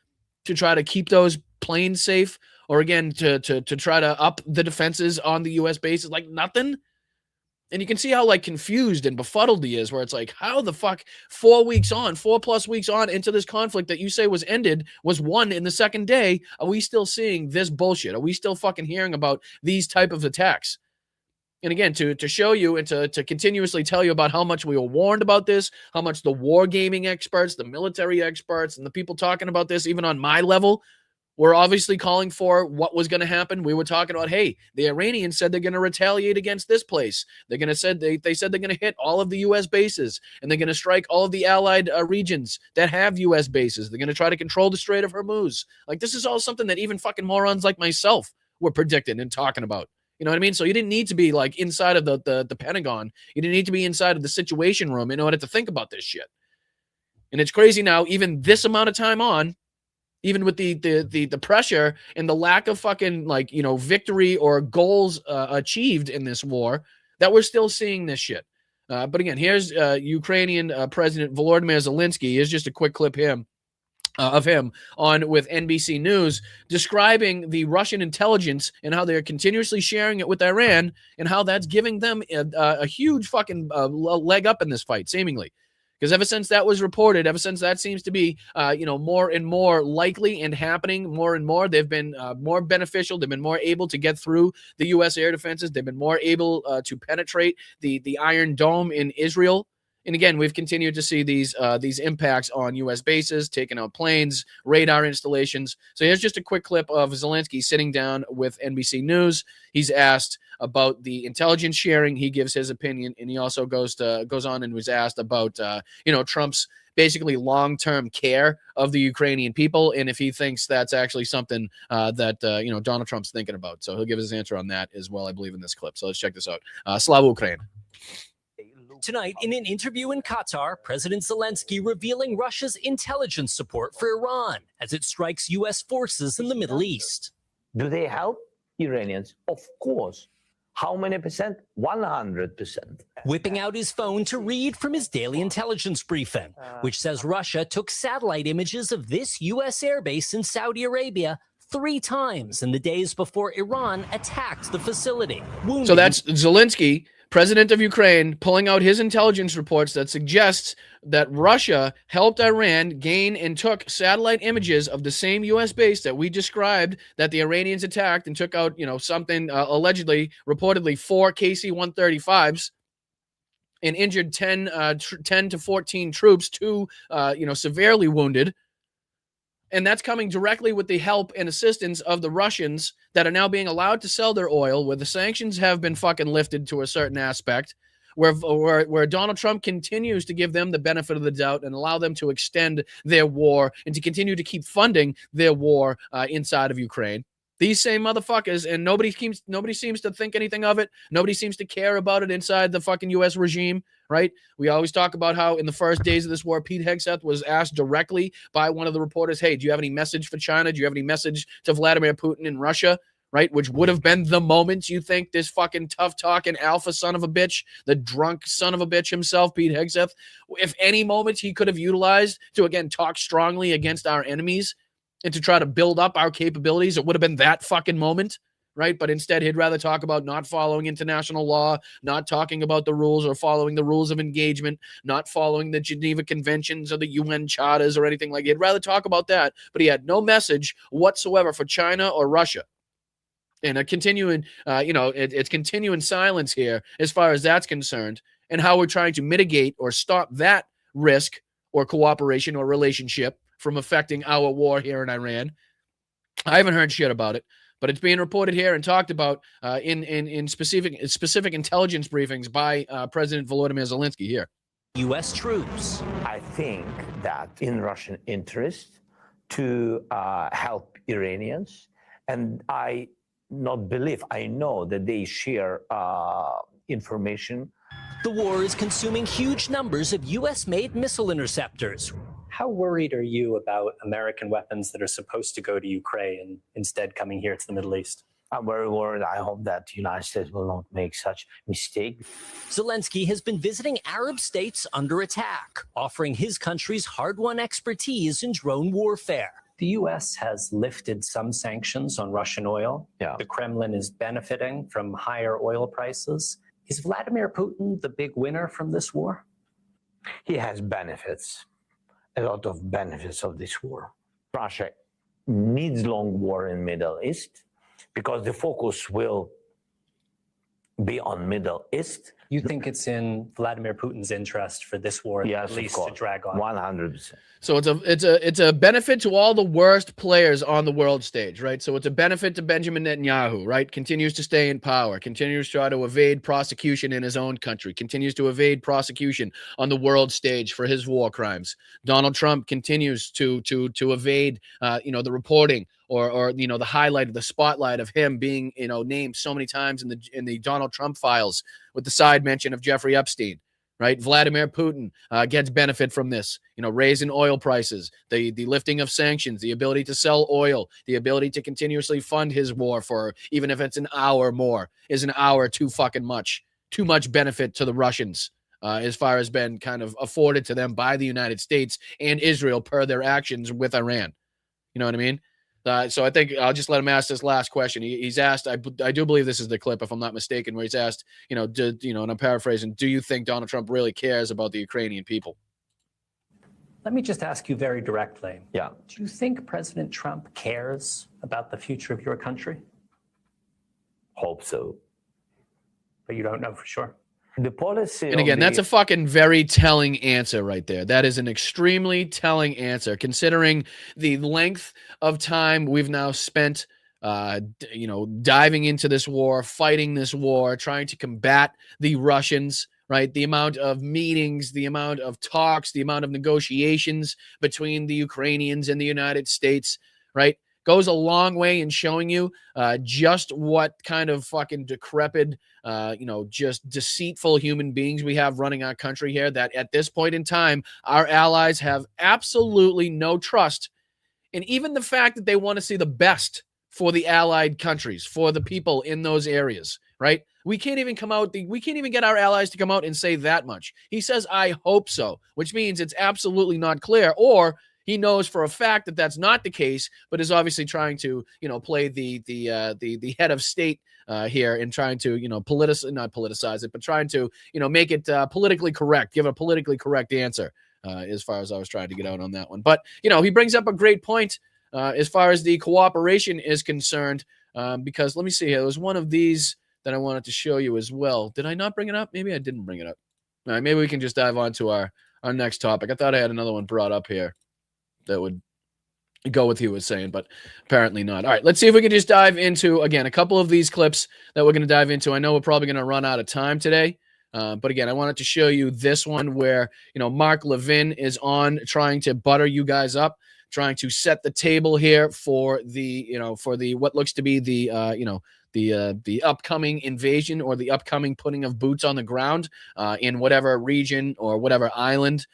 to try to keep those planes safe, or again, to try to up the defenses on the U.S. bases, like nothing. And you can see how like confused and befuddled he is, where it's like, how the fuck 4 plus weeks on into this conflict that you say was ended, was won in the second day, are we still seeing this bullshit? Are we still fucking hearing about these type of attacks? And again, to show you and to continuously tell you about how much we were warned about this, how much the wargaming experts, the military experts, and the people talking about this, even on my level, were obviously calling for what was going to happen. We were talking about, hey, the Iranians said they're going to retaliate against this place. They're going to said they said they're going to hit all of the U.S. bases, and they're going to strike all of the allied regions that have U.S. bases. They're going to try to control the Strait of Hormuz. Like, this is all something that even fucking morons like myself were predicting and talking about. You know what I mean? So you didn't need to be like inside of the Pentagon. You didn't need to be inside of the Situation Room in order to think about this shit. And it's crazy now, even this amount of time on, even with the pressure and the lack of fucking victory or goals achieved in this war, that we're still seeing this shit. But again, here's Ukrainian President Volodymyr Zelensky. Here's just a quick clip of him on with NBC News describing the Russian intelligence and how they're continuously sharing it with Iran and how that's giving them a huge fucking leg up in this fight, seemingly. Because ever since that was reported, ever since that seems to be, more and more likely and happening more and more, they've been more beneficial. They've been more able to get through the U.S. air defenses. They've been more able to penetrate the Iron Dome in Israel. And again, we've continued to see these impacts on U.S. bases, taking out planes, radar installations. So here's just a quick clip of Zelensky sitting down with NBC News. He's asked about the intelligence sharing. He gives his opinion, and he also goes on and was asked about Trump's basically long-term care of the Ukrainian people, and if he thinks that's actually something that Donald Trump's thinking about. So he'll give his answer on that as well, I believe, in this clip. So let's check this out. Slava Ukraine. Tonight, in an interview in Qatar, President Zelensky revealing Russia's intelligence support for Iran as it strikes U.S. forces in the Middle East. Do they help Iranians? Of course. How many percent? 100%. Whipping out his phone to read from his daily intelligence briefing, which says Russia took satellite images of this U.S. airbase in Saudi Arabia 3 times in the days before Iran attacked the facility. So that's Zelensky, president of Ukraine, pulling out his intelligence reports that suggests that Russia helped Iran gain and took satellite images of the same U.S. base that we described that the Iranians attacked and took out, something allegedly, reportedly 4 KC-135s and injured 10 to 14 troops, 2, severely wounded. And that's coming directly with the help and assistance of the Russians that are now being allowed to sell their oil, where the sanctions have been fucking lifted to a certain aspect, where Donald Trump continues to give them the benefit of the doubt and allow them to extend their war and to continue to keep funding their war inside of Ukraine. These same motherfuckers, and nobody seems to think anything of it. Nobody seems to care about it inside the fucking U.S. regime, right? We always talk about how in the first days of this war, Pete Hegseth was asked directly by one of the reporters, hey, do you have any message for China? Do you have any message to Vladimir Putin in Russia, right? Which would have been the moment you think this fucking tough-talking alpha son of a bitch, the drunk son of a bitch himself, Pete Hegseth, if any moment he could have utilized to, again, talk strongly against our enemies, and to try to build up our capabilities, it would have been that fucking moment, right? But instead, he'd rather talk about not following international law, not talking about the rules or following the rules of engagement, not following the Geneva Conventions or the UN charters or anything like that. He'd rather talk about that, but he had no message whatsoever for China or Russia. And a continuing, it's continuing silence here as far as that's concerned, and how we're trying to mitigate or stop that risk or cooperation or relationship from affecting our war here in Iran. I haven't heard shit about it, but it's being reported here and talked about in specific intelligence briefings by President Volodymyr Zelensky here. U.S. troops. I think that in Russian interest to help Iranians, and I know that they share information. The war is consuming huge numbers of U.S.-made missile interceptors. How worried are you about American weapons that are supposed to go to Ukraine instead coming here to the Middle East? I'm very worried. I hope that the United States will not make such mistake. Zelensky has been visiting Arab states under attack, offering his country's hard-won expertise in drone warfare. The U.S. has lifted some sanctions on Russian oil. Yeah. The Kremlin is benefiting from higher oil prices. Is Vladimir Putin the big winner from this war? He has benefits, a lot of benefits of this war. Russia needs long war in Middle East because the focus will be on Middle East. You think it's in Vladimir Putin's interest for this war Yes, at least of to course. drag on? 100%. So it's a benefit to all the worst players on the world stage, right? So it's a benefit to Benjamin Netanyahu, right? Continues to stay in power, continues to try to evade prosecution in his own country, continues to evade prosecution on the world stage for his war crimes. Donald Trump continues to evade the reporting or the highlight of the spotlight of him being named so many times in the Donald Trump files with the side mention of Jeffrey Epstein. Right, Vladimir Putin gets benefit from this. Raising oil prices, the lifting of sanctions, the ability to sell oil, the ability to continuously fund his war for even if it's an hour more. Is an hour too fucking much? Too much benefit to the Russians as far as been kind of afforded to them by the United States and Israel per their actions with Iran. You know what I mean? So I think I'll just let him ask this last question. He's asked, I do believe this is the clip, if I'm not mistaken, where he's asked, and I'm paraphrasing, do you think Donald Trump really cares about the Ukrainian people? Let me just ask you very directly. Yeah. Do you think President Trump cares about the future of your country? Hope so. But you don't know for sure. The policy. And again, that's a fucking very telling answer right there. That is an extremely telling answer, considering the length of time we've now spent, diving into this war, fighting this war, trying to combat the Russians, right? The amount of meetings, the amount of talks, the amount of negotiations between the Ukrainians and the United States, right? Goes a long way in showing you just what kind of fucking decrepit, just deceitful human beings we have running our country here, that at this point in time, our allies have absolutely no trust. And even the fact that they want to see the best for the allied countries, for the people in those areas, right? We can't even get our allies to come out and say that much. He says, I hope so, which means it's absolutely not clear, or he knows for a fact that that's not the case, but is obviously trying to, play the head of state here and trying to, not politicize it, but trying to, make it politically correct, give a politically correct answer as far as I was trying to get out on that one. But, he brings up a great point as far as the cooperation is concerned, because let me see here. There was one of these that I wanted to show you as well. Did I not bring it up? Maybe I didn't bring it up. All right, maybe we can just dive on to our next topic. I thought I had another one brought up here that would go with what he was saying, but apparently not. All right, let's see if we can just dive into, again, a couple of these clips that we're going to dive into. I know we're probably going to run out of time today, but again, I wanted to show you this one where, Mark Levin is on trying to butter you guys up, trying to set the table here for the, what looks to be the upcoming invasion or the upcoming putting of boots on the ground in whatever region or whatever island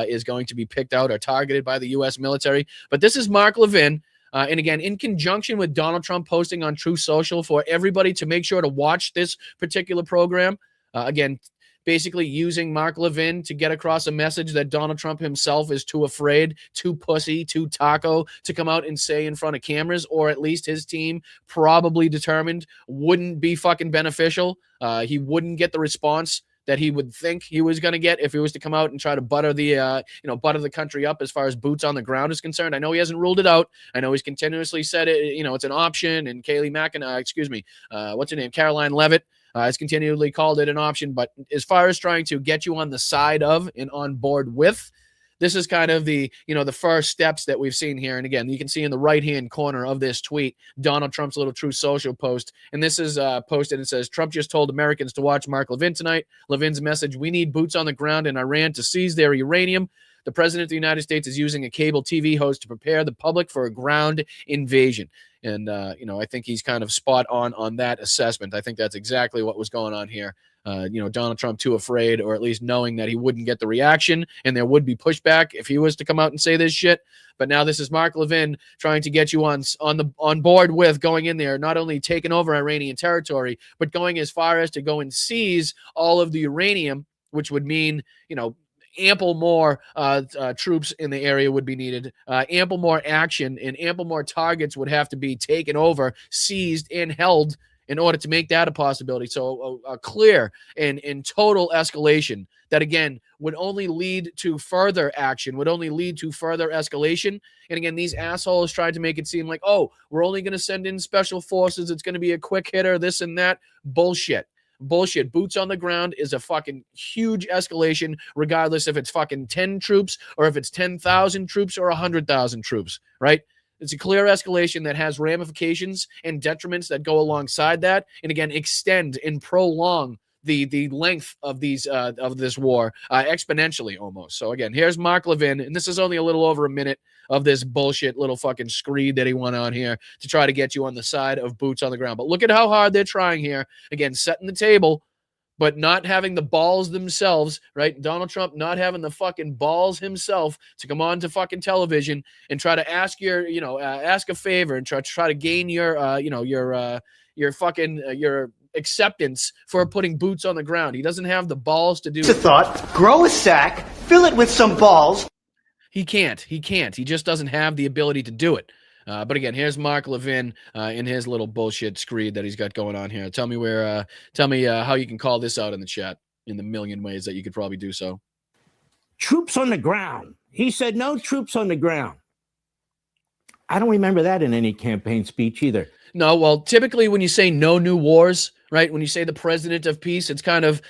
is going to be picked out or targeted by the U.S. military. But this is Mark Levin. And again, in conjunction with Donald Trump posting on Truth Social for everybody to make sure to watch this particular program. Again, basically using Mark Levin to get across a message that Donald Trump himself is too afraid, too pussy, too taco to come out and say in front of cameras, or at least his team probably determined wouldn't be fucking beneficial. He wouldn't get the response that he would think he was going to get if he was to come out and try to butter the country up as far as boots on the ground is concerned. I know he hasn't ruled it out. I know he's continuously said it, it's an option. And what's her name? Caroline Leavitt has continually called it an option. But as far as trying to get you on the side of and on board with, this is kind of the first steps that we've seen here. And again, you can see in the right-hand corner of this tweet, Donald Trump's little Truth Social post. And this is posted and says, Trump just told Americans to watch Mark Levin tonight. Levin's message, we need boots on the ground in Iran to seize their uranium. The president of the United States is using a cable TV host to prepare the public for a ground invasion. And, I think he's kind of spot on that assessment. I think that's exactly what was going on here Donald Trump too afraid, or at least knowing that he wouldn't get the reaction and there would be pushback if he was to come out and say this shit. But now this is Mark Levin trying to get you on board with going in there, not only taking over Iranian territory, but going as far as to go and seize all of the uranium, which would mean, ample more troops in the area would be needed. Ample more action and ample more targets would have to be taken over, seized, and held in order to make that a possibility. So a clear and total escalation that, again, would only lead to further action, would only lead to further escalation. And again, these assholes tried to make it seem like, oh, we're only going to send in special forces. It's going to be a quick hitter, this and that. Bullshit. Boots on the ground is a fucking huge escalation, regardless if it's fucking 10 troops or if it's 10,000 troops or 100,000 troops, right? It's a clear escalation that has ramifications and detriments that go alongside that, and again, extend and prolong the length of this war exponentially almost. So again, here's Mark Levin, and this is only a little over a minute of this bullshit little fucking screed that he went on here to try to get you on the side of boots on the ground. But look at how hard they're trying here. Again, setting the table, but not having the balls themselves, right? Donald Trump not having the fucking balls himself to come on to fucking television and try to ask ask a favor and try to gain your acceptance for putting boots on the ground. He doesn't have the balls to do it. It's a thought. Grow a sack, fill it with some balls. He can't. He just doesn't have the ability to do it. But again, here's Mark Levin in his little bullshit screed that he's got going on here. Tell me how you can call this out in the chat in the million ways that you could probably do so. Troops on the ground. He said no troops on the ground. I don't remember that in any campaign speech either. No, well, typically when you say no new wars, right? When you say the president of peace, it's kind of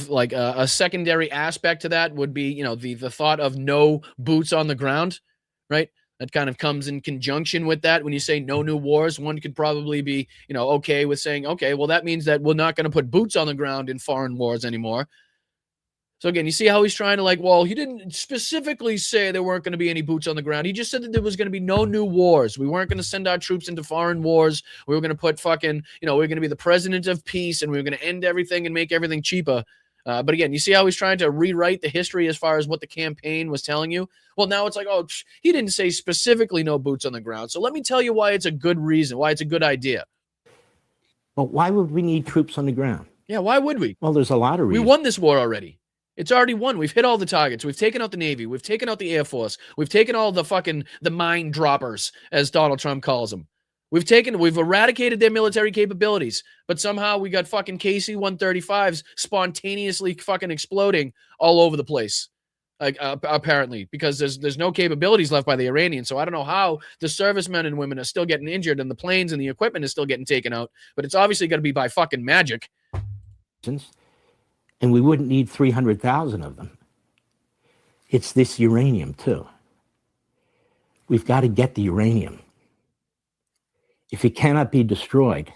like a secondary aspect to that would be, the thought of no boots on the ground, right? That kind of comes in conjunction with that. When you say no new wars, one could probably be, okay with saying, okay, well, that means that we're not going to put boots on the ground in foreign wars anymore. So again, you see how he's trying to he didn't specifically say there weren't going to be any boots on the ground. He just said that there was going to be no new wars. We weren't going to send our troops into foreign wars. We were going to put we're going to be the president of peace, and we were going to end everything and make everything cheaper. But again, you see how he's trying to rewrite the history as far as what the campaign was telling you? Well, now it's like, oh, he didn't say specifically no boots on the ground. So let me tell you why it's a good reason, why it's a good idea. But why would we need troops on the ground? Yeah, why would we? Well, there's a lot of reasons. We won this war already. It's already won. We've hit all the targets. We've taken out the Navy. We've taken out the Air Force. We've taken all the mine droppers, as Donald Trump calls them. We've eradicated their military capabilities, but somehow we got fucking KC-135s spontaneously fucking exploding all over the place, apparently, because there's no capabilities left by the Iranians. So I don't know how the servicemen and women are still getting injured and the planes and the equipment is still getting taken out, but it's obviously going to be by fucking magic. And we wouldn't need 300,000 of them. It's this uranium, too. We've got to get the uranium. If it cannot be destroyed,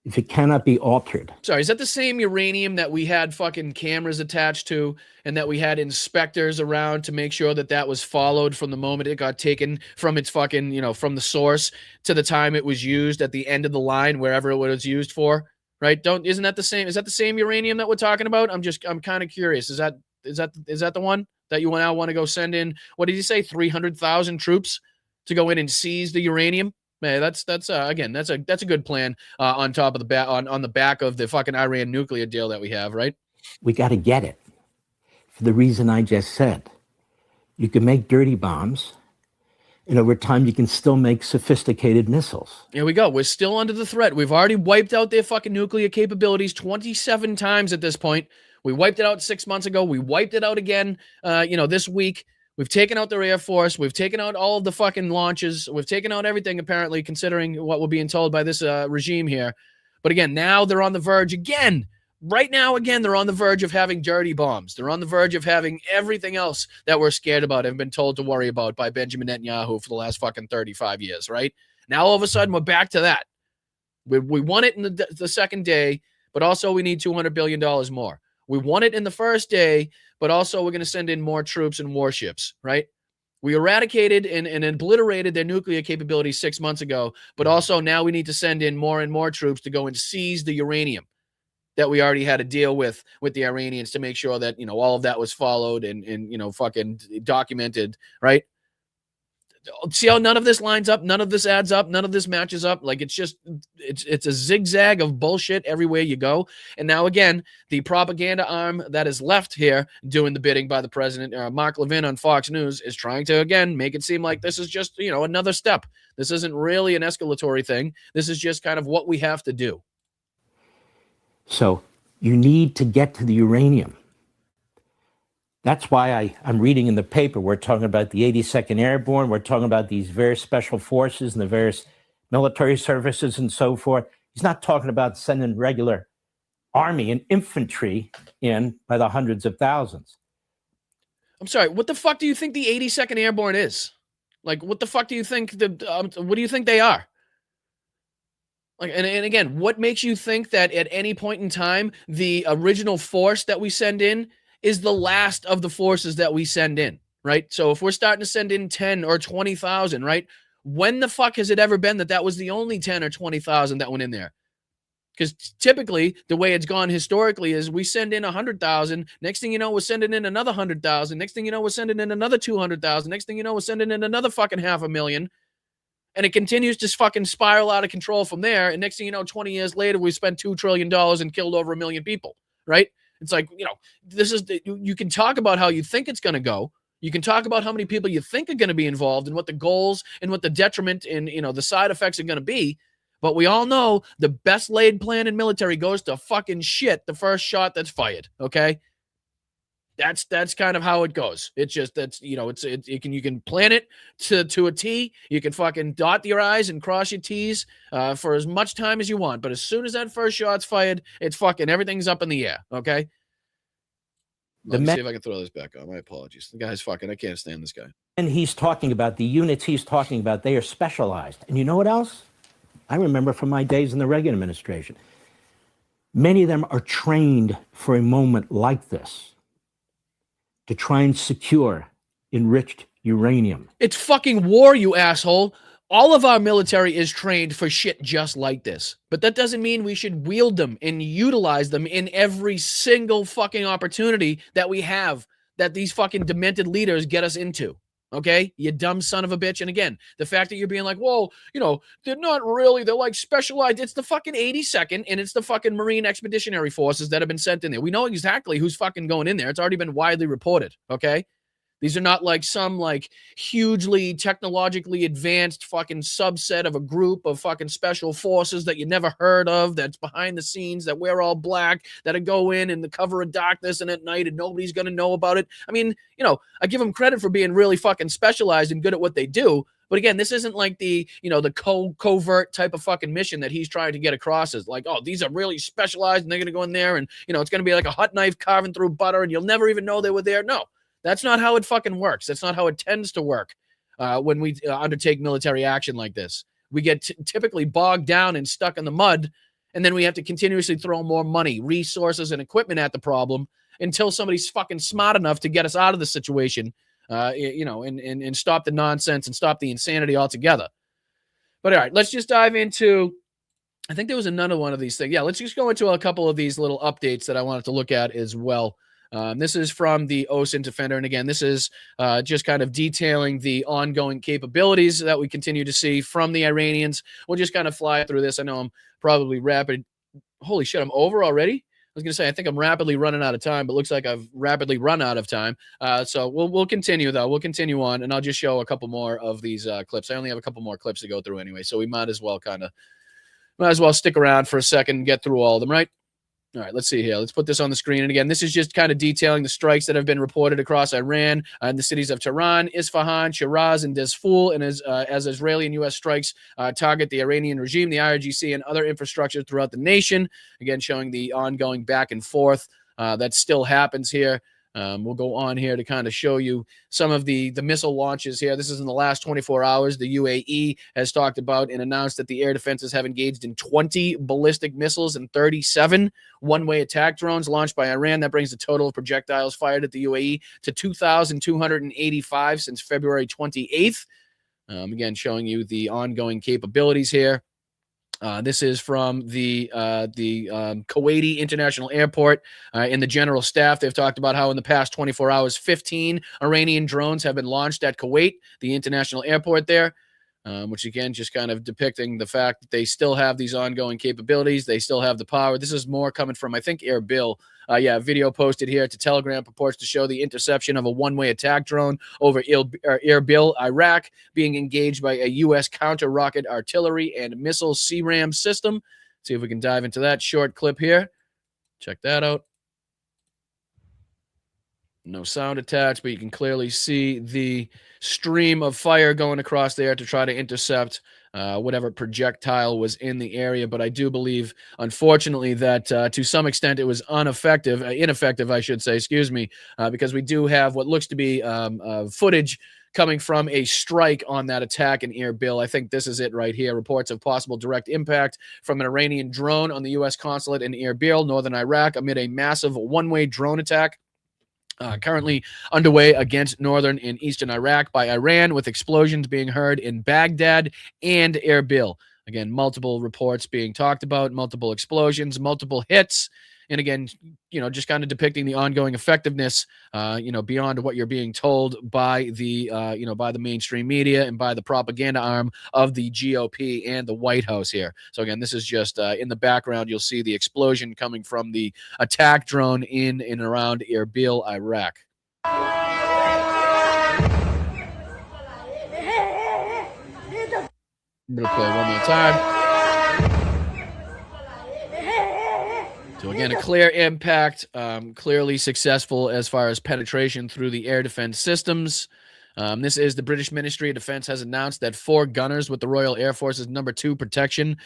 if it cannot be altered. Sorry, is that the same uranium that we had fucking cameras attached to and that we had inspectors around to make sure that was followed from the moment it got taken from its fucking, from the source to the time it was used at the end of the line, wherever it was used for? Right? Isn't that the same? Is that the same uranium that we're talking about? I'm kind of curious. Is that the one that you now want to go send in? What did you say? 300,000 troops to go in and seize the uranium? Man, that's a good plan on top of on the back of the fucking Iran nuclear deal that we have, right? We got to get it for the reason I just said. You can make dirty bombs, and over time you can still make sophisticated missiles. Here we go. We're still under the threat. We've already wiped out their fucking nuclear capabilities 27 times at this point. We wiped it out 6 months ago. We wiped it out again, this week. We've taken out their Air Force. We've taken out all of the fucking launches. We've taken out everything, apparently, considering what we're being told by this regime here. But again, now they're on the verge again. Right now, again, they're on the verge of having dirty bombs. They're on the verge of having everything else that we're scared about and been told to worry about by Benjamin Netanyahu for the last fucking 35 years, right? Now, all of a sudden, we're back to that. We won it in the second day, but also we need $200 billion more. We won it in the first day, but also we're going to send in more troops and warships, right? We eradicated and obliterated their nuclear capabilities 6 months ago, but also now we need to send in more and more troops to go and seize the uranium. that we already had to deal with the Iranians to make sure that, all of that was followed and fucking documented, right? See how none of this lines up, none of this adds up, none of this matches up. Like it's a zigzag of bullshit everywhere you go. And now again, the propaganda arm that is left here doing the bidding by the president, Mark Levin on Fox News, is trying to again make it seem like this is just another step. This isn't really an escalatory thing. This is just kind of what we have to do. So you need to get to the uranium. That's why I'm reading in the paper, we're talking about the 82nd Airborne, we're talking about these various special forces and the various military services and so forth. He's not talking about sending regular army and infantry in by the hundreds of thousands. I'm sorry, what the fuck do you think the 82nd Airborne is? Like, what the fuck do you think, what do you think they are? Like, and again, what makes you think that at any point in time, the original force that we send in is the last of the forces that we send in, right? So if we're starting to send in 10 or 20,000, right? When the fuck has it ever been that was the only 10 or 20,000 that went in there? Because typically the way it's gone historically is we send in 100,000. Next thing you know, we're sending in another 100,000. Next thing you know, we're sending in another 200,000. Next thing you know, we're sending in another fucking 500,000. And it continues to fucking spiral out of control from there. And next thing you know, 20 years later, we spent $2 trillion and killed over 1 million people, right? It's like, this is, you can talk about how you think it's going to go. You can talk about how many people you think are going to be involved and what the goals and what the detriment and, the side effects are going to be. But we all know the best laid plan in military goes to fucking shit the first shot that's fired. Okay. That's kind of how it goes. It's just, you can plan it to a T. You can fucking dot your I's and cross your T's for as much time as you want. But as soon as that first shot's fired, it's fucking everything's up in the air. Okay. Let me see if I can throw this back on. My apologies. The guy's fucking, I can't stand this guy. And he's talking about the units he's talking about, they are specialized. And you know what else? I remember from my days in the Reagan administration, many of them are trained for a moment like this, to try and secure enriched uranium. It's fucking war, you asshole. All of our military is trained for shit just like this. But that doesn't mean we should wield them and utilize them in every single fucking opportunity that we have that these fucking demented leaders get us into. Okay? You dumb son of a bitch. And again, the fact that you're being like, whoa, they're not really, they're like specialized. It's the fucking 82nd and it's the fucking Marine Expeditionary Forces that have been sent in there. We know exactly who's fucking going in there. It's already been widely reported. Okay? These are not like some like hugely technologically advanced fucking subset of a group of fucking special forces that you never heard of, that's behind the scenes, that wear all black, that go in the cover of darkness and at night and nobody's going to know about it. I mean, I give them credit for being really fucking specialized and good at what they do. But again, this isn't like the, the covert type of fucking mission that he's trying to get across as like, oh, these are really specialized and they're going to go in there and, it's going to be like a hot knife carving through butter and you'll never even know they were there. No. That's not how it fucking works. That's not how it tends to work when we undertake military action like this. We get typically bogged down and stuck in the mud, and then we have to continuously throw more money, resources, and equipment at the problem until somebody's fucking smart enough to get us out of the situation, and stop the nonsense and stop the insanity altogether. But all right, let's just dive into, I think there was another one of these things. Yeah, let's just go into a couple of these little updates that I wanted to look at as well. This is from the OSINT Defender. And again, this is just kind of detailing the ongoing capabilities that we continue to see from the Iranians. We'll just kind of fly through this. I know I'm probably rapid. Holy shit, I'm over already? I was going to say, I think I'm rapidly running out of time, but looks like I've rapidly run out of time. So we'll continue, though. We'll continue on, and I'll just show a couple more of these clips. I only have a couple more clips to go through anyway, so we might as well stick around for a second and get through all of them, right? All right, let's see here. Let's put this on the screen. And again, this is just kind of detailing the strikes that have been reported across Iran in the cities of Tehran, Isfahan, Shiraz, and Dezful. And as Israeli and U.S. strikes target the Iranian regime, the IRGC, and other infrastructure throughout the nation. Again, showing the ongoing back and forth that still happens here. We'll go on here to kind of show you some of the missile launches here. This is in the last 24 hours. The UAE has talked about and announced that the air defenses have engaged in 20 ballistic missiles and 37 one-way attack drones launched by Iran. That brings the total of projectiles fired at the UAE to 2,285 since February 28th. Again, showing you the ongoing capabilities here. This is from the Kuwaiti International Airport. In the general staff, they've talked about how in the past 24 hours, 15 Iranian drones have been launched at Kuwait, the international airport there, which again, just kind of depicting the fact that they still have these ongoing capabilities. They still have the power. This is more coming from, I think, Erbil. A video posted here to Telegram purports to show the interception of a one-way attack drone over Erbil, Iraq, being engaged by a U.S. counter-rocket artillery and missile CRAM system. See if we can dive into that short clip here. Check that out. No sound attached, but you can clearly see the stream of fire going across there to try to intercept whatever projectile was in the area. But I do believe, unfortunately, that to some extent it was ineffective, I should say, because we do have what looks to be footage coming from a strike on that attack in Erbil. I think this is it right here. Reports of possible direct impact from an Iranian drone on the U.S. consulate in Erbil, northern Iraq, amid a massive one-way drone attack. Currently underway against northern and eastern Iraq by Iran, with explosions being heard in Baghdad and Erbil. Again, multiple reports being talked about, multiple explosions, multiple hits. And again, just kind of depicting the ongoing effectiveness, beyond what you're being told by the, by the mainstream media and by the propaganda arm of the GOP and the White House here. So again, this is just in the background. You'll see the explosion coming from the attack drone in and around Erbil, Iraq. I'm going to play one more time. So again, a clear impact, clearly successful as far as penetration through the air defense systems. This is the British Ministry of Defense has announced that 4 gunners with the Royal Air Force's No. 2 Protection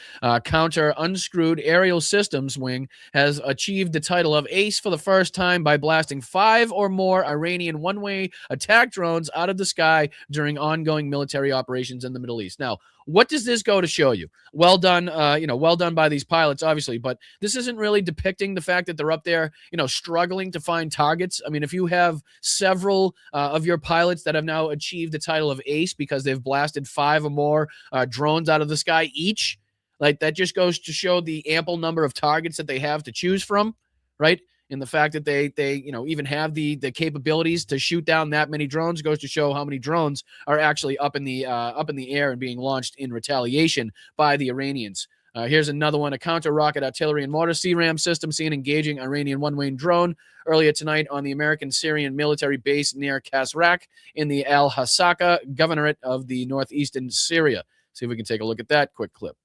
Counter Unscrewed Aerial Systems Wing has achieved the title of ace for the first time by blasting 5 or more Iranian one-way attack drones out of the sky during ongoing military operations in the Middle East. Now, what does this go to show you? Well done, well done by these pilots, obviously, but this isn't really depicting the fact that they're up there, struggling to find targets. I mean, if you have several of your pilots that have now achieved the title of ace because they've blasted 5 or more drones out of the sky each, like that just goes to show the ample number of targets that they have to choose from, right? And the fact that they even have the capabilities to shoot down that many drones goes to show how many drones are actually up in the air and being launched in retaliation by the Iranians. Here's another one: a counter-rocket artillery and mortar CRAM system seen engaging Iranian one-way drone earlier tonight on the American-Syrian military base near Kasrak in the Al-Hasaka governorate of the northeastern Syria. See if we can take a look at that quick clip.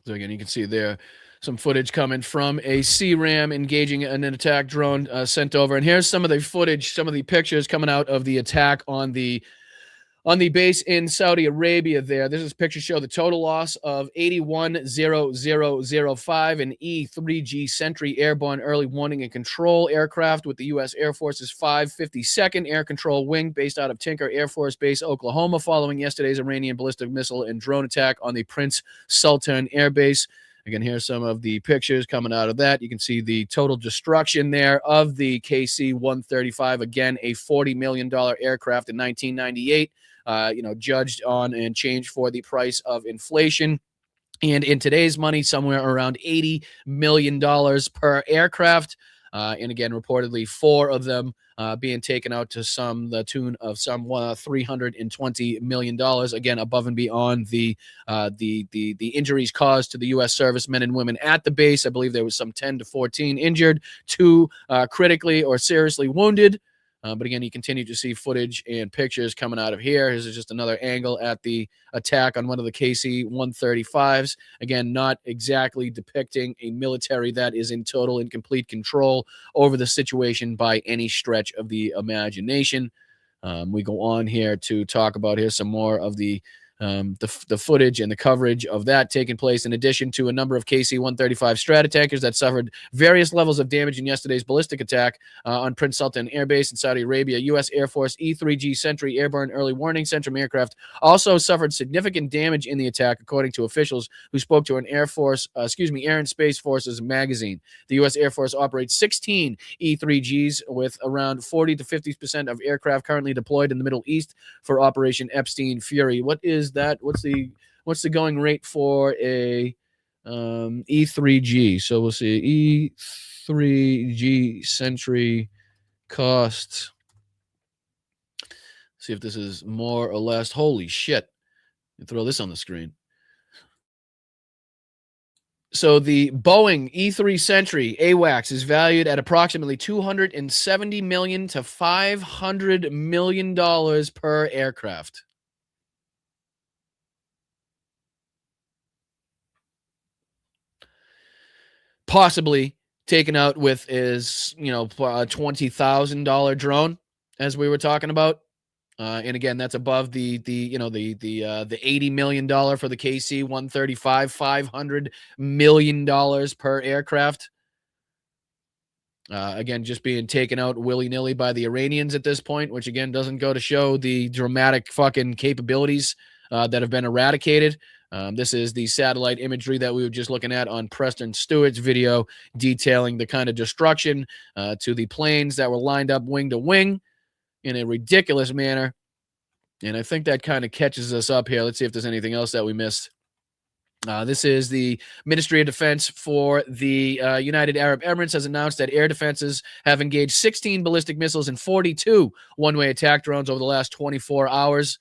So again, you can see there some footage coming from a CRAM engaging an attack drone sent over. And here's some of the footage, some of the pictures coming out of the attack on the base in Saudi Arabia there. This is pictures show the total loss of 810005, an E-3G Sentry airborne early warning and control aircraft with the U.S. Air Force's 552nd Air Control Wing based out of Tinker Air Force Base, Oklahoma, following yesterday's Iranian ballistic missile and drone attack on the Prince Sultan Air Base. Again, here's some of the pictures coming out of that. You can see the total destruction there of the KC-135, again, a $40 million aircraft in 1998. Judged on and changed for the price of inflation. And in today's money, somewhere around $80 million per aircraft. And again, reportedly 4 of them being taken out to the tune of some $320 million. Again, above and beyond the injuries caused to the U.S. servicemen and women at the base. I believe there was some 10 to 14 injured, 2 critically or seriously wounded. But again, you continue to see footage and pictures coming out of here. Here's just another angle at the attack on one of the KC-135s. Again, not exactly depicting a military that is in total and complete control over the situation by any stretch of the imagination. We go on here to talk about, here's some more of the the footage and the coverage of that taking place, in addition to a number of KC-135 Stratotankers that suffered various levels of damage in yesterday's ballistic attack on Prince Sultan Air Base in Saudi Arabia. U.S. Air Force E-3G Sentry Airborne Early Warning Center aircraft also suffered significant damage in the attack, according to officials who spoke to an Air and Space Forces magazine. The U.S. Air Force operates 16 E-3Gs with around 40 to 50% of aircraft currently deployed in the Middle East for Operation Epstein Fury. What is that? What's the going rate for a E-3G? So we'll see. E-3G Sentry costs. See if this is more or less. Holy shit. Throw this on the screen. So the Boeing E-3 Sentry AWACS is valued at approximately $270 million to $500 million per aircraft. Possibly taken out with is, a $20,000 drone, as we were talking about. And again, that's above the $80 million for the KC-135, $500 million per aircraft. Again, just being taken out willy-nilly by the Iranians at this point, which again doesn't go to show the dramatic fucking capabilities that have been eradicated. This is the satellite imagery that we were just looking at on Preston Stewart's video, detailing the kind of destruction to the planes that were lined up wing to wing in a ridiculous manner. And I think that kind of catches us up here. Let's see if there's anything else that we missed. This is the Ministry of Defense for the United Arab Emirates has announced that air defenses have engaged 16 ballistic missiles and 42 one-way attack drones over the last 24 hours.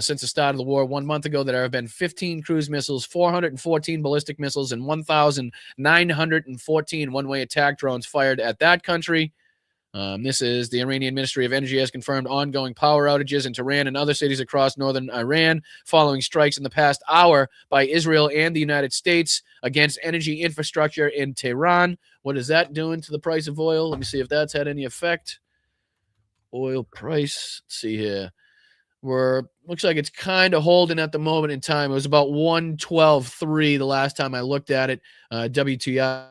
Since the start of the war 1 month ago, there have been 15 cruise missiles, 414 ballistic missiles, and 1,914 one-way attack drones fired at that country. This is the Iranian Ministry of Energy has confirmed ongoing power outages in Tehran and other cities across northern Iran following strikes in the past hour by Israel and the United States against energy infrastructure in Tehran. What is that doing to the price of oil? Let me see if that's had any effect. Oil price. Let's see here. Looks like it's kind of holding at the moment in time. It was about 112.3 the last time I looked at it. WTI.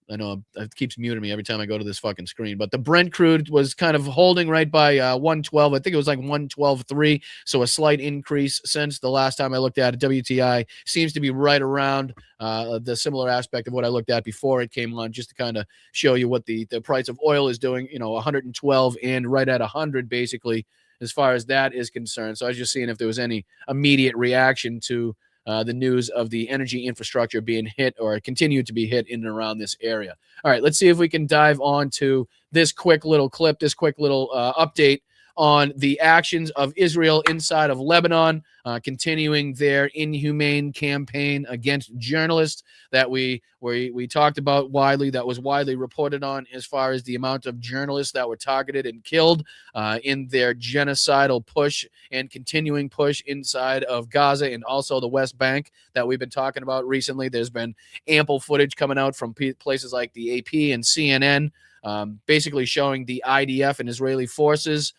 I know it keeps muting me every time I go to this fucking screen, but the Brent crude was kind of holding right by 112. I think it was like 112.3, so a slight increase since the last time I looked at it. WTI seems to be right around the similar aspect of what I looked at before it came on, just to kind of show you what the price of oil is doing, 112 and right at 100 basically as far as that is concerned. So I was just seeing if there was any immediate reaction to the news of the energy infrastructure being hit or continued to be hit in and around this area. All right, let's see if we can dive on to this quick little clip, this quick little update on the actions of Israel inside of Lebanon, continuing their inhumane campaign against journalists that we talked about widely, that was widely reported on as far as the amount of journalists that were targeted and killed in their genocidal push and continuing push inside of Gaza and also the West Bank that we've been talking about recently. There's been ample footage coming out from places like the AP and CNN, basically showing the IDF and Israeli forces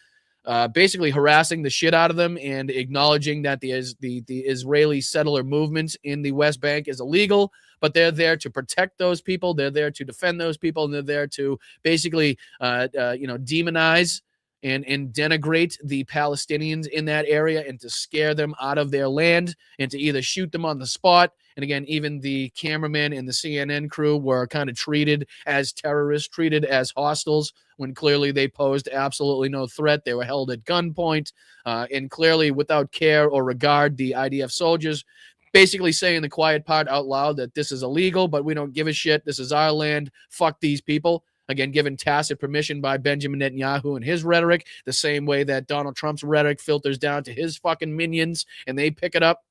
basically harassing the shit out of them and acknowledging that the Israeli settler movement in the West Bank is illegal, but they're there to protect those people. They're there to defend those people, and they're there to basically, demonize and denigrate the Palestinians in that area and to scare them out of their land and to either shoot them on the spot. And again, even the cameraman and the CNN crew were kind of treated as terrorists, treated as hostiles, when clearly they posed absolutely no threat. They were held at gunpoint, and clearly without care or regard, the IDF soldiers basically saying the quiet part out loud that this is illegal, but we don't give a shit. This is our land. Fuck these people. Again, given tacit permission by Benjamin Netanyahu and his rhetoric, the same way that Donald Trump's rhetoric filters down to his fucking minions and they pick it up.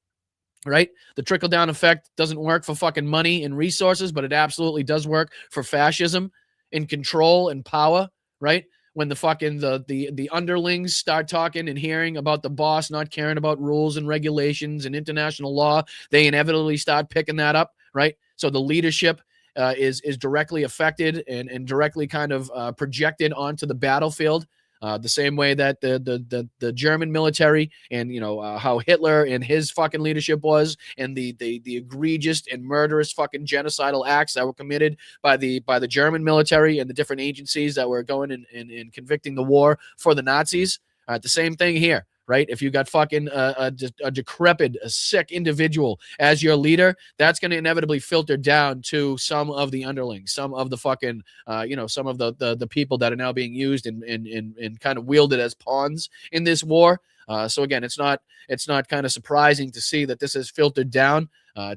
Right? The trickle-down effect doesn't work for fucking money and resources, but it absolutely does work for fascism and control and power, right? When the fucking the underlings start talking and hearing about the boss not caring about rules and regulations and international law, they inevitably start picking that up, right? So the leadership is directly affected and directly kind of projected onto the battlefield The same way that the German military and, you know, how Hitler and his fucking leadership was, and the egregious and murderous fucking genocidal acts that were committed by the German military and the different agencies that were going and convicting the war for the Nazis. The same thing here. Right? If you got fucking a decrepit, a sick individual as your leader, that's going to inevitably filter down to some of the underlings, some of the fucking, you know, some of the people that are now being used and kind of wielded as pawns in this war. So again, it's not kind of surprising to see that this has filtered down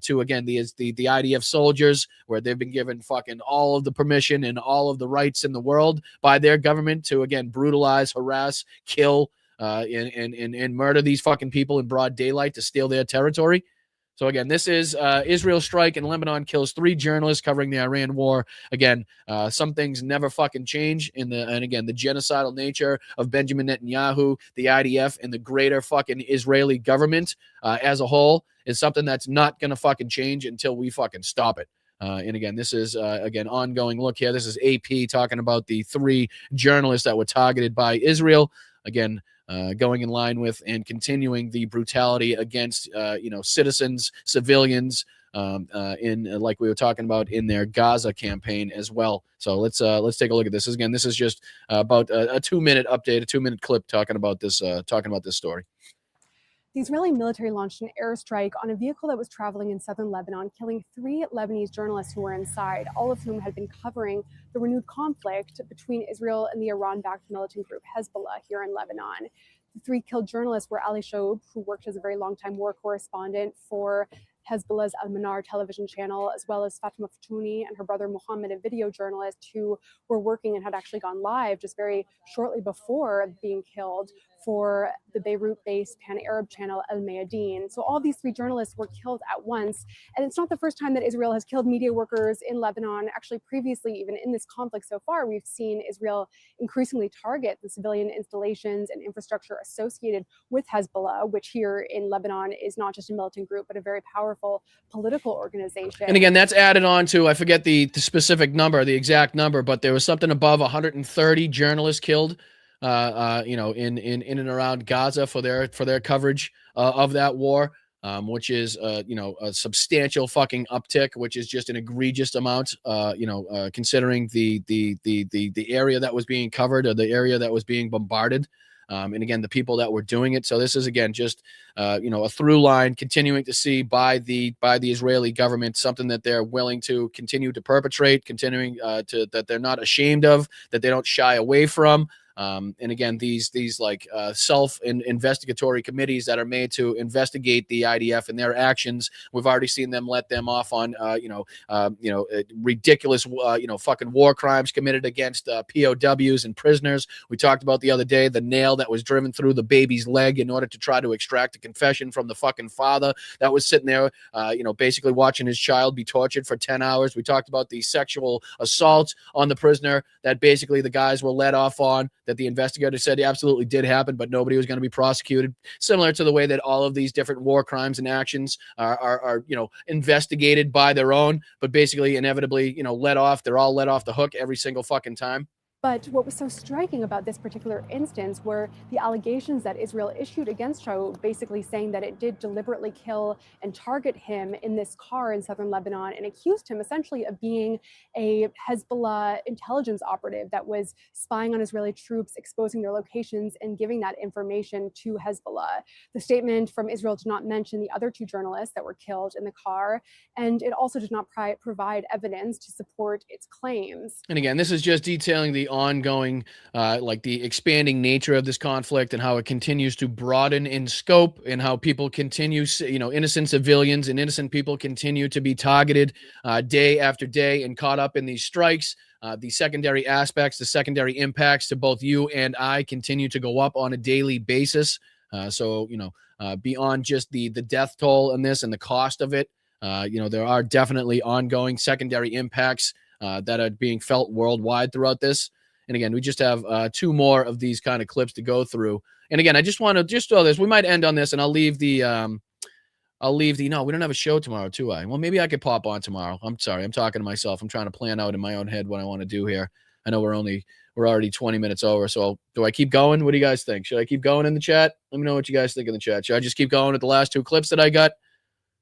to, again, the IDF soldiers, where they've been given fucking all of the permission and all of the rights in the world by their government to, again, brutalize, harass, kill, and murder these fucking people in broad daylight to steal their territory. So again, this is Israel's strike in Lebanon kills 3 journalists covering the Iran war. Again, some things never fucking change and again, the genocidal nature of Benjamin Netanyahu, the IDF, and the greater fucking Israeli government as a whole is something that's not going to fucking change until we fucking stop it. And again, this is, again, ongoing look here. This is AP talking about the 3 journalists that were targeted by Israel. Again, going in line with and continuing the brutality against, you know, citizens, civilians, in like we were talking about in their Gaza campaign as well. So let's take a look at this. Again, this is just about a 2-minute update, a 2-minute clip talking about this story. The Israeli military launched an airstrike on a vehicle that was traveling in southern Lebanon, killing 3 Lebanese journalists who were inside, all of whom had been covering the renewed conflict between Israel and the Iran-backed militant group Hezbollah here in Lebanon. The 3 killed journalists were Ali Shoub, who worked as a very long-time war correspondent for Hezbollah's Al-Manar television channel, as well as Fatima Fatouni and her brother Mohammed, a video journalist who were working and had actually gone live just very shortly before being killed for the Beirut-based pan-Arab channel El Mayadeen. So all these 3 journalists were killed at once. And it's not the first time that Israel has killed media workers in Lebanon. Actually, previously, even in this conflict so far, we've seen Israel increasingly target the civilian installations and infrastructure associated with Hezbollah, which here in Lebanon is not just a militant group, but a very powerful political organization. And again, that's added on to, I forget the specific number, the exact number, but there was something above 130 journalists killed, you know, in and around Gaza for their coverage of that war, which is, you know, a substantial fucking uptick, which is just an egregious amount, you know, considering the area that was being covered, or the area that was being bombarded. And again, the people that were doing it. So this is, again, just, you know, a through line continuing to see by the Israeli government, something that they're willing to continue to perpetrate, continuing that they're not ashamed of, that they don't shy away from. And again, these like self-investigatory committees that are made to investigate the IDF and their actions, we've already seen them let them off on, ridiculous, fucking war crimes committed against POWs and prisoners. We talked about the other day the nail that was driven through the baby's leg in order to try to extract a confession from the fucking father that was sitting there, basically watching his child be tortured for 10 hours. We talked about the sexual assault on the prisoner that basically the guys were let off on, that the investigator said absolutely did happen, but nobody was going to be prosecuted. Similar to the way that all of these different war crimes and actions are investigated by their own, but basically inevitably, let off. They're all let off the hook every single fucking time. But what was so striking about this particular instance were the allegations that Israel issued against Shaul, basically saying that it did deliberately kill and target him in this car in southern Lebanon, and accused him essentially of being a Hezbollah intelligence operative that was spying on Israeli troops, exposing their locations, and giving that information to Hezbollah. The statement from Israel did not mention the other 2 journalists that were killed in the car, and it also did not provide evidence to support its claims. And again, this is just detailing the ongoing, the expanding nature of this conflict and how it continues to broaden in scope, and how people continue, innocent civilians and innocent people continue to be targeted day after day and caught up in these strikes. The secondary aspects, the secondary impacts to both you and I continue to go up on a daily basis. So beyond just the death toll in this and the cost of it, there are definitely ongoing secondary impacts that are being felt worldwide throughout this. And again, we just have 2 more of these kind of clips to go through. And again, I just want to throw this. We might end on this, and I'll leave the. No, we don't have a show tomorrow, do I? Well, maybe I could pop on tomorrow. I'm sorry, I'm talking to myself. I'm trying to plan out in my own head what I want to do here. I know we're only we're already 20 minutes over. So do I keep going? What do you guys think? Should I keep going in the chat? Let me know what you guys think in the chat. Should I just keep going with the last 2 clips that I got?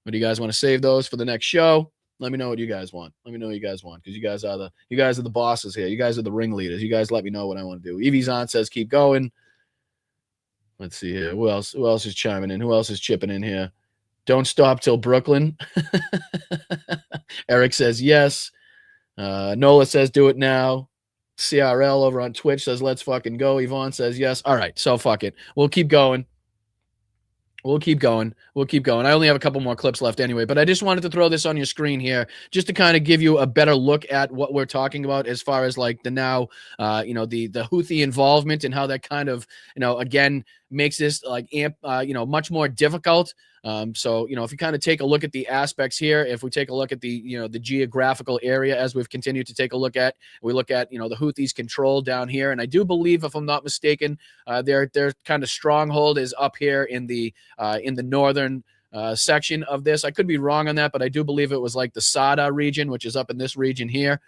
Or do you guys want to save those for the next show? Let me know what you guys want. Let me know what you guys want, because you guys are the bosses here. You guys are the ringleaders. You guys let me know what I want to do. Evie Zahn says keep going. Let's see here. Who else is chiming in? Who else is chipping in here? Don't stop till Brooklyn. Eric says yes. Nola says do it now. CRL over on Twitch says let's fucking go. Yvonne says yes. All right, so fuck it. We'll keep going. We'll keep going. I only have a couple more clips left anyway, but I just wanted to throw this on your screen here just to kind of give you a better look at what we're talking about as far as like the now, the Houthi involvement and how that kind of, again, makes this like much more difficult. So, if you kind of take a look at the aspects here, if we take a look at the, the geographical area as we've continued to take a look at, we look at, the Houthis control down here. And I do believe, if I'm not mistaken, their kind of stronghold is up here in the northern section of this. I could be wrong on that, but I do believe it was like the Saga region, which is up in this region here.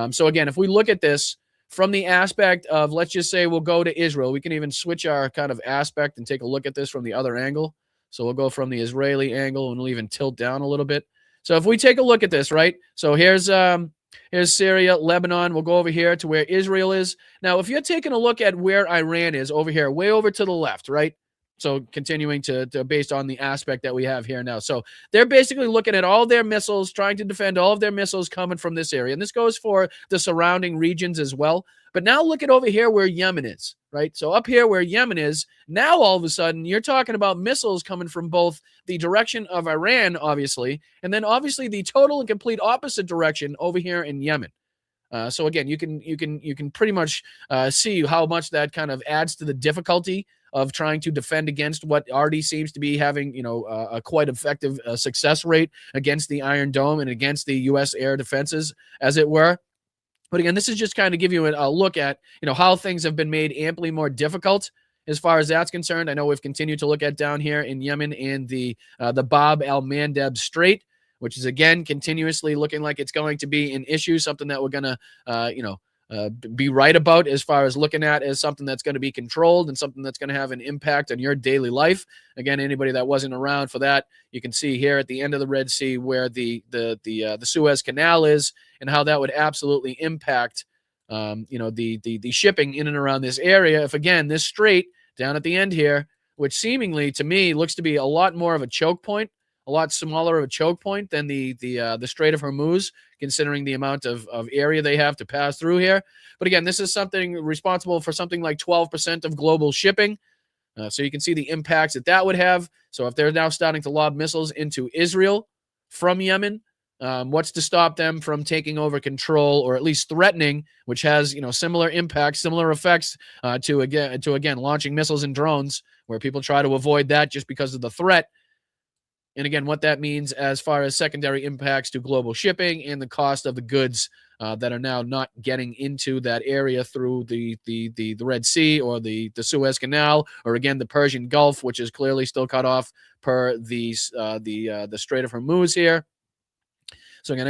So again, if we look at this from the aspect of, let's just say we'll go to Israel, we can even switch our kind of aspect and take a look at this from the other angle. So we'll go from the Israeli angle and we'll even tilt down a little bit. So if we take a look at this, right? So here's Syria, Lebanon. We'll go over here to where Israel is. Now, if you're taking a look at where Iran is over here, way over to the left, right? So continuing to based on the aspect that we have here now. So they're basically looking at all their missiles, trying to defend all of their missiles coming from this area. And this goes for the surrounding regions as well. But now look at over here where Yemen is, right? So up here where Yemen is, now all of a sudden you're talking about missiles coming from both the direction of Iran, obviously, and then obviously the total and complete opposite direction over here in Yemen. So again, you can pretty much see how much that kind of adds to the difficulty of trying to defend against what already seems to be having, a quite effective success rate against the Iron Dome and against the U.S. air defenses, as it were. But again, this is just kind of give you a look at, how things have been made amply more difficult as far as that's concerned. I know we've continued to look at down here in Yemen in the Bab al-Mandeb Strait, which is, again, continuously looking like it's going to be an issue, something that we're going to, be right about as far as looking at as something that's going to be controlled and something that's going to have an impact on your daily life. Again, anybody that wasn't around for that, you can see here at the end of the Red Sea where the Suez Canal is and how that would absolutely impact, the shipping in and around this area. If, again, this strait down at the end here, which seemingly to me looks to be a lot more of a choke point, a lot smaller of a choke point than the Strait of Hormuz, considering the amount of area they have to pass through here. But again, this is something responsible for something like 12% of global shipping. So you can see the impacts that would have. So if they're now starting to lob missiles into Israel from Yemen, what's to stop them from taking over control, or at least threatening, which has similar impacts, similar effects to again launching missiles and drones, where people try to avoid that just because of the threat. And again, what that means as far as secondary impacts to global shipping and the cost of the goods that are now not getting into that area through the Red Sea or the Suez Canal, or again the Persian Gulf, which is clearly still cut off per the Strait of Hormuz here. So again,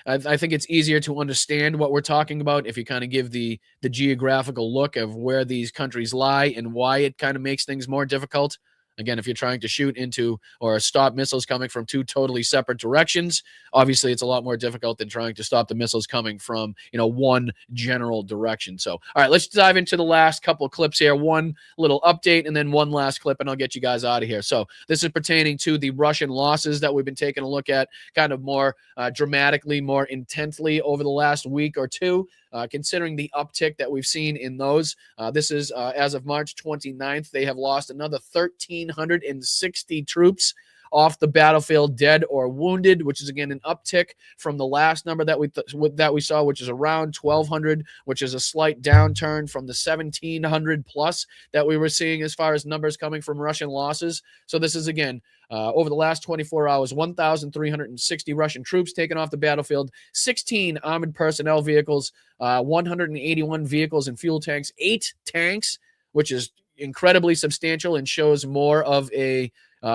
I think it's easier to understand what we're talking about if you kind of give the geographical look of where these countries lie and why it kind of makes things more difficult. Again, if you're trying to shoot into or stop missiles coming from 2 totally separate directions, obviously it's a lot more difficult than trying to stop the missiles coming from, one general direction. So, all right, let's dive into the last couple of clips here. One little update and then one last clip, and I'll get you guys out of here. So this is pertaining to the Russian losses that we've been taking a look at kind of more dramatically, more intensely over the last week or two. Considering the uptick that we've seen in those. This is as of March 29th, they have lost another 1,360 troops off the battlefield, dead or wounded, which is again an uptick from the last number that we saw, which is around 1,200, which is a slight downturn from the 1,700 plus that we were seeing as far as numbers coming from Russian losses. So this is again over the last 24 hours, 1,360 Russian troops taken off the battlefield, 16 armored personnel vehicles, 181 vehicles and fuel tanks, 8 tanks, which is incredibly substantial and shows more of a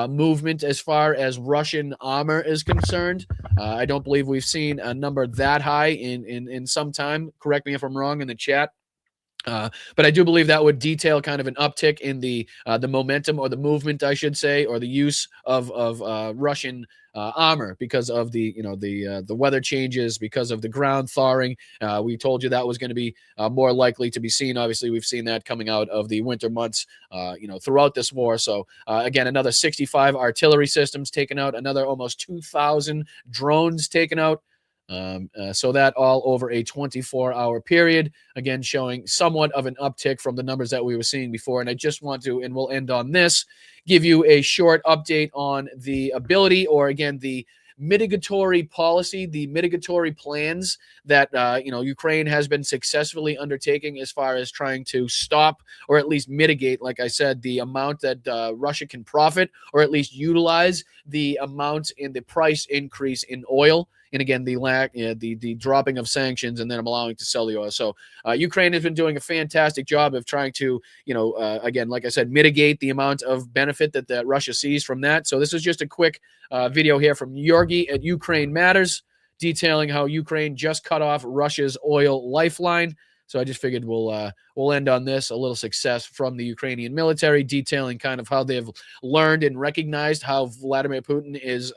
movement as far as Russian armor is concerned. I don't believe we've seen a number that high in some time. Correct me if I'm wrong in the chat. But I do believe that would detail kind of an uptick in the momentum, or the movement, I should say, or the use of Russian armor, because of the the weather changes, because of the ground thawing. We told you that was going to be more likely to be seen. Obviously, we've seen that coming out of the winter months, throughout this war. So again, another 65 artillery systems taken out, another almost 2,000 drones taken out. So that all over a 24-hour period, again, showing somewhat of an uptick from the numbers that we were seeing before. And I just want to, and we'll end on this, give you a short update on the ability, or again, the mitigatory policy, the mitigatory plans that Ukraine has been successfully undertaking as far as trying to stop, or at least mitigate, like I said, the amount that Russia can profit, or at least utilize the amount in the price increase in oil. And again, the dropping of sanctions, and then allowing to sell the oil. So Ukraine has been doing a fantastic job of trying to, again, like I said, mitigate the amount of benefit that Russia sees from that. So this is just a quick video here from Georgi at Ukraine Matters, detailing how Ukraine just cut off Russia's oil lifeline. So I just figured we'll end on this, a little success from the Ukrainian military, detailing kind of how they've learned and recognized how Vladimir Putin is,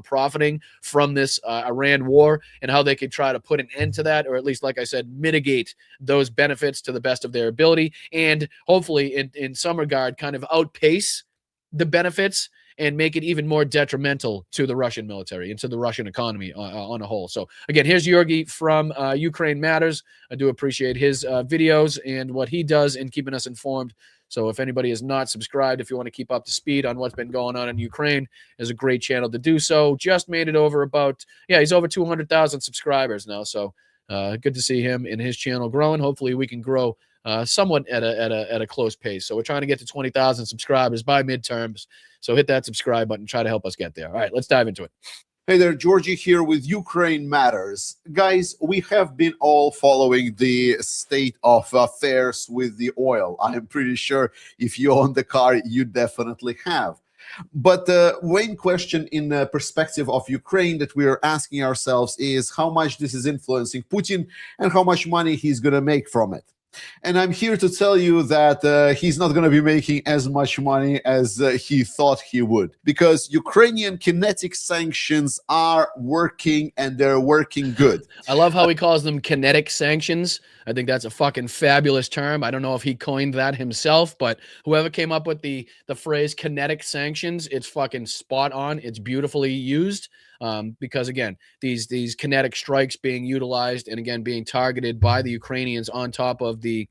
profiting from this Iran war, and how they could try to put an end to that, or at least, like I said, mitigate those benefits to the best of their ability, and hopefully, in some regard, kind of outpace the benefits and make it even more detrimental to the Russian military and to the Russian economy on a whole. So again, here's Georgi from Ukraine Matters. I do appreciate his videos and what he does in keeping us informed. So if anybody is not subscribed, if you want to keep up to speed on what's been going on in Ukraine, there's a great channel to do so. Just made it over he's over 200,000 subscribers now. So good to see him and his channel growing. Hopefully we can grow somewhat at a close pace. So we're trying to get to 20,000 subscribers by midterms. So hit that subscribe button, try to help us get there. All right, let's dive into it. Hey there, Georgie here with Ukraine Matters. Guys, we have been all following the state of affairs with the oil. I am pretty sure if you own the car, you definitely have. But the main question in the perspective of Ukraine that we are asking ourselves is how much this is influencing Putin and how much money he's going to make from it. And I'm here to tell you that he's not going to be making as much money as he thought he would, because Ukrainian kinetic sanctions are working, and they're working good. I love how he calls them kinetic sanctions. I think that's a fucking fabulous term. I don't know if he coined that himself, but whoever came up with the phrase kinetic sanctions, it's fucking spot on. It's beautifully used. Because again, these kinetic strikes being utilized, and again being targeted by the Ukrainians on top of the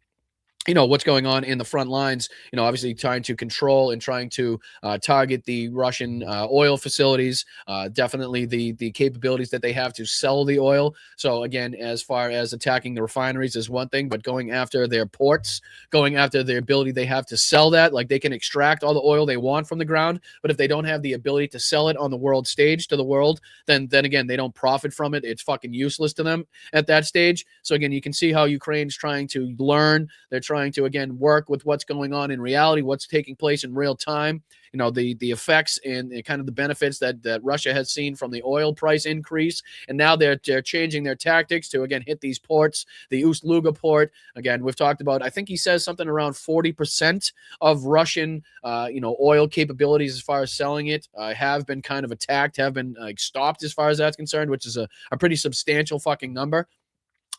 what's going on in the front lines, obviously trying to control and trying to target the Russian oil facilities, definitely the capabilities that they have to sell the oil. So again, as far as attacking the refineries is one thing, but going after their ports, going after their ability they have to sell that, like they can extract all the oil they want from the ground, but if they don't have the ability to sell it on the world stage to the world, then again, they don't profit from it. It's fucking useless to them at that stage. So again, you can see how Ukraine's trying to learn. They're trying to, again, work with what's going on in reality, what's taking place in real time, the effects and kind of the benefits that Russia has seen from the oil price increase. And now they're changing their tactics to, again, hit these ports, the Ust-Luga port. Again, we've talked about, I think he says something around 40% of Russian, oil capabilities as far as selling it have been kind of attacked, have been stopped as far as that's concerned, which is a pretty substantial fucking number.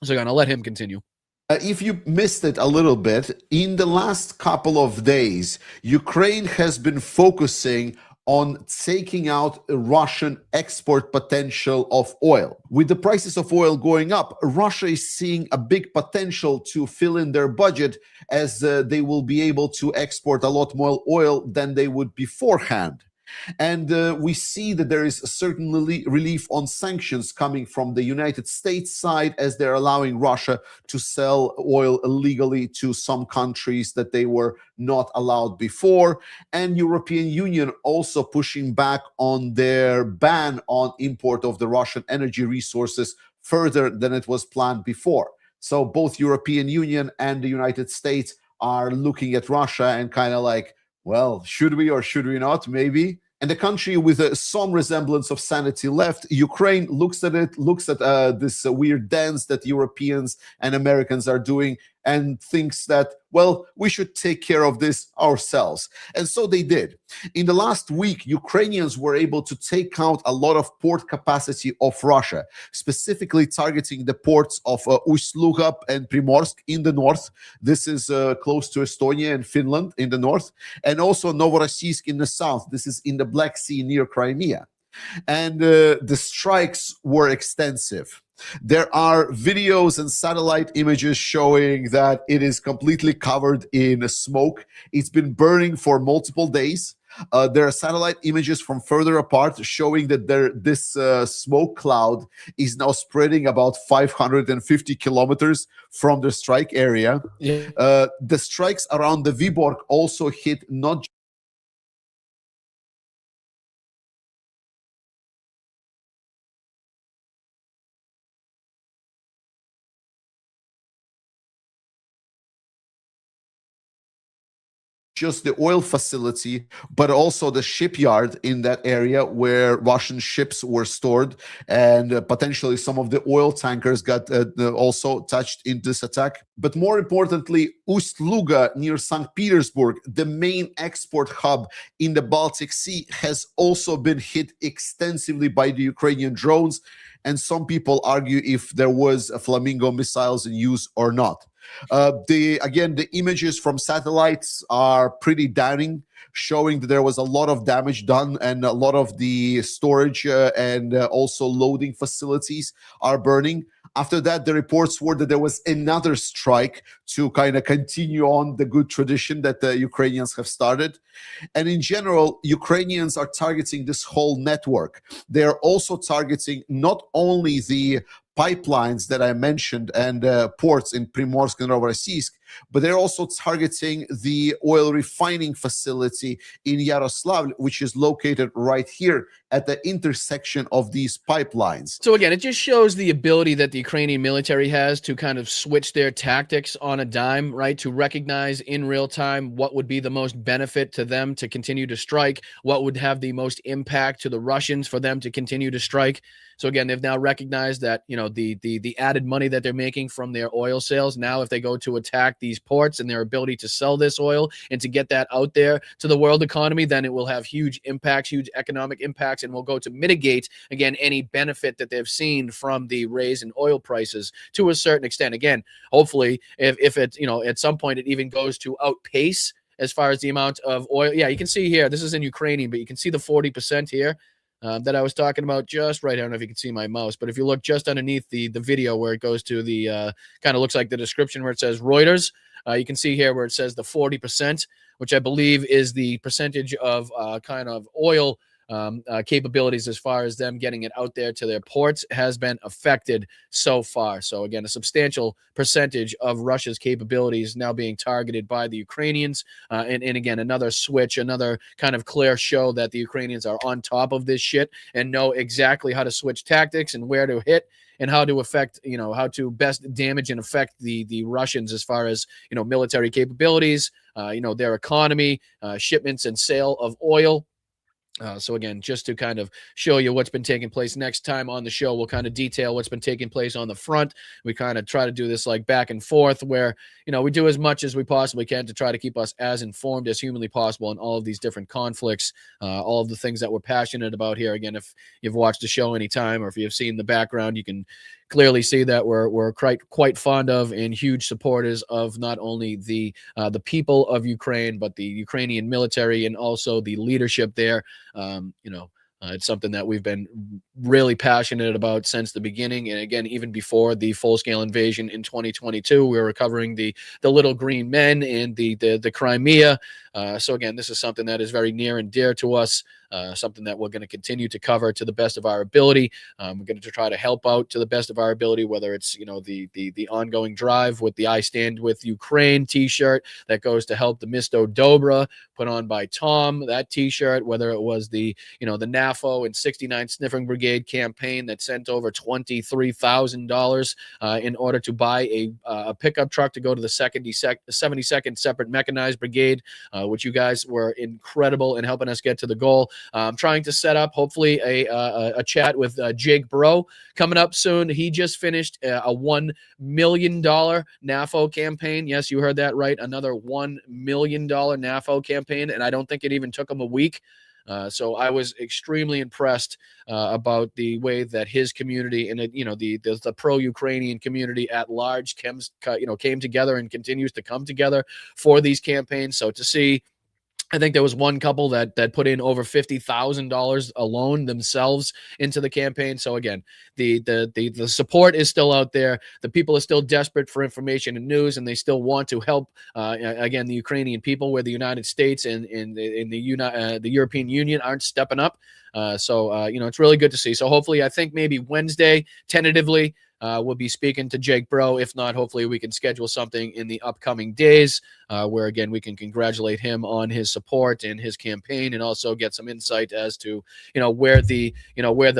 So again, I'll let him continue. If you missed it a little bit, in the last couple of days, Ukraine has been focusing on taking out Russian export potential of oil. With the prices of oil going up, Russia is seeing a big potential to fill in their budget, as they will be able to export a lot more oil than they would beforehand. And we see that there is a certain relief on sanctions coming from the United States side, as they're allowing Russia to sell oil illegally to some countries that they were not allowed before. And European Union also pushing back on their ban on import of the Russian energy resources further than it was planned before. So both European Union and the United States are looking at Russia and kind of like, well, should we or should we not? Maybe. And the country with some resemblance of sanity left, Ukraine, looks at it, looks at this weird dance that Europeans and Americans are doing, and thinks that, well, we should take care of this ourselves. And so they did. In the last week, Ukrainians were able to take out a lot of port capacity of Russia, specifically targeting the ports of Ust-Luga and Primorsk in the north. This is close to Estonia and Finland in the north, and also Novorossiysk in the south. This is in the Black Sea near Crimea. And the strikes were extensive. There are videos and satellite images showing that it is completely covered in smoke. It's been burning for multiple days. There are satellite images from further apart showing that this smoke cloud is now spreading about 550 kilometers from the strike area. Yeah. The strikes around the Vyborg also hit not just the oil facility, but also the shipyard in that area where Russian ships were stored, and potentially some of the oil tankers got also touched in this attack. But more importantly, Ust-Luga near St. Petersburg, the main export hub in the Baltic Sea, has also been hit extensively by the Ukrainian drones. And some people argue if there was a Flamingo missiles in use or not. The images from satellites are pretty damning, showing that there was a lot of damage done, and a lot of the storage and also loading facilities are burning. After that, the reports were that there was another strike to kind of continue on the good tradition that the Ukrainians have started. And in general, Ukrainians are targeting this whole network. They're also targeting not only the pipelines that I mentioned and ports in Primorsk and Novorossiysk, but they're also targeting the oil refining facility in Yaroslavl, which is located right here at the intersection of these pipelines. So again, it just shows the ability that the Ukrainian military has to kind of switch their tactics on a dime, right? To recognize in real time what would be the most benefit to them to continue to strike, what would have the most impact to the Russians for them to continue to strike. So again, they've now recognized that, you know, the added money that they're making from their oil sales. Now, if they go to attack these ports and their ability to sell this oil and to get that out there to the world economy, then it will have huge impacts, huge economic impacts, and will go to mitigate, again, any benefit that they've seen from the raise in oil prices to a certain extent. Again, hopefully, if it, you know, at some point it even goes to outpace as far as the amount of oil. Yeah, you can see here, this is in Ukrainian, but you can see the 40% here. That I was talking about just right. I don't know if you can see my mouse, but if you look just underneath the video where it goes to the kind of looks like the description where it says Reuters, you can see here where it says the 40%, which I believe is the percentage of kind of oil capabilities as far as them getting it out there to their ports has been affected so far. So again, a substantial percentage of Russia's capabilities now being targeted by the Ukrainians. And again, another switch, another kind of clear show that the Ukrainians are on top of this shit and know exactly how to switch tactics and where to hit and how to affect, you know, how to best damage and affect the Russians as far as, you know, military capabilities, you know, their economy, shipments and sale of oil. So again, just to kind of show you what's been taking place. Next time on the show, we'll kind of detail what's been taking place on the front. We kind of try to do this like back and forth where, you know, we do as much as we possibly can to try to keep us as informed as humanly possible in all of these different conflicts, all of the things that we're passionate about here. Again, if you've watched the show anytime or if you've seen the background, you can clearly see that we're quite fond of and huge supporters of not only the people of Ukraine, but the Ukrainian military and also the leadership there. You know, it's something that we've been really passionate about since the beginning. And again, even before the full-scale invasion in 2022, we were covering the little green men and the Crimea. So again, this is something that is very near and dear to us. Something that we're going to continue to cover to the best of our ability. We're going to try to help out to the best of our ability, whether it's, you know, the ongoing drive with the I Stand With Ukraine t-shirt that goes to help the Misto Dobra put on by Tom, that t-shirt, whether it was the, you know, the NAFO and 69 Sniffing Brigade campaign that sent over $23,000 in order to buy a pickup truck to go to the 72nd Separate Mechanized Brigade which you guys were incredible in helping us get to the goal. I'm trying to set up, hopefully, a chat with Jake Bro coming up soon. He just finished a $1 million NAFO campaign. Yes, you heard that right. Another $1 million NAFO campaign, and I don't think it even took him a week. So I was extremely impressed about the way that his community and the pro-Ukrainian community at large came together and continues to come together for these campaigns. So to see, I think there was one couple that put in over $50,000 alone themselves into the campaign. So again, the support is still out there. The people are still desperate for information and news, and they still want to help again the Ukrainian people, where the United States and the European Union aren't stepping up. So it's really good to see. So hopefully, I think maybe Wednesday, tentatively, we'll be speaking to Jake Bro. If not, hopefully we can schedule something in the upcoming days where, again, we can congratulate him on his support and his campaign, and also get some insight as to, where the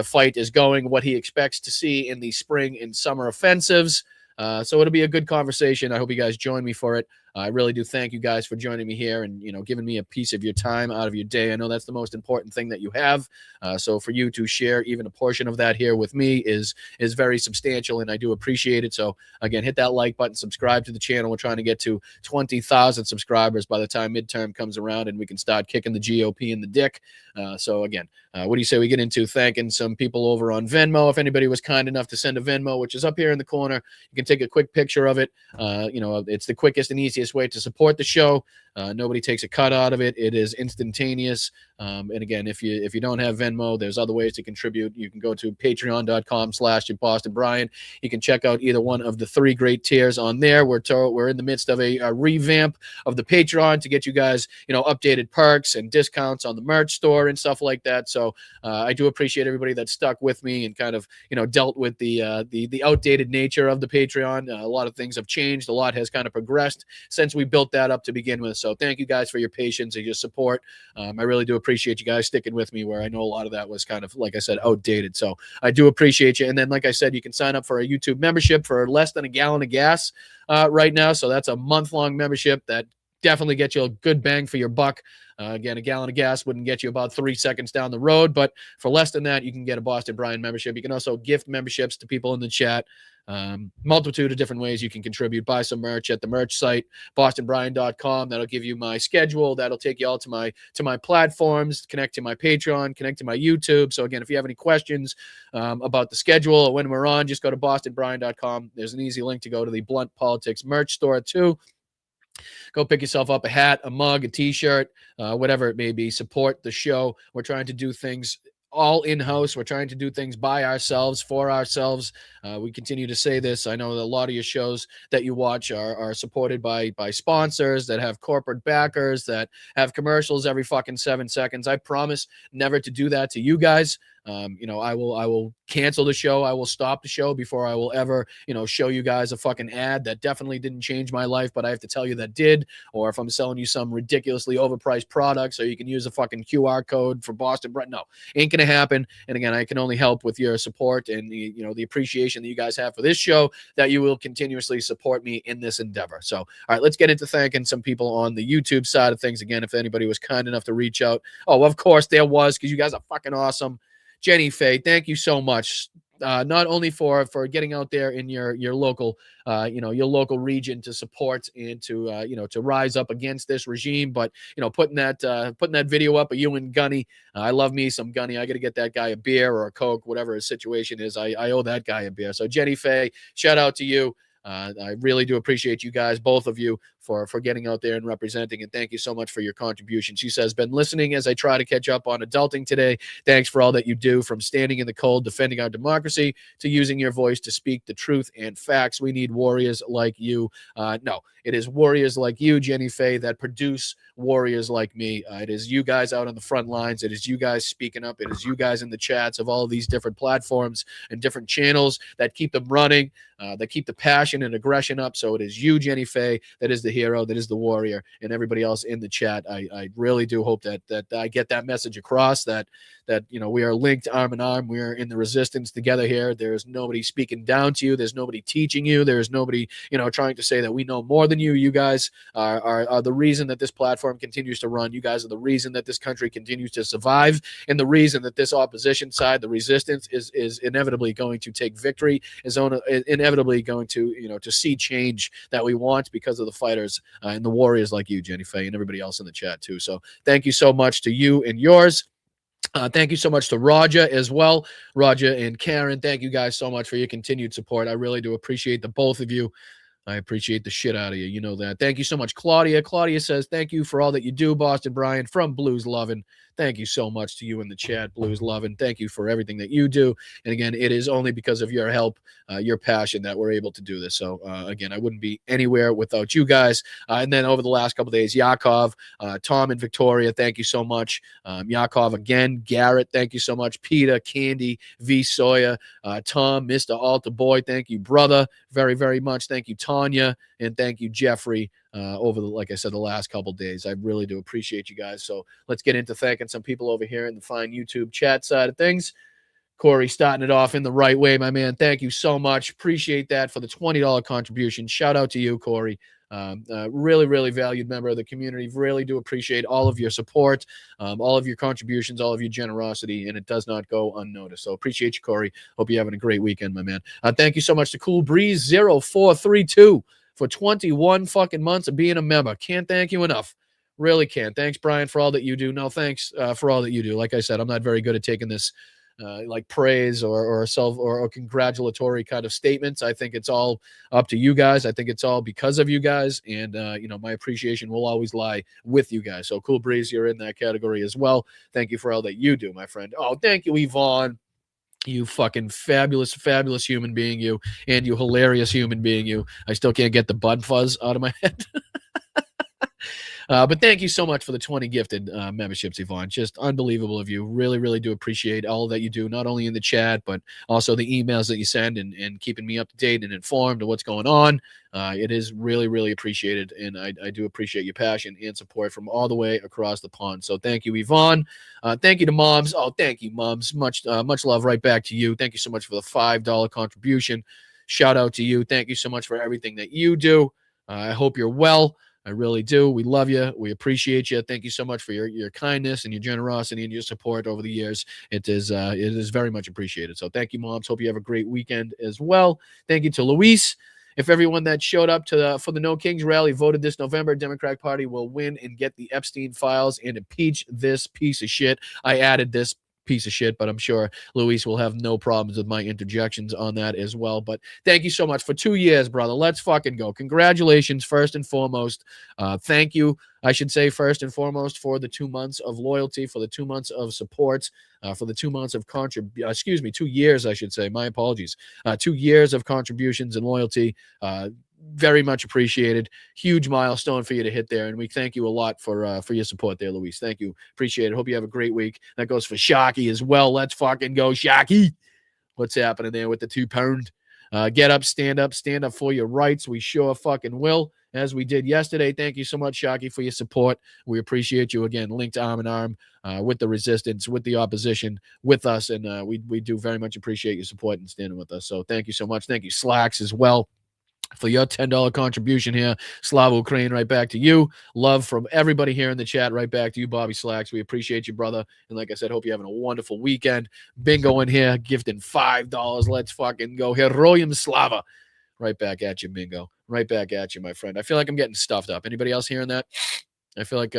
fight is going, what he expects to see in the spring and summer offensives. So it'll be a good conversation. I hope you guys join me for it. I really do thank you guys for joining me here and, giving me a piece of your time out of your day. I know that's the most important thing that you have. So for you to share even a portion of that here with me is very substantial, and I do appreciate it. So again, hit that like button, subscribe to the channel. We're trying to get to 20,000 subscribers by the time midterm comes around, and we can start kicking the GOP in the dick. So again, what do you say we get into thanking some people over on Venmo? If anybody was kind enough to send a Venmo, which is up here in the corner, you can take a quick picture of it. It's the quickest and easiest way to support the show. Nobody takes a cut out of it. It is instantaneous. And again, if you don't have Venmo, there's other ways to contribute. You can go to patreon.com/Boston You can check out either one of the 3 great tiers on there. We're in the midst of a revamp of the Patreon to get you guys, updated perks and discounts on the merch store and stuff like that. So I do appreciate everybody that stuck with me and kind of, dealt with the outdated nature of the Patreon. A lot of things have changed. A lot has kind of progressed since we built that up to begin with. So thank you guys for your patience and your support. I really do appreciate you guys sticking with me, where I know a lot of that was kind of, like I said, outdated. So I do appreciate you. And then, like I said, you can sign up for a YouTube membership for less than a gallon of gas right now. So that's a month-long membership that definitely gets you a good bang for your buck. Again, a gallon of gas wouldn't get you about 3 seconds down the road, but for less than that, you can get a Boston Brian membership. You can also gift memberships to people in the chat. Multitude of different ways you can contribute. Buy some merch at the merch site, bostonbrian.com. That'll give you my schedule. That'll take you all to my platforms, connect to my Patreon, connect to my YouTube. So again, if you have any questions about the schedule or when we're on, just go to bostonbrian.com. There's an easy link to go to the Blunt Politics merch store too. Go pick yourself up a hat, a mug, a t-shirt, whatever it may be. Support the show. We're trying to do things all in-house. We're trying to do things by ourselves, for ourselves. We continue to say this. I know that a lot of your shows that you watch are supported by sponsors that have corporate backers, that have commercials every fucking 7 seconds. I promise never to do that to you guys. I will cancel the show. I will stop the show before I will ever, show you guys a fucking ad that definitely didn't change my life, but I have to tell you that did. Or if I'm selling you some ridiculously overpriced product so you can use a fucking QR code for Boston Brett. No, ain't gonna happen. And again, I can only help with your support and the appreciation that you guys have for this show, that you will continuously support me in this endeavor. So, all right, let's get into thanking some people on the YouTube side of things. Again, if anybody was kind enough to reach out. Oh, of course there was, because you guys are fucking awesome. Jenny Faye, thank you so much. Not only for getting out there in your local, your local region to support and to rise up against this regime, but putting that video up of you and Gunny. I love me some Gunny. I got to get that guy a beer or a Coke, whatever his situation is. I owe that guy a beer. So Jenny Faye, shout out to you. I really do appreciate you guys, both of you, for getting out there and representing, and thank you so much for your contribution. She says, been listening as I try to catch up on adulting today. Thanks for all that you do, from standing in the cold defending our democracy to using your voice to speak the truth and facts. We need warriors like you. No, it is warriors like you, Jenny Faye, that produce warriors like me. It is you guys out on the front lines. It is you guys speaking up. It is you guys in the chats of all of these different platforms and different channels that keep them running, that keep the passion and aggression up. So it is you, Jenny Faye, that is the the hero, that is the warrior, and everybody else in the chat. I really do hope that I get that message across, that we are linked arm in arm. We are in the resistance together here. There's nobody speaking down to you. There's nobody teaching you. There's nobody, trying to say that we know more than you. You guys are the reason that this platform continues to run. You guys are the reason that this country continues to survive, and the reason that this opposition side, the resistance, is inevitably going to take victory, is inevitably going to, to see change that we want because of the fighters and the warriors like you, Jenny Faye, and everybody else in the chat too. So thank you so much to you and yours. Thank you so much to Roger as well. Roger and Karen, thank you guys so much for your continued support. I really do appreciate the both of you. I appreciate the shit out of you. You know that. Thank you so much, Claudia. Claudia says, thank you for all that you do, Boston Brian, from Blues Lovin'. Thank you so much to you in the chat, Blues Lovin'. Thank you for everything that you do. And again, it is only because of your help, your passion, that we're able to do this. So again, I wouldn't be anywhere without you guys. And then over the last couple of days, Yakov, Tom and Victoria, thank you so much. Yakov again, Garrett, thank you so much. Peter, Candy, V. Sawyer, Tom, Mr. Altar Boy, thank you, brother, very, very much. Thank you, Tanya, and thank you, Jeffrey, like I said, the last couple of days. I really do appreciate you guys. So let's get into thanking some people over here in the fine YouTube chat side of things. Corey starting it off in the right way, my man. Thank you so much. Appreciate that for the $20 contribution. Shout out to you, Corey. Really, really valued member of the community. Really do appreciate all of your support, all of your contributions, all of your generosity, and it does not go unnoticed. So appreciate you, Corey. Hope you're having a great weekend, my man. Thank you so much to Cool Breeze 0432 for 21 fucking months of being a member. Can't thank you enough. Really can't. Thanks, Brian, for all that you do. No, thanks for all that you do. Like I said, I'm not very good at taking this like praise or congratulatory kind of statements. I think it's all up to you guys. I think it's all because of you guys, and my appreciation will always lie with you guys. So Cool Breeze, you're in that category as well. Thank you for all that you do, my friend. Oh, thank you, Yvonne. You fucking fabulous, fabulous human being, you, and you hilarious human being, you. I still can't get the bud fuzz out of my head. But thank you so much for the 20 gifted memberships, Yvonne. Just unbelievable of you. Really, really do appreciate all that you do, not only in the chat, but also the emails that you send and keeping me up to date and informed of what's going on. It is really, really appreciated, and I do appreciate your passion and support from all the way across the pond. So thank you, Yvonne. Thank you to Moms. Oh, thank you, Moms. Much love right back to you. Thank you so much for the $5 contribution. Shout out to you. Thank you so much for everything that you do. I hope you're well. I really do. We love you. We appreciate you. Thank you so much for your kindness and your generosity and your support over the years. It is very much appreciated. So thank you, Moms. Hope you have a great weekend as well. Thank you to Luis. If everyone that showed up for the No Kings rally voted this November, Democratic Party will win and get the Epstein files and impeach this piece of shit. I added this piece of shit, but I'm sure Luis will have no problems with my interjections on that as well. But thank you so much for 2 years, brother. Let's fucking go. Congratulations, first and foremost. Thank you, I should say, first and foremost, for the 2 months of loyalty, for the 2 months of support, for the 2 months of 2 years, I should say. My apologies. 2 years of contributions and loyalty. Very much appreciated. Huge milestone for you to hit there, and we thank you a lot for your support there, Luis. Thank you. Appreciate it. Hope you have a great week. That goes for Shockey as well. Let's fucking go, Shockey. What's happening there with the 2 pound? Get up, stand up for your rights. We sure fucking will, as we did yesterday. Thank you so much, Shockey, for your support. We appreciate you again. Linked arm in arm with the resistance, with the opposition, with us, and we do very much appreciate your support and standing with us. So thank you so much. Thank you, Slacks, as well, for your $10 contribution here. Slava Ukraine, right back to you. Love from everybody here in the chat, right back to you, Bobby Slacks. We appreciate you, brother. And like I said, hope you're having a wonderful weekend. Bingo in here, gifting $5. Let's fucking go. Heroyam Slava. Right back at you, Bingo. Right back at you, my friend. I feel like I'm getting stuffed up. Anybody else hearing that? I feel like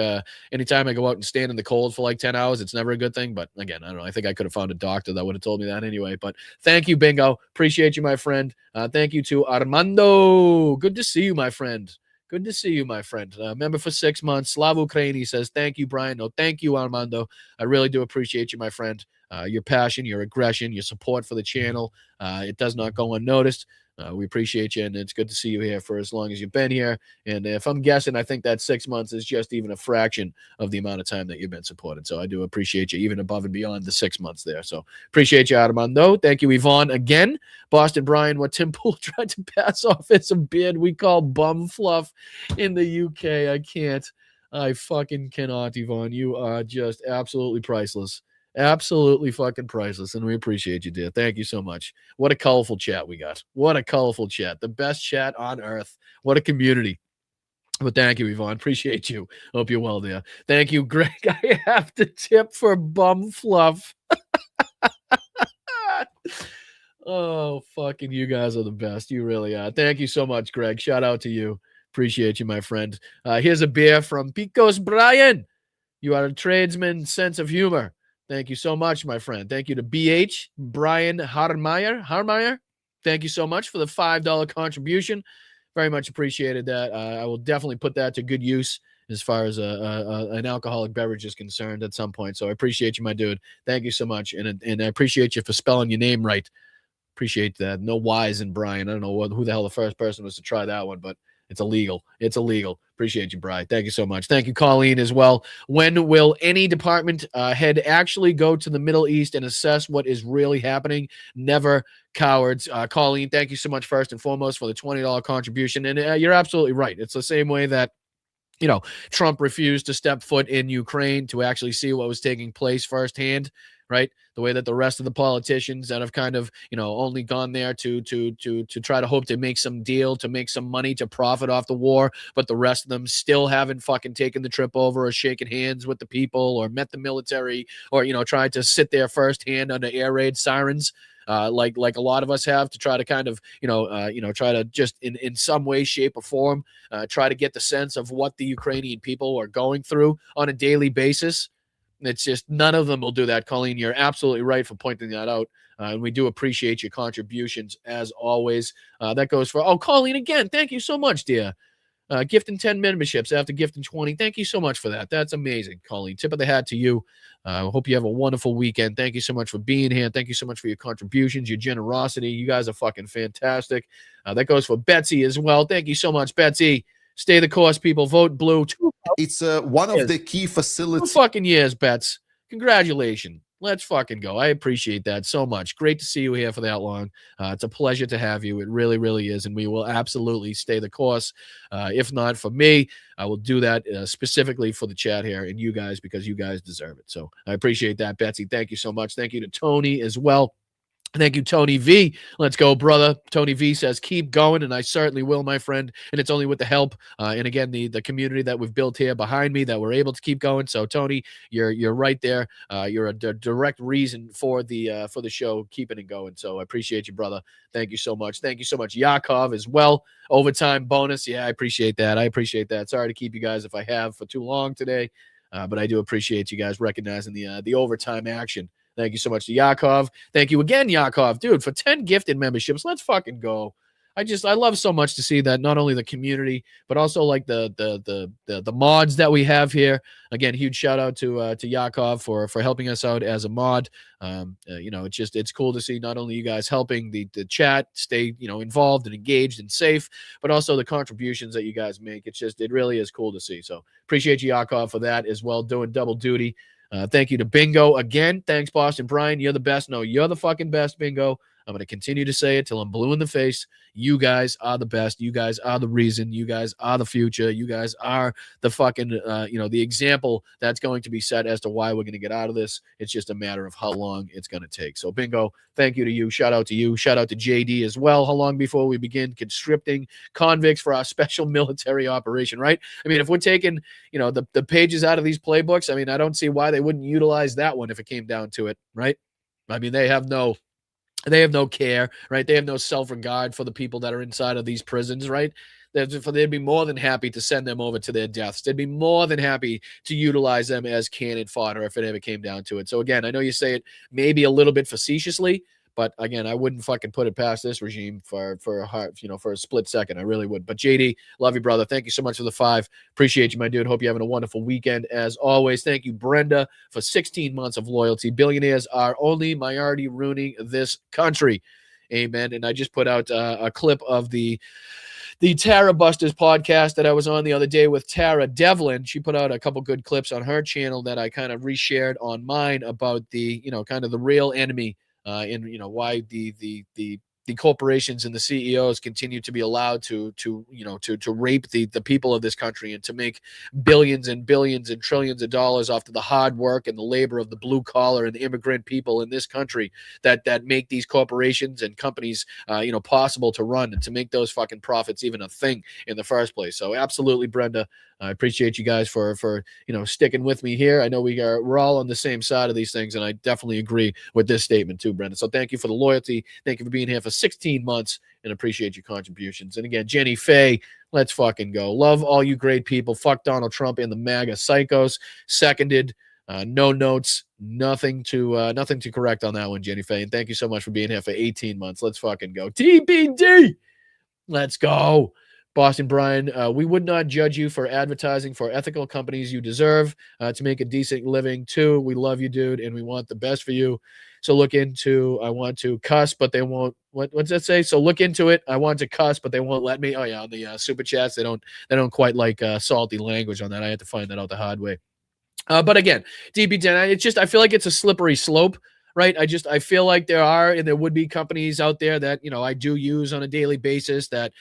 anytime I go out and stand in the cold for like 10 hours, it's never a good thing. But again, I don't know. I think I could have found a doctor that would have told me that anyway. But thank you, Bingo. Appreciate you, my friend. Thank you to Armando. Good to see you, my friend. Good to see you, my friend. Member for 6 months. Slav Ukraini says, thank you, Brian. No, thank you, Armando. I really do appreciate you, my friend. Your passion, your aggression, your support for the channel. It does not go unnoticed. We appreciate you, and it's good to see you here for as long as you've been here. And if I'm guessing, I think that 6 months is just even a fraction of the amount of time that you've been supported. So I do appreciate you, even above and beyond the 6 months there. So appreciate you, Armando. Thank you, Yvonne, again. Boston Brian, what Tim Pool tried to pass off as a beard we call bum fluff in the UK. I can't. I fucking cannot, Yvonne. You are just absolutely priceless. Absolutely fucking priceless, and we appreciate you, dear. Thank you so much. What a colorful chat we got. What a colorful chat. The best chat on earth. What a community. But thank you, Yvonne. Appreciate you. Hope you're well, dear. Thank you, Greg. I have to tip for bum fluff. Oh, fucking you guys are the best. You really are. Thank you so much, Greg. Shout out to you. Appreciate you, my friend. Here's a beer from Picos Brian. You are a tradesman's sense of humor. Thank you so much, my friend. Thank you to BH, Brian Harmeyer. Thank you so much for the $5 contribution. Very much appreciated that. I will definitely put that to good use as far as an alcoholic beverage is concerned at some point. So I appreciate you, my dude. Thank you so much. And I appreciate you for spelling your name right. Appreciate that. No Y's in Brian. I don't know who the hell the first person was to try that one, but it's illegal. It's illegal. Appreciate you, Brian. Thank you so much. Thank you, Colleen, as well. When will any department head actually go to the Middle East and assess what is really happening? Never, cowards. Colleen, thank you so much, first and foremost, for the $20 contribution. And you're absolutely right. It's the same way that, you know, Trump refused to step foot in Ukraine to actually see what was taking place firsthand, right? The way that the rest of the politicians that have kind of, you know, only gone there to try to hope to make some deal, to make some money, to profit off the war, but the rest of them still haven't fucking taken the trip over or shaken hands with the people or met the military or, you know, tried to sit there firsthand under air raid sirens. Like a lot of us have, to try to kind of, try to just in some way, shape, or form, try to get the sense of what the Ukrainian people are going through on a daily basis. It's just none of them will do that, Colleen. You're absolutely right for pointing that out. And we do appreciate your contributions as always. That goes for, Colleen, again, thank you so much, dear. Gifting 10 memberships after gifting 20. Thank you so much for that. That's amazing, Colleen. Tip of the hat to you. I hope you have a wonderful weekend. Thank you so much for being here. Thank you so much for your contributions, your generosity. You guys are fucking fantastic. That goes for Betsy as well. Thank you so much, Betsy. Stay the course, people. Vote blue. It's one of the key facilities. 2 fucking years, Bets. Congratulations. Let's fucking go. I appreciate that so much. Great to see you here for that long. It's a pleasure to have you. It really, really is. And we will absolutely stay the course. If not for me, I will do that specifically for the chat here and you guys, because you guys deserve it. So I appreciate that, Betsy. Thank you so much. Thank you to Tony as well. Thank you, Tony V. Let's go, brother. Tony V says, keep going, and I certainly will, my friend. And it's only with the help and, again, the community that we've built here behind me that we're able to keep going. So, Tony, you're right there. You're a direct reason for the show keeping it going. So I appreciate you, brother. Thank you so much. Thank you so much, Yakov, as well. Overtime bonus. Yeah, I appreciate that. I appreciate that. Sorry to keep you guys if I have for too long today, but I do appreciate you guys recognizing the overtime action. Thank you so much to Yakov. Thank you again, Yakov. Dude, for 10 gifted memberships, let's fucking go. I love so much to see that not only the community, but also like the mods that we have here. Again, huge shout out to Yakov for helping us out as a mod. It's cool to see not only you guys helping the chat stay, involved and engaged and safe, but also the contributions that you guys make. It really is cool to see. So appreciate you, Yakov, for that as well, doing double duty. Thank you to Bingo again. Thanks, Boston Brian. You're the best. No, you're the fucking best, Bingo. I'm going to continue to say it till I'm blue in the face. You guys are the best. You guys are the reason. You guys are the future. You guys are the fucking, the example that's going to be set as to why we're going to get out of this. It's just a matter of how long it's going to take. So, Bingo, thank you to you. Shout out to you. Shout out to JD as well. How long before we begin conscripting convicts for our special military operation, right? I mean, if we're taking, the pages out of these playbooks, I mean, I don't see why they wouldn't utilize that one if it came down to it, right? I mean, they have no care, right? They have no self-regard for the people that are inside of these prisons, right? They'd be more than happy to send them over to their deaths. They'd be more than happy to utilize them as cannon fodder if it ever came down to it. So again, I know you say it maybe a little bit facetiously, but again, I wouldn't fucking put it past this regime for a split second. I really would. But JD, love you, brother. Thank you so much for the 5. Appreciate you, my dude. Hope you're having a wonderful weekend as always. Thank you, Brenda, for 16 months of loyalty. Billionaires are only minority ruining this country. Amen. And I just put out a clip of the Tara Busters podcast that I was on the other day with Tara Devlin. She put out a couple good clips on her channel that I kind of reshared on mine about the, kind of the real enemy, and why the corporations and the CEOs continue to be allowed to rape the people of this country and to make billions and billions and trillions of dollars off of the hard work and the labor of the blue collar and the immigrant people in this country that make these corporations and companies possible to run and to make those fucking profits even a thing in the first place. So absolutely, Brenda, I appreciate you guys for sticking with me here. I know we're all on the same side of these things, and I definitely agree with this statement too, Brenda. So thank you for the loyalty. Thank you for being here for 16 months, and appreciate your contributions. And again, Jenny Faye, let's fucking go. Love all you great people. Fuck Donald Trump and the MAGA psychos. Seconded. No notes. Nothing to correct on that one, Jenny Faye. And thank you so much for being here for 18 months. Let's fucking go. TBD. Let's go. Boston Brian, we would not judge you for advertising for ethical companies. You deserve to make a decent living too. We love you, dude, and we want the best for you. So look into, I want to cuss, but they won't. What's that say? So look into it. I want to cuss, but they won't let me. Oh yeah, on the super chats, they don't quite like salty language on that. I had to find that out the hard way. But again, DB10, it's just, I feel like it's a slippery slope, right? I feel like there are, and there would be companies out there that, I do use on a daily basis that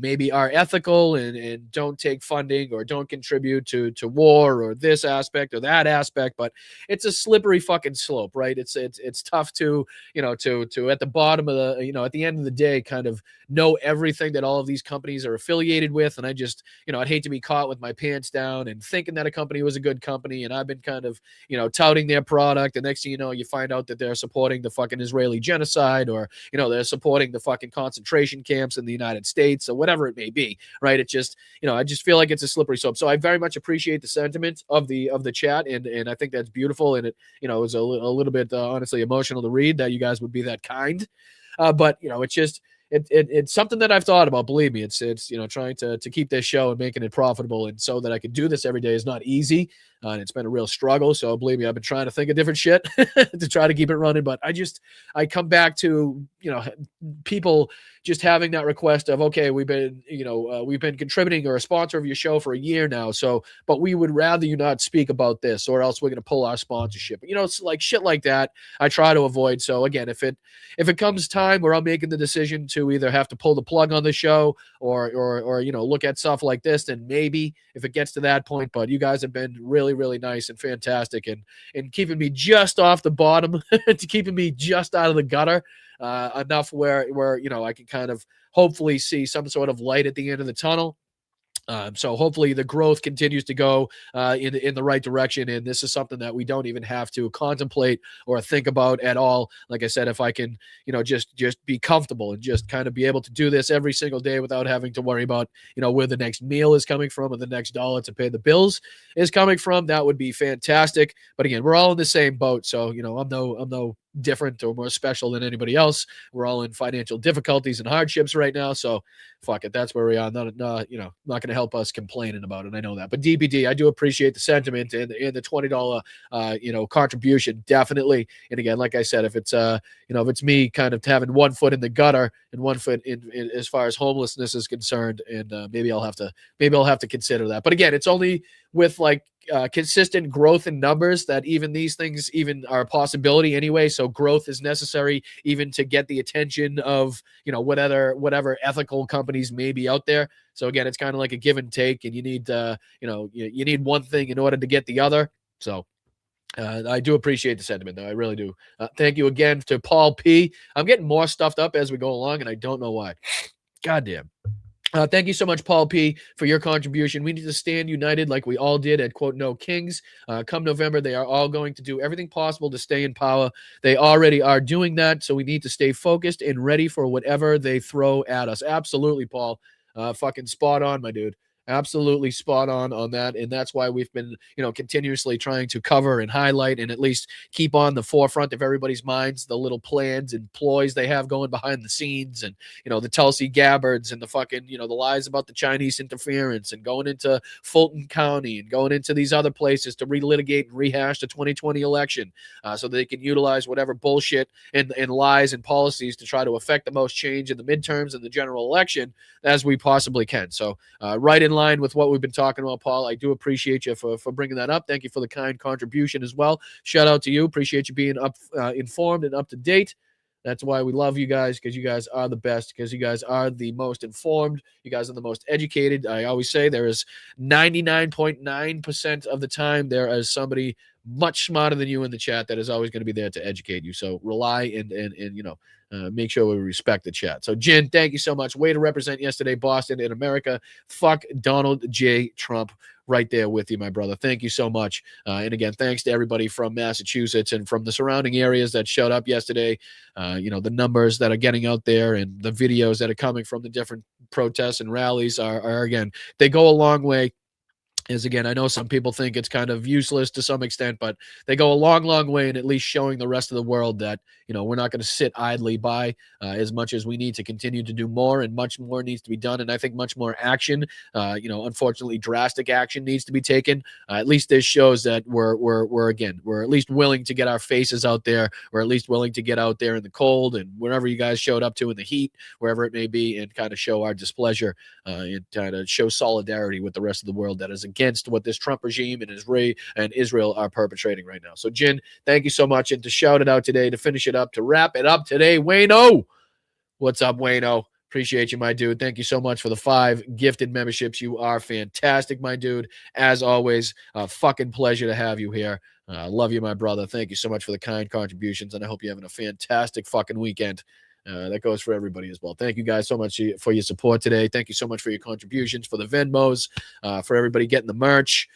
maybe are ethical and don't take funding or don't contribute to war or this aspect or that aspect, but it's a slippery fucking slope, right? It's tough to at the bottom of the, at the end of the day, kind of know everything that all of these companies are affiliated with. And I just, I'd hate to be caught with my pants down and thinking that a company was a good company. And I've been kind of, touting their product. The next thing you know, you find out that they're supporting the fucking Israeli genocide, or, they're supporting the fucking concentration camps in the United States, or whatever it may be. Right. It just, I just feel like it's a slippery slope. So I very much appreciate the sentiment of the chat. And I think that's beautiful. And it, it was a little bit honestly emotional to read that you guys would be that kind. But it's just, it's something that I've thought about. Believe me, it's trying to keep this show and making it profitable, and so that I could do this every day is not easy, and it's been a real struggle. So believe me, I've been trying to think of different shit to try to keep it running. But I come back to people just having that request of, okay, we've been contributing or a sponsor of your show for a year now, so but we would rather you not speak about this, or else we're going to pull our sponsorship. It's like shit like that I try to avoid. So again, if it comes time where I'm making the decision to either have to pull the plug on the show or look at stuff like this, then maybe if it gets to that point. But you guys have been really, really nice and fantastic and keeping me just off the bottom to keeping me just out of the gutter enough where I can kind of hopefully see some sort of light at the end of the tunnel. So hopefully the growth continues to go in the right direction, and this is something that we don't even have to contemplate or think about at all. Like I said, if I can, just be comfortable and just kind of be able to do this every single day without having to worry about, where the next meal is coming from or the next dollar to pay the bills is coming from, that would be fantastic. But again, we're all in the same boat, so I'm no different or more special than anybody else. We're all in financial difficulties and hardships right now, so fuck it, that's where we are. Not going to help us complaining about it. I know that. But DBD, I do appreciate the sentiment and the $20 contribution, definitely. And again, like I said, if it's if it's me kind of having one foot in the gutter and one foot in as far as homelessness is concerned, and maybe I'll have to consider that. But again, it's only with consistent growth in numbers that even these things even are a possibility anyway. So growth is necessary even to get the attention of whatever ethical companies may be out there. So again, it's kind of like a give and take, and you need you need one thing in order to get the other. So I do appreciate the sentiment, though. I really do. Thank you again to Paul P. I'm getting more stuffed up as we go along, and I don't know why. Goddamn. Thank you so much, Paul P., for your contribution. We need to stand united like we all did at, quote, No Kings. Come November, they are all going to do everything possible to stay in power. They already are doing that, so we need to stay focused and ready for whatever they throw at us. Absolutely, Paul. Fucking spot on, my dude. Absolutely spot on that. And that's why we've been, continuously trying to cover and highlight and at least keep on the forefront of everybody's minds the little plans and ploys they have going behind the scenes, and, the Tulsi Gabbards and the fucking, the lies about the Chinese interference, and going into Fulton County and going into these other places to relitigate and rehash the 2020 election so they can utilize whatever bullshit and lies and policies to try to affect the most change in the midterms and the general election as we possibly can. So right in line with what we've been talking about, Paul. I do appreciate you for bringing that up. Thank you for the kind contribution as well. Shout out to you. Appreciate you being informed and up to date. That's why we love you guys, because you guys are the best, because you guys are the most informed. You guys are the most educated. I always say there is 99.9% of the time there is somebody much smarter than you in the chat that is always going to be there to educate you. So rely and make sure we respect the chat. So Jen, thank you so much. Way to represent yesterday, Boston and America. Fuck Donald J. Trump. Right there with you, my brother. Thank you so much. And again, thanks to everybody from Massachusetts and from the surrounding areas that showed up yesterday. The numbers that are getting out there and the videos that are coming from the different protests and rallies are again, they go a long way. Again, I know some people think it's kind of useless to some extent, but they go a long, long way in at least showing the rest of the world that, we're not going to sit idly by as much as we need to continue to do more, and much more needs to be done. And I think much more action, unfortunately, drastic action needs to be taken. At least this shows that we're at least willing to get our faces out there. We're at least willing to get out there in the cold and wherever you guys showed up to in the heat, wherever it may be, and kind of show our displeasure and kind of show solidarity with the rest of the world that is against what this Trump regime and Israel are perpetrating right now. So, Jen, thank you so much. And to shout it out today, to finish it up, to wrap it up today, Wayno. What's up, Wayno? Appreciate you, my dude. Thank you so much for the 5 gifted memberships. You are fantastic, my dude. As always, a fucking pleasure to have you here. Love you, my brother. Thank you so much for the kind contributions, and I hope you're having a fantastic fucking weekend. That goes for everybody as well. Thank you guys so much for your support today. Thank you so much for your contributions, for the Venmos, for everybody getting the merch,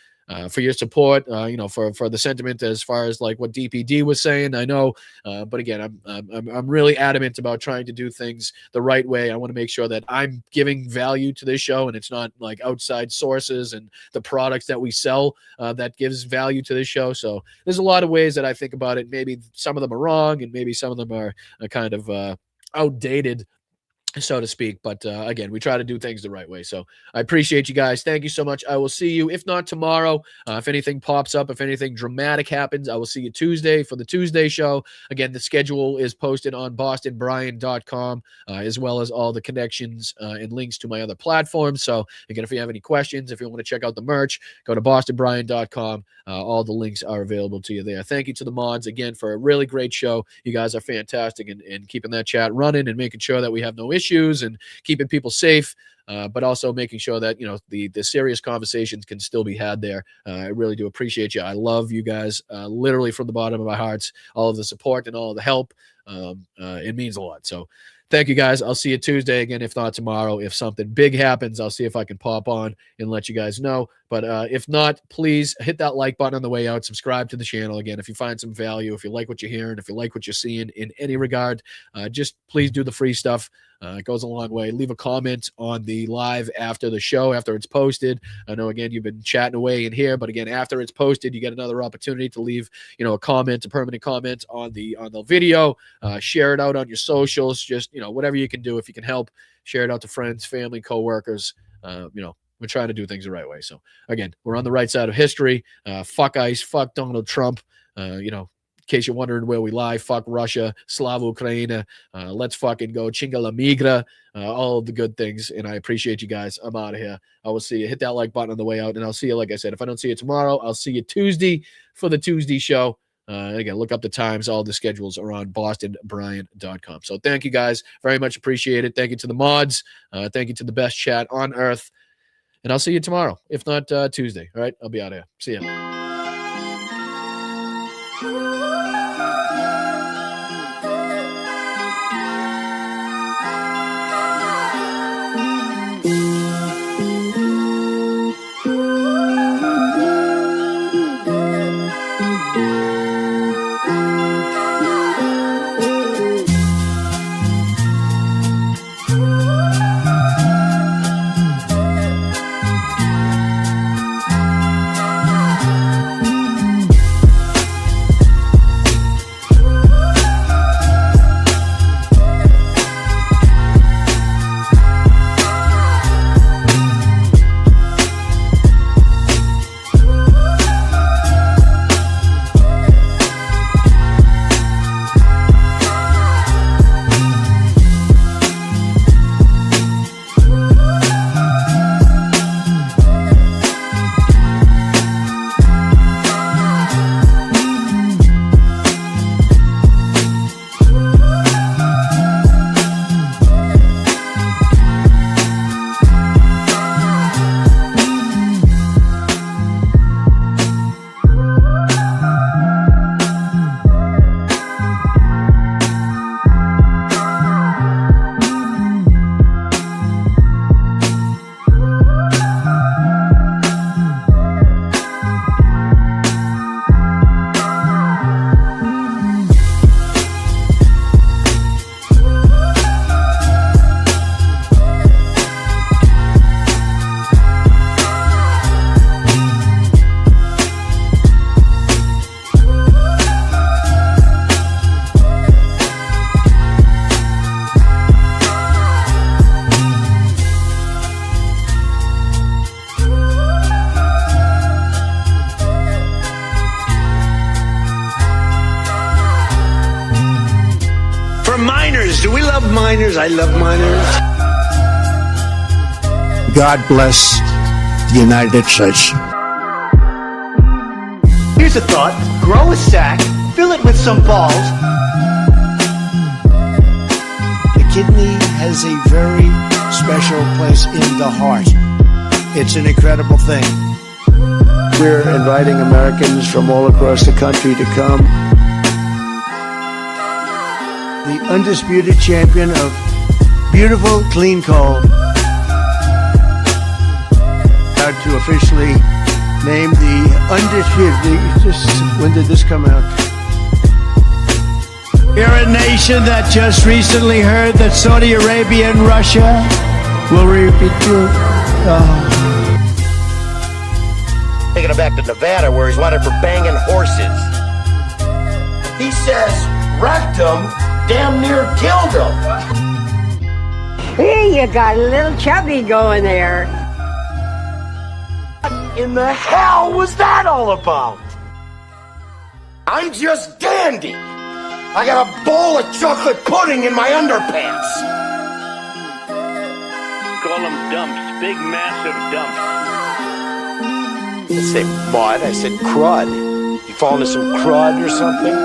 for your support, for the sentiment as far as like what DPD was saying. I know, but again, I'm really adamant about trying to do things the right way. I want to make sure that I'm giving value to this show, and it's not like outside sources and the products that we sell that gives value to this show. So there's a lot of ways that I think about it. Maybe some of them are wrong, and maybe some of them are kind of outdated, so to speak. But again, we try to do things the right way. So I appreciate you guys. Thank you so much. I will see you, if not tomorrow, if anything pops up, if anything dramatic happens, I will see you Tuesday for the Tuesday show. Again, the schedule is posted on bostonbrian.com, as well as all the connections and links to my other platforms. So again, if you have any questions, if you want to check out the merch, go to bostonbrian.com. All the links are available to you there. Thank you to the mods again for a really great show. You guys are fantastic in keeping that chat running and making sure that we have no issues and keeping people safe, but also making sure that the serious conversations can still be had there. I really do appreciate you. I love you guys literally from the bottom of my heart. All of the support and all of the help. It means a lot. So thank you guys. I'll see you Tuesday again, if not tomorrow. If something big happens, I'll see if I can pop on and let you guys know. But if not, please hit that like button on the way out. Subscribe to the channel. Again, if you find some value, if you like what you're hearing, if you like what you're seeing in any regard, just please do the free stuff. It goes a long way. Leave a comment on the live after the show, after it's posted. I know, again, you've been chatting away in here, but again, after it's posted, you get another opportunity to leave, a comment, a permanent comment on the video. Share it out on your socials. Just, whatever you can do. If you can help, share it out to friends, family, coworkers. We're trying to do things the right way. So again, we're on the right side of history. Fuck ICE, fuck Donald Trump. In case you're wondering where we lie, fuck Russia, Slava Ukraina. Let's fucking go. Chinga la migra. All of the good things. And I appreciate you guys. I'm out of here. I will see you. Hit that like button on the way out. And I'll see you, like I said, if I don't see you tomorrow, I'll see you Tuesday for the Tuesday show. Again, look up the times. All the schedules are on bostonbrian.com. So thank you guys. Very much appreciate it. Thank you to the mods. Thank you to the best chat on earth. And I'll see you tomorrow, if not Tuesday. All right, I'll be out of here. See ya. miners. I love miners. God bless the United States. Here's a thought. Grow a sack, fill it with some balls. The kidney has a very special place in the heart. It's an incredible thing. We're inviting Americans from all across the country to come. The undisputed champion of beautiful, clean coal. Proud to officially name the undisputed. When did this come out? You're a nation that just recently heard that Saudi Arabia and Russia will repeat Taking him back to Nevada where he's wanted for banging horses. He says rectum damn near killed him. Hey, you got a little chubby going there. What in the hell was that all about? I'm just dandy. I got a bowl of chocolate pudding in my underpants. Call them dumps, big massive dumps. I didn't say mud, I said crud. You fall into some crud or something?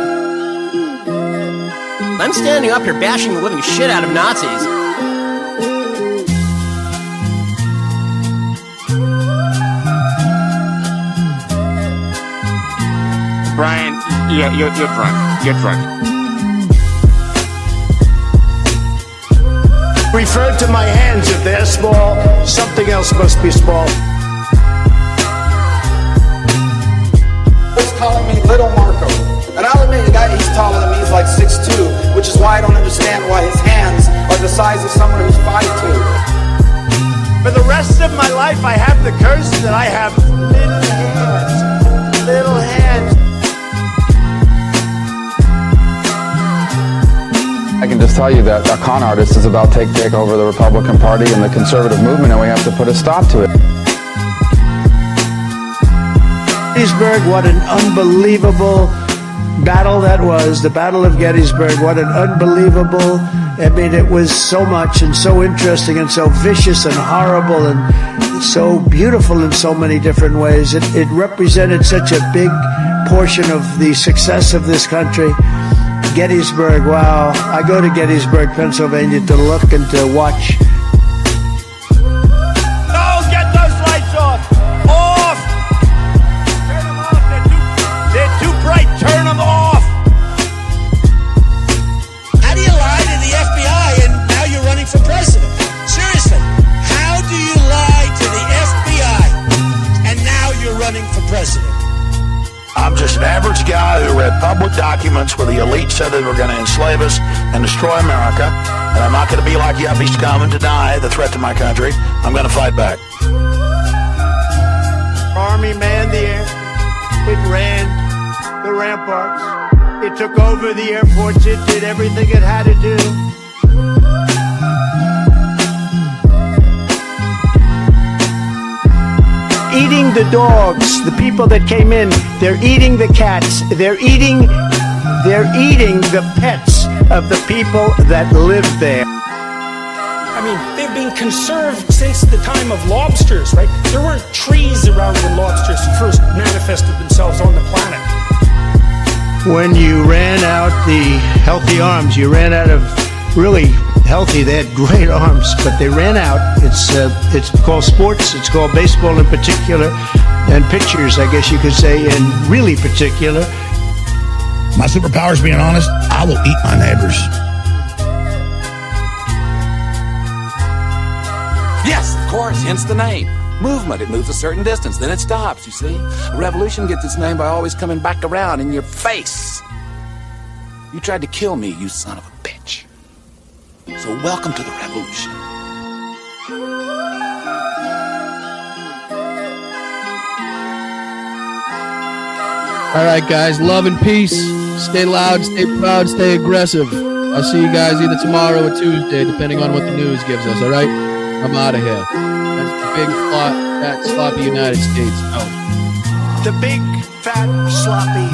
I'm standing up here bashing the living shit out of Nazis. Brian, you're drunk. You're drunk. Referred to my hands, if they're small, something else must be small. He's calling me Little Marco. And I'll admit, the guy, he's taller than me, he's like 6'2", which is why I don't understand why his hands are the size of someone who's 5'2". For the rest of my life, I have the curse that I have little hands. Little hands. I can just tell you that a con artist is about to take over the Republican Party and the conservative movement, and we have to put a stop to it. Gettysburg, what an unbelievable battle that was. The Battle of Gettysburg, what an unbelievable, I mean, it was so much and so interesting and so vicious and horrible and so beautiful in so many different ways. It represented such a big portion of the success of this country. Gettysburg, wow. I go to Gettysburg, Pennsylvania to look and to watch. No, get those lights off! Off! Turn them off, they're too bright, turn them off! How do you lie to the FBI and now you're running for president? Seriously, how do you lie to the FBI and now you're running for president? I'm just an average guy who read public documents where the elite said they were going to enslave us and destroy America, and I'm not going to be like yuppie scum and deny the threat to my country. I'm going to fight back. Army manned the air. It ran the ramparts. It took over the airports. It did everything it had to do. Eating the dogs, the people that came in, they're eating the cats, they're eating the pets of the people that live there. I mean, they've been conserved since the time of lobsters, right? There weren't trees around when lobsters first manifested themselves on the planet. When you ran out the healthy arms, you ran out of really healthy. They had great arms, but they ran out. It's called sports. It's called baseball in particular, and pitchers, I guess you could say, in really particular. My superpower is being honest. I will eat my neighbors. Yes, of course, hence the name. Movement, it moves a certain distance, then it stops, you see. A revolution gets its name by always coming back around in your face. You tried to kill me, you son of a bitch. So welcome to the revolution. All right, guys, love and peace. Stay loud, stay proud, stay aggressive. I'll see you guys either tomorrow or Tuesday, depending on what the news gives us, all right? I'm out of here. That's the big, fat, sloppy United States out. The big, fat, sloppy